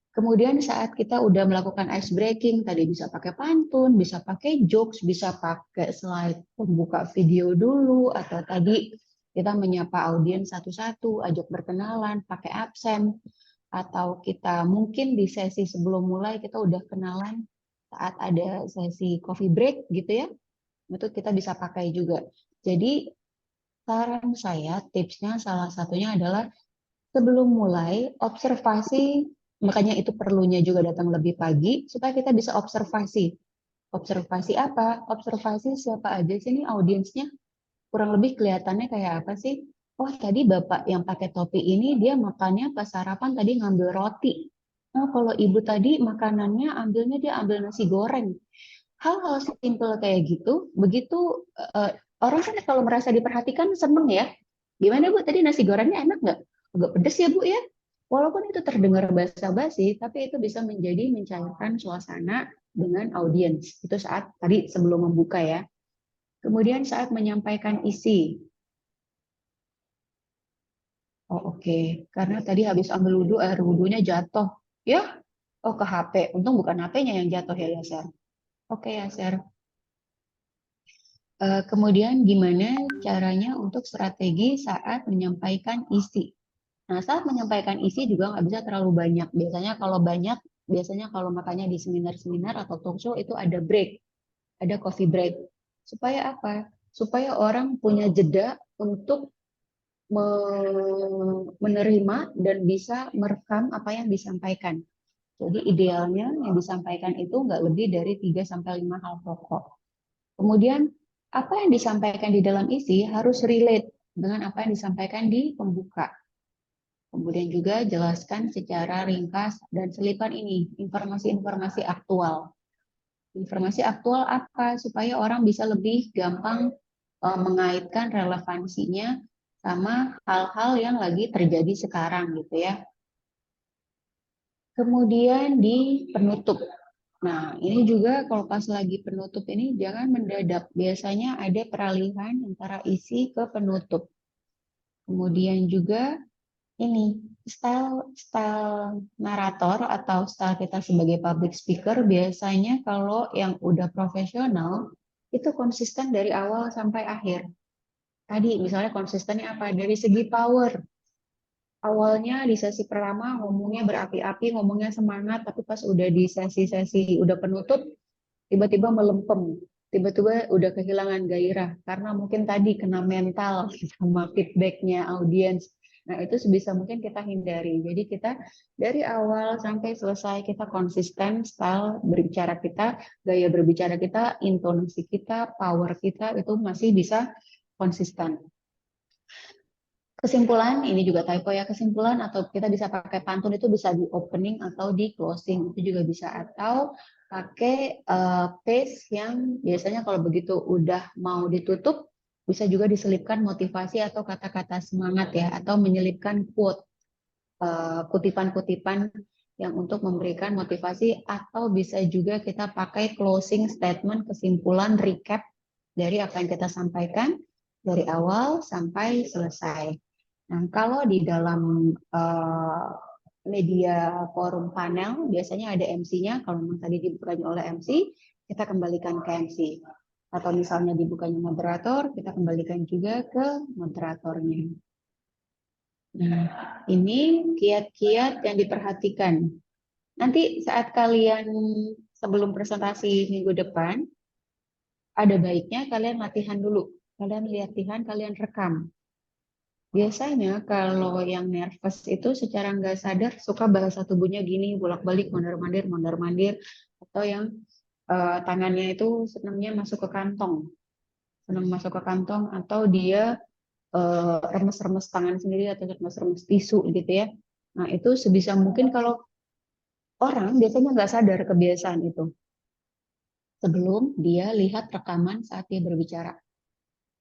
Kemudian saat kita udah melakukan ice breaking, tadi bisa pakai pantun, bisa pakai jokes, bisa pakai slide pembuka video dulu, atau tadi kita menyapa audiens satu-satu, ajak berkenalan, pakai absen, atau kita mungkin di sesi sebelum mulai kita udah kenalan saat ada sesi coffee break gitu ya, itu kita bisa pakai juga. Jadi saran saya, tipsnya salah satunya adalah sebelum mulai, observasi, makanya itu perlunya juga datang lebih pagi, supaya kita bisa observasi. Observasi apa? Observasi siapa aja sih ini audiensnya, kurang lebih kelihatannya kayak apa sih? Oh, tadi Bapak yang pakai topi ini, dia makannya pas sarapan tadi ngambil roti. Oh, kalau Ibu tadi makanannya ambilnya dia ambil nasi goreng. Hal-hal simpel kayak gitu, begitu orang kan kalau merasa diperhatikan seneng ya. Gimana Bu, tadi nasi gorengnya enak nggak? Agak pedes ya Bu ya? Walaupun itu terdengar basa-basi, tapi itu bisa menjadi mencairkan suasana dengan audiens. Itu saat tadi sebelum membuka ya. Kemudian saat menyampaikan isi. Oh oke, karena tadi habis ambil wudhu, air wudhunya jatuh. Ya, oh ke HP. Untung bukan HP-nya yang jatuh ya Yaser. Oke Yaser. Kemudian gimana caranya untuk strategi saat menyampaikan isi. Nah, saat menyampaikan isi juga nggak bisa terlalu banyak. Biasanya kalau banyak, biasanya kalau makanya di seminar-seminar atau talk show itu ada break, ada coffee break. Supaya apa? Supaya orang punya jeda untuk menerima dan bisa merekam apa yang disampaikan. Jadi idealnya yang disampaikan itu nggak lebih dari 3-5 hal pokok. Kemudian apa yang disampaikan di dalam isi harus relate dengan apa yang disampaikan di pembuka. Kemudian juga jelaskan secara ringkas dan selipan ini informasi-informasi aktual. Informasi aktual apa? Supaya orang bisa lebih gampang mengaitkan relevansinya sama hal-hal yang lagi terjadi sekarang gitu ya. Kemudian di penutup. Nah, ini juga kalau pas lagi penutup ini jangan mendadak. Biasanya ada peralihan antara isi ke penutup. Kemudian juga ini style narator atau style kita sebagai public speaker biasanya kalau yang udah profesional itu konsisten dari awal sampai akhir. Tadi misalnya konsistennya apa? Dari segi power. Awalnya di sesi pertama ngomongnya berapi-api, ngomongnya semangat, tapi pas udah di sesi-sesi udah penutup, tiba-tiba melempem, tiba-tiba udah kehilangan gairah karena mungkin tadi kena mental sama feedbacknya audiens. Nah itu sebisa mungkin kita hindari. Jadi kita dari awal sampai selesai kita konsisten style berbicara kita, gaya berbicara kita, intonasi kita, power kita itu masih bisa konsisten. Kesimpulan, ini juga typo ya, kesimpulan atau kita bisa pakai pantun itu bisa di opening atau di closing, itu juga bisa. Atau pakai pace yang biasanya kalau begitu udah mau ditutup, bisa juga diselipkan motivasi atau kata-kata semangat ya, atau menyelipkan quote, kutipan-kutipan yang untuk memberikan motivasi, atau bisa juga kita pakai closing statement, kesimpulan, recap dari apa yang kita sampaikan dari awal sampai selesai. Nah, kalau di dalam media forum panel, biasanya ada MC-nya. Kalau memang tadi dibukanya oleh MC, kita kembalikan ke MC. Atau misalnya dibukanya moderator, kita kembalikan juga ke moderatornya. Nah, ini kiat-kiat yang diperhatikan. Nanti saat kalian sebelum presentasi minggu depan, ada baiknya kalian latihan dulu. Kalian latihan, kalian rekam. Biasanya kalau yang nervous itu secara nggak sadar suka bahasa tubuhnya gini, bolak-balik, mondar-mandir, atau yang tangannya itu senangnya masuk ke kantong. Senang masuk ke kantong, atau dia remes-remes tangan sendiri, atau remes-remes tisu gitu ya. Nah itu sebisa mungkin kalau orang biasanya nggak sadar kebiasaan itu. Sebelum dia lihat rekaman saat dia berbicara.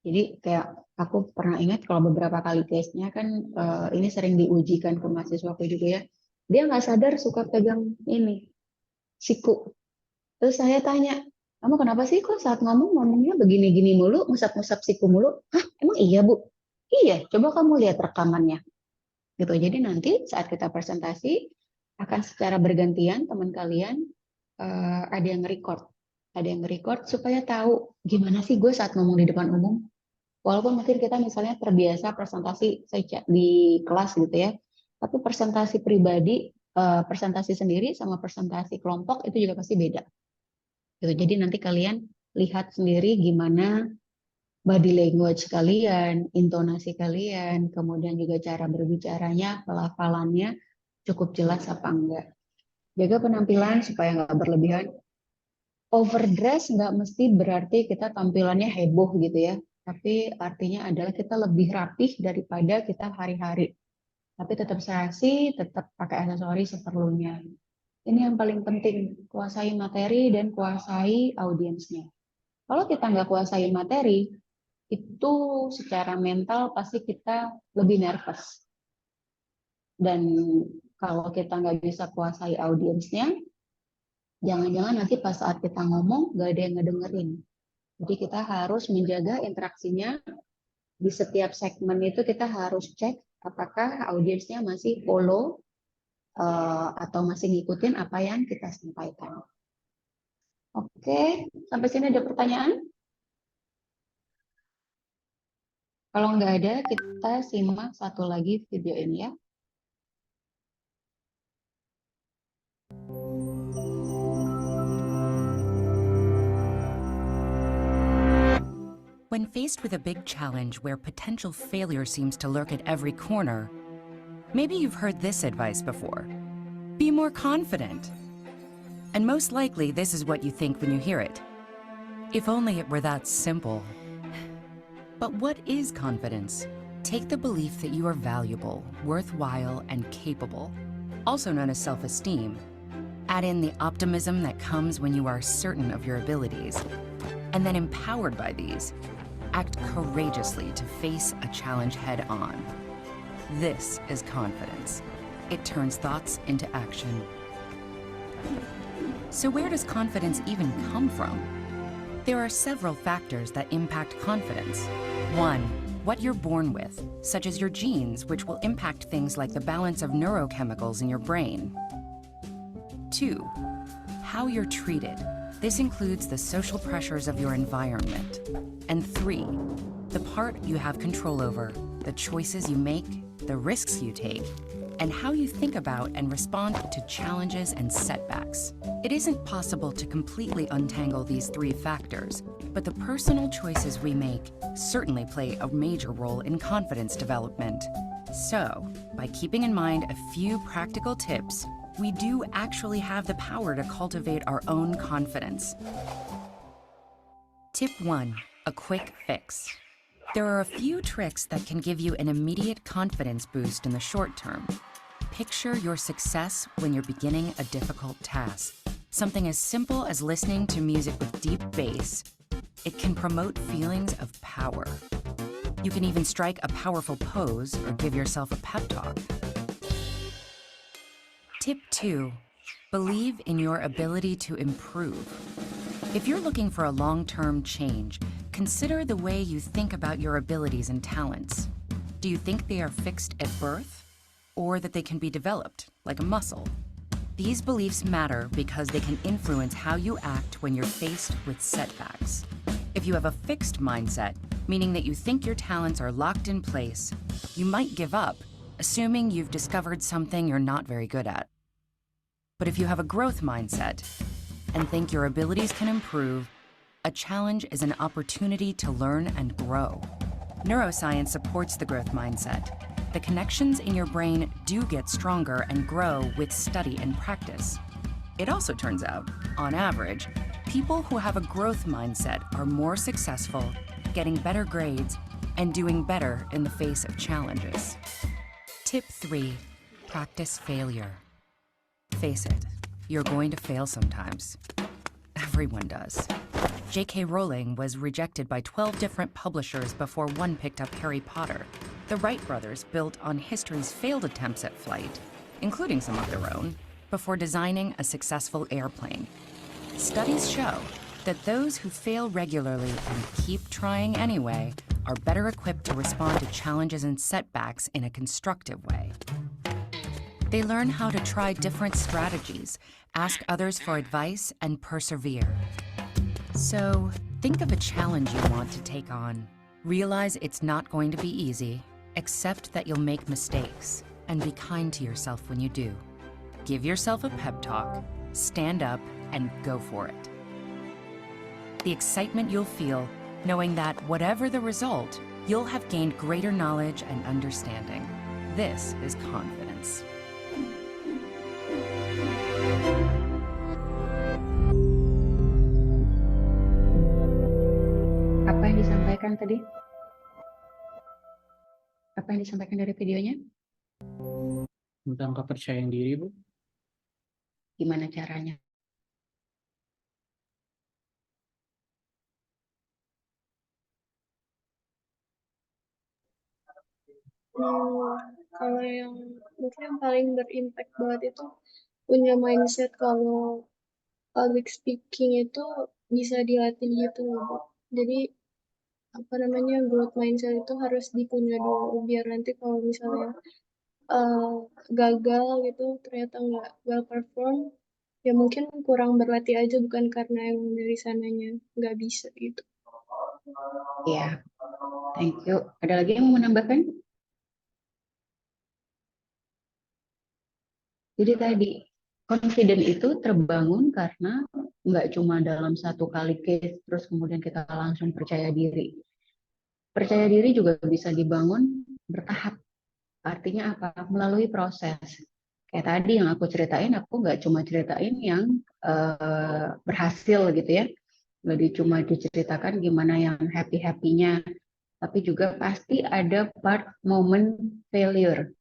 Jadi kayak aku pernah ingat kalau beberapa kali tesnya kan ini sering diujikan ke mahasiswaku juga ya. Dia nggak sadar suka pegang ini siku. Terus saya tanya, kamu kenapa sih kok saat ngomongnya begini-gini mulu, ngusap-ngusap siku mulu? Hah, emang iya Bu? Iya, coba kamu lihat rekamannya. Gitu. Jadi nanti saat kita presentasi akan secara bergantian teman kalian ada yang record supaya tahu gimana sih gue saat ngomong di depan umum. Walaupun mungkin kita misalnya terbiasa presentasi di kelas gitu ya, tapi presentasi pribadi, presentasi sendiri sama presentasi kelompok itu juga pasti beda. Gitu. Jadi nanti kalian lihat sendiri gimana body language kalian, intonasi kalian, kemudian juga cara berbicaranya, pelafalannya cukup jelas apa enggak. Jaga penampilan supaya nggak berlebihan. Overdress nggak mesti berarti kita tampilannya heboh gitu ya. Tapi artinya adalah kita lebih rapih daripada kita hari-hari. Tapi tetap serasi, tetap pakai aksesoris seperlunya. Ini yang paling penting, kuasai materi dan kuasai audiensnya. Kalau kita nggak kuasai materi, itu secara mental pasti kita lebih nervous. Dan kalau kita nggak bisa kuasai audiensnya, jangan-jangan nanti pas saat kita ngomong nggak ada yang ngedengerin. Jadi kita harus menjaga interaksinya. Di setiap segmen itu kita harus cek apakah audiensnya masih follow atau masih ngikutin apa yang kita sampaikan. Oke, sampai sini ada pertanyaan? Kalau nggak ada, kita simak satu lagi video ini ya. When faced with a big challenge where potential failure seems to lurk at every corner, maybe you've heard this advice before. Be more confident. And most likely, this is what you think when you hear it. If only it were that simple. But what is confidence? Take the belief that you are valuable, worthwhile, and capable, also known as self-esteem. Add in the optimism that comes when you are certain of your abilities. And then empowered by these, act courageously to face a challenge head on. This is confidence. It turns thoughts into action. So where does confidence even come from? There are several factors that impact confidence. 1, what you're born with, such as your genes, which will impact things like the balance of neurochemicals in your brain. 2, how you're treated. This includes the social pressures of your environment. And 3, the part you have control over, the choices you make, the risks you take, and how you think about and respond to challenges and setbacks. It isn't possible to completely untangle these 3 factors, but the personal choices we make certainly play a major role in confidence development. So, by keeping in mind a few practical tips, we do actually have the power to cultivate our own confidence. Tip 1, a quick fix. There are a few tricks that can give you an immediate confidence boost in the short term. Picture your success when you're beginning a difficult task. Something as simple as listening to music with deep bass. It can promote feelings of power. You can even strike a powerful pose or give yourself a pep talk. Tip 2, believe in your ability to improve. If you're looking for a long-term change, consider the way you think about your abilities and talents. Do you think they are fixed at birth, or that they can be developed, like a muscle? These beliefs matter because they can influence how you act when you're faced with setbacks. If you have a fixed mindset, meaning that you think your talents are locked in place, you might give up, assuming you've discovered something you're not very good at. But if you have a growth mindset and think your abilities can improve, a challenge is an opportunity to learn and grow. Neuroscience supports the growth mindset. The connections in your brain do get stronger and grow with study and practice. It also turns out, on average, people who have a growth mindset are more successful, getting better grades, and doing better in the face of challenges. Tip 3, practice failure. Face it, you're going to fail sometimes. Everyone does. J.K. Rowling was rejected by 12 different publishers before one picked up Harry Potter. The Wright brothers built on history's failed attempts at flight, including some of their own, before designing a successful airplane. Studies show that those who fail regularly and keep trying anyway are better equipped to respond to challenges and setbacks in a constructive way. They learn how to try different strategies, ask others for advice, and persevere. So, think of a challenge you want to take on. Realize it's not going to be easy. Accept that you'll make mistakes, and be kind to yourself when you do. Give yourself a pep talk, stand up, and go for it. The excitement you'll feel knowing that whatever the result, you'll have gained greater knowledge and understanding. This is confidence. Apa yang disampaikan tadi? Apa yang disampaikan dari videonya? Tentang kepercayaan diri, Bu. Gimana caranya? Kalau yang mungkin yang paling berimpact banget itu punya mindset kalau public speaking itu bisa dilatih gitu loh, Bu. Jadi apa namanya, growth mindset itu harus dipunya dulu biar nanti kalau misalnya gagal gitu ternyata nggak well perform, ya mungkin kurang berlatih aja, bukan karena emang dari sananya nggak bisa gitu. Ya, thank you. Ada lagi yang mau menambahkan? Jadi tadi, confident itu terbangun karena nggak cuma dalam satu kali case, terus kemudian kita langsung percaya diri. Percaya diri juga bisa dibangun bertahap. Artinya apa? Melalui proses. Kayak tadi yang aku ceritain, aku nggak cuma ceritain yang berhasil gitu ya. Nggak cuma diceritakan gimana yang happy-happy-nya, tapi juga pasti ada part momen failure,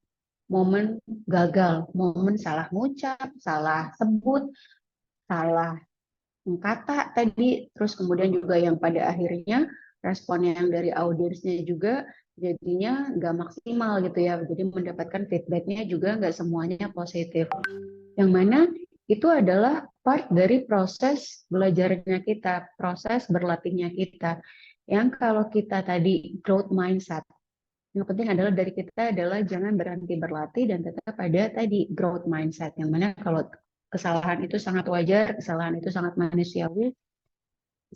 momen gagal, momen salah ngucap, salah sebut, salah kata tadi, terus kemudian juga yang pada akhirnya respon yang dari audiensnya juga jadinya nggak maksimal gitu ya, jadi mendapatkan feedbacknya juga nggak semuanya positif. Yang mana itu adalah part dari proses belajarnya kita, proses berlatihnya kita. Yang kalau kita tadi growth mindset, yang penting adalah dari kita adalah jangan berhenti berlatih dan tetap pada tadi growth mindset. Yang mana kalau kesalahan itu sangat wajar, kesalahan itu sangat manusiawi.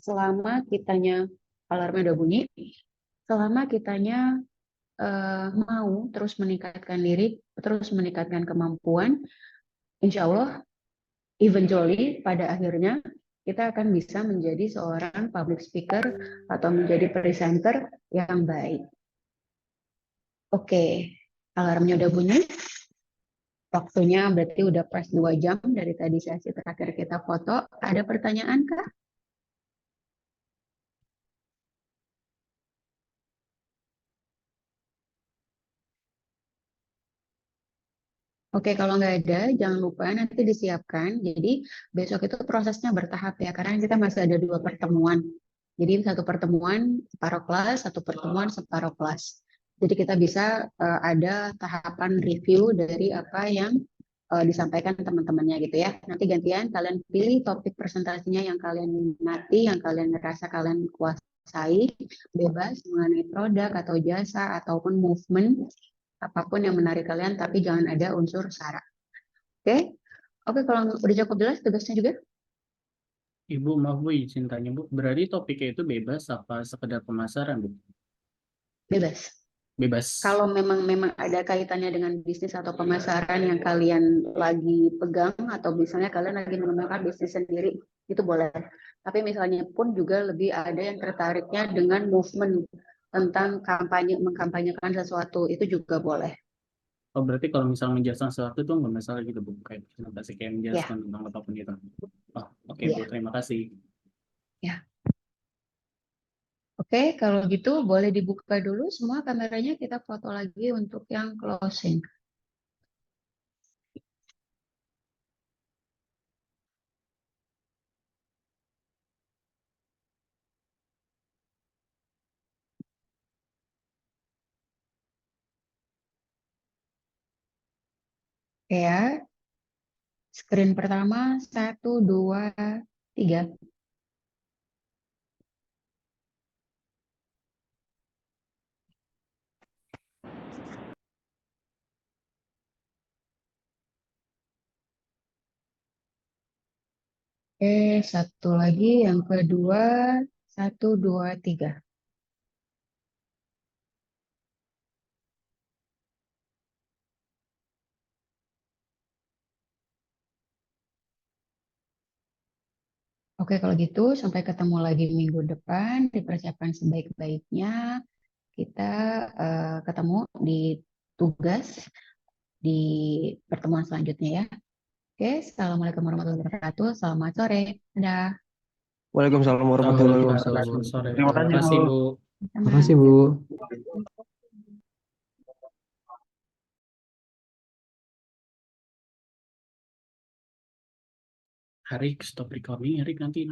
Selama kitanya alarmnya udah bunyi, selama kitanya mau terus meningkatkan diri, terus meningkatkan kemampuan, insya Allah, eventually pada akhirnya kita akan bisa menjadi seorang public speaker atau menjadi presenter yang baik. Oke, alarmnya udah bunyi. Waktunya berarti udah pas 2 jam dari tadi sesi terakhir kita foto. Ada pertanyaan kah? Oke, kalau nggak ada, jangan lupa nanti disiapkan. Jadi besok itu prosesnya bertahap ya, karena kita masih ada 2 pertemuan. Jadi satu pertemuan separuh kelas, satu pertemuan separuh kelas. Jadi kita bisa ada tahapan review dari apa yang disampaikan teman-temannya gitu ya. Nanti gantian kalian pilih topik presentasinya yang kalian minati, yang kalian merasa kalian kuasai, bebas mengenai produk atau jasa ataupun movement, apapun yang menarik kalian, tapi jangan ada unsur sara. Oke? Oke, kalau udah cukup jelas tugasnya juga? Ibu, maaf Bu, izin tanya Bu, berarti topiknya itu bebas apa sekedar pemasaran Bu? Bebas. Bebas. Kalau memang ada kaitannya dengan bisnis atau pemasaran yang kalian lagi pegang, atau misalnya kalian lagi mengembangkan bisnis sendiri, itu boleh. Tapi misalnya pun juga lebih ada yang tertariknya dengan movement tentang kampanye, mengkampanyekan sesuatu, itu juga boleh. Oh, berarti kalau misalnya menjelaskan sesuatu itu nggak masalah gitu Bu, kayak presentasi kayak menjelaskan tentang apapun itu. Oh, oke Bu, terima kasih. Ya. Oke, kalau gitu boleh dibuka dulu semua kameranya, kita foto lagi untuk yang closing. Oke ya, screen pertama, 1, 2, 3. Oke, satu lagi, yang kedua, 1, 2, 3. Oke, kalau gitu sampai ketemu lagi minggu depan, dipersiapkan sebaik-baiknya. Kita ketemu di tugas di pertemuan selanjutnya ya. Oke, Assalamualaikum warahmatullahi wabarakatuh. Selamat sore. Dadah. Waalaikumsalam warahmatullahi Waalaikumsalam. wabarakatuh. Selamat sore. Terima Terima kasih, kasih, Bu. Bu. Sama. Makasih, Bu. Harik, stop recording, Harik nanti.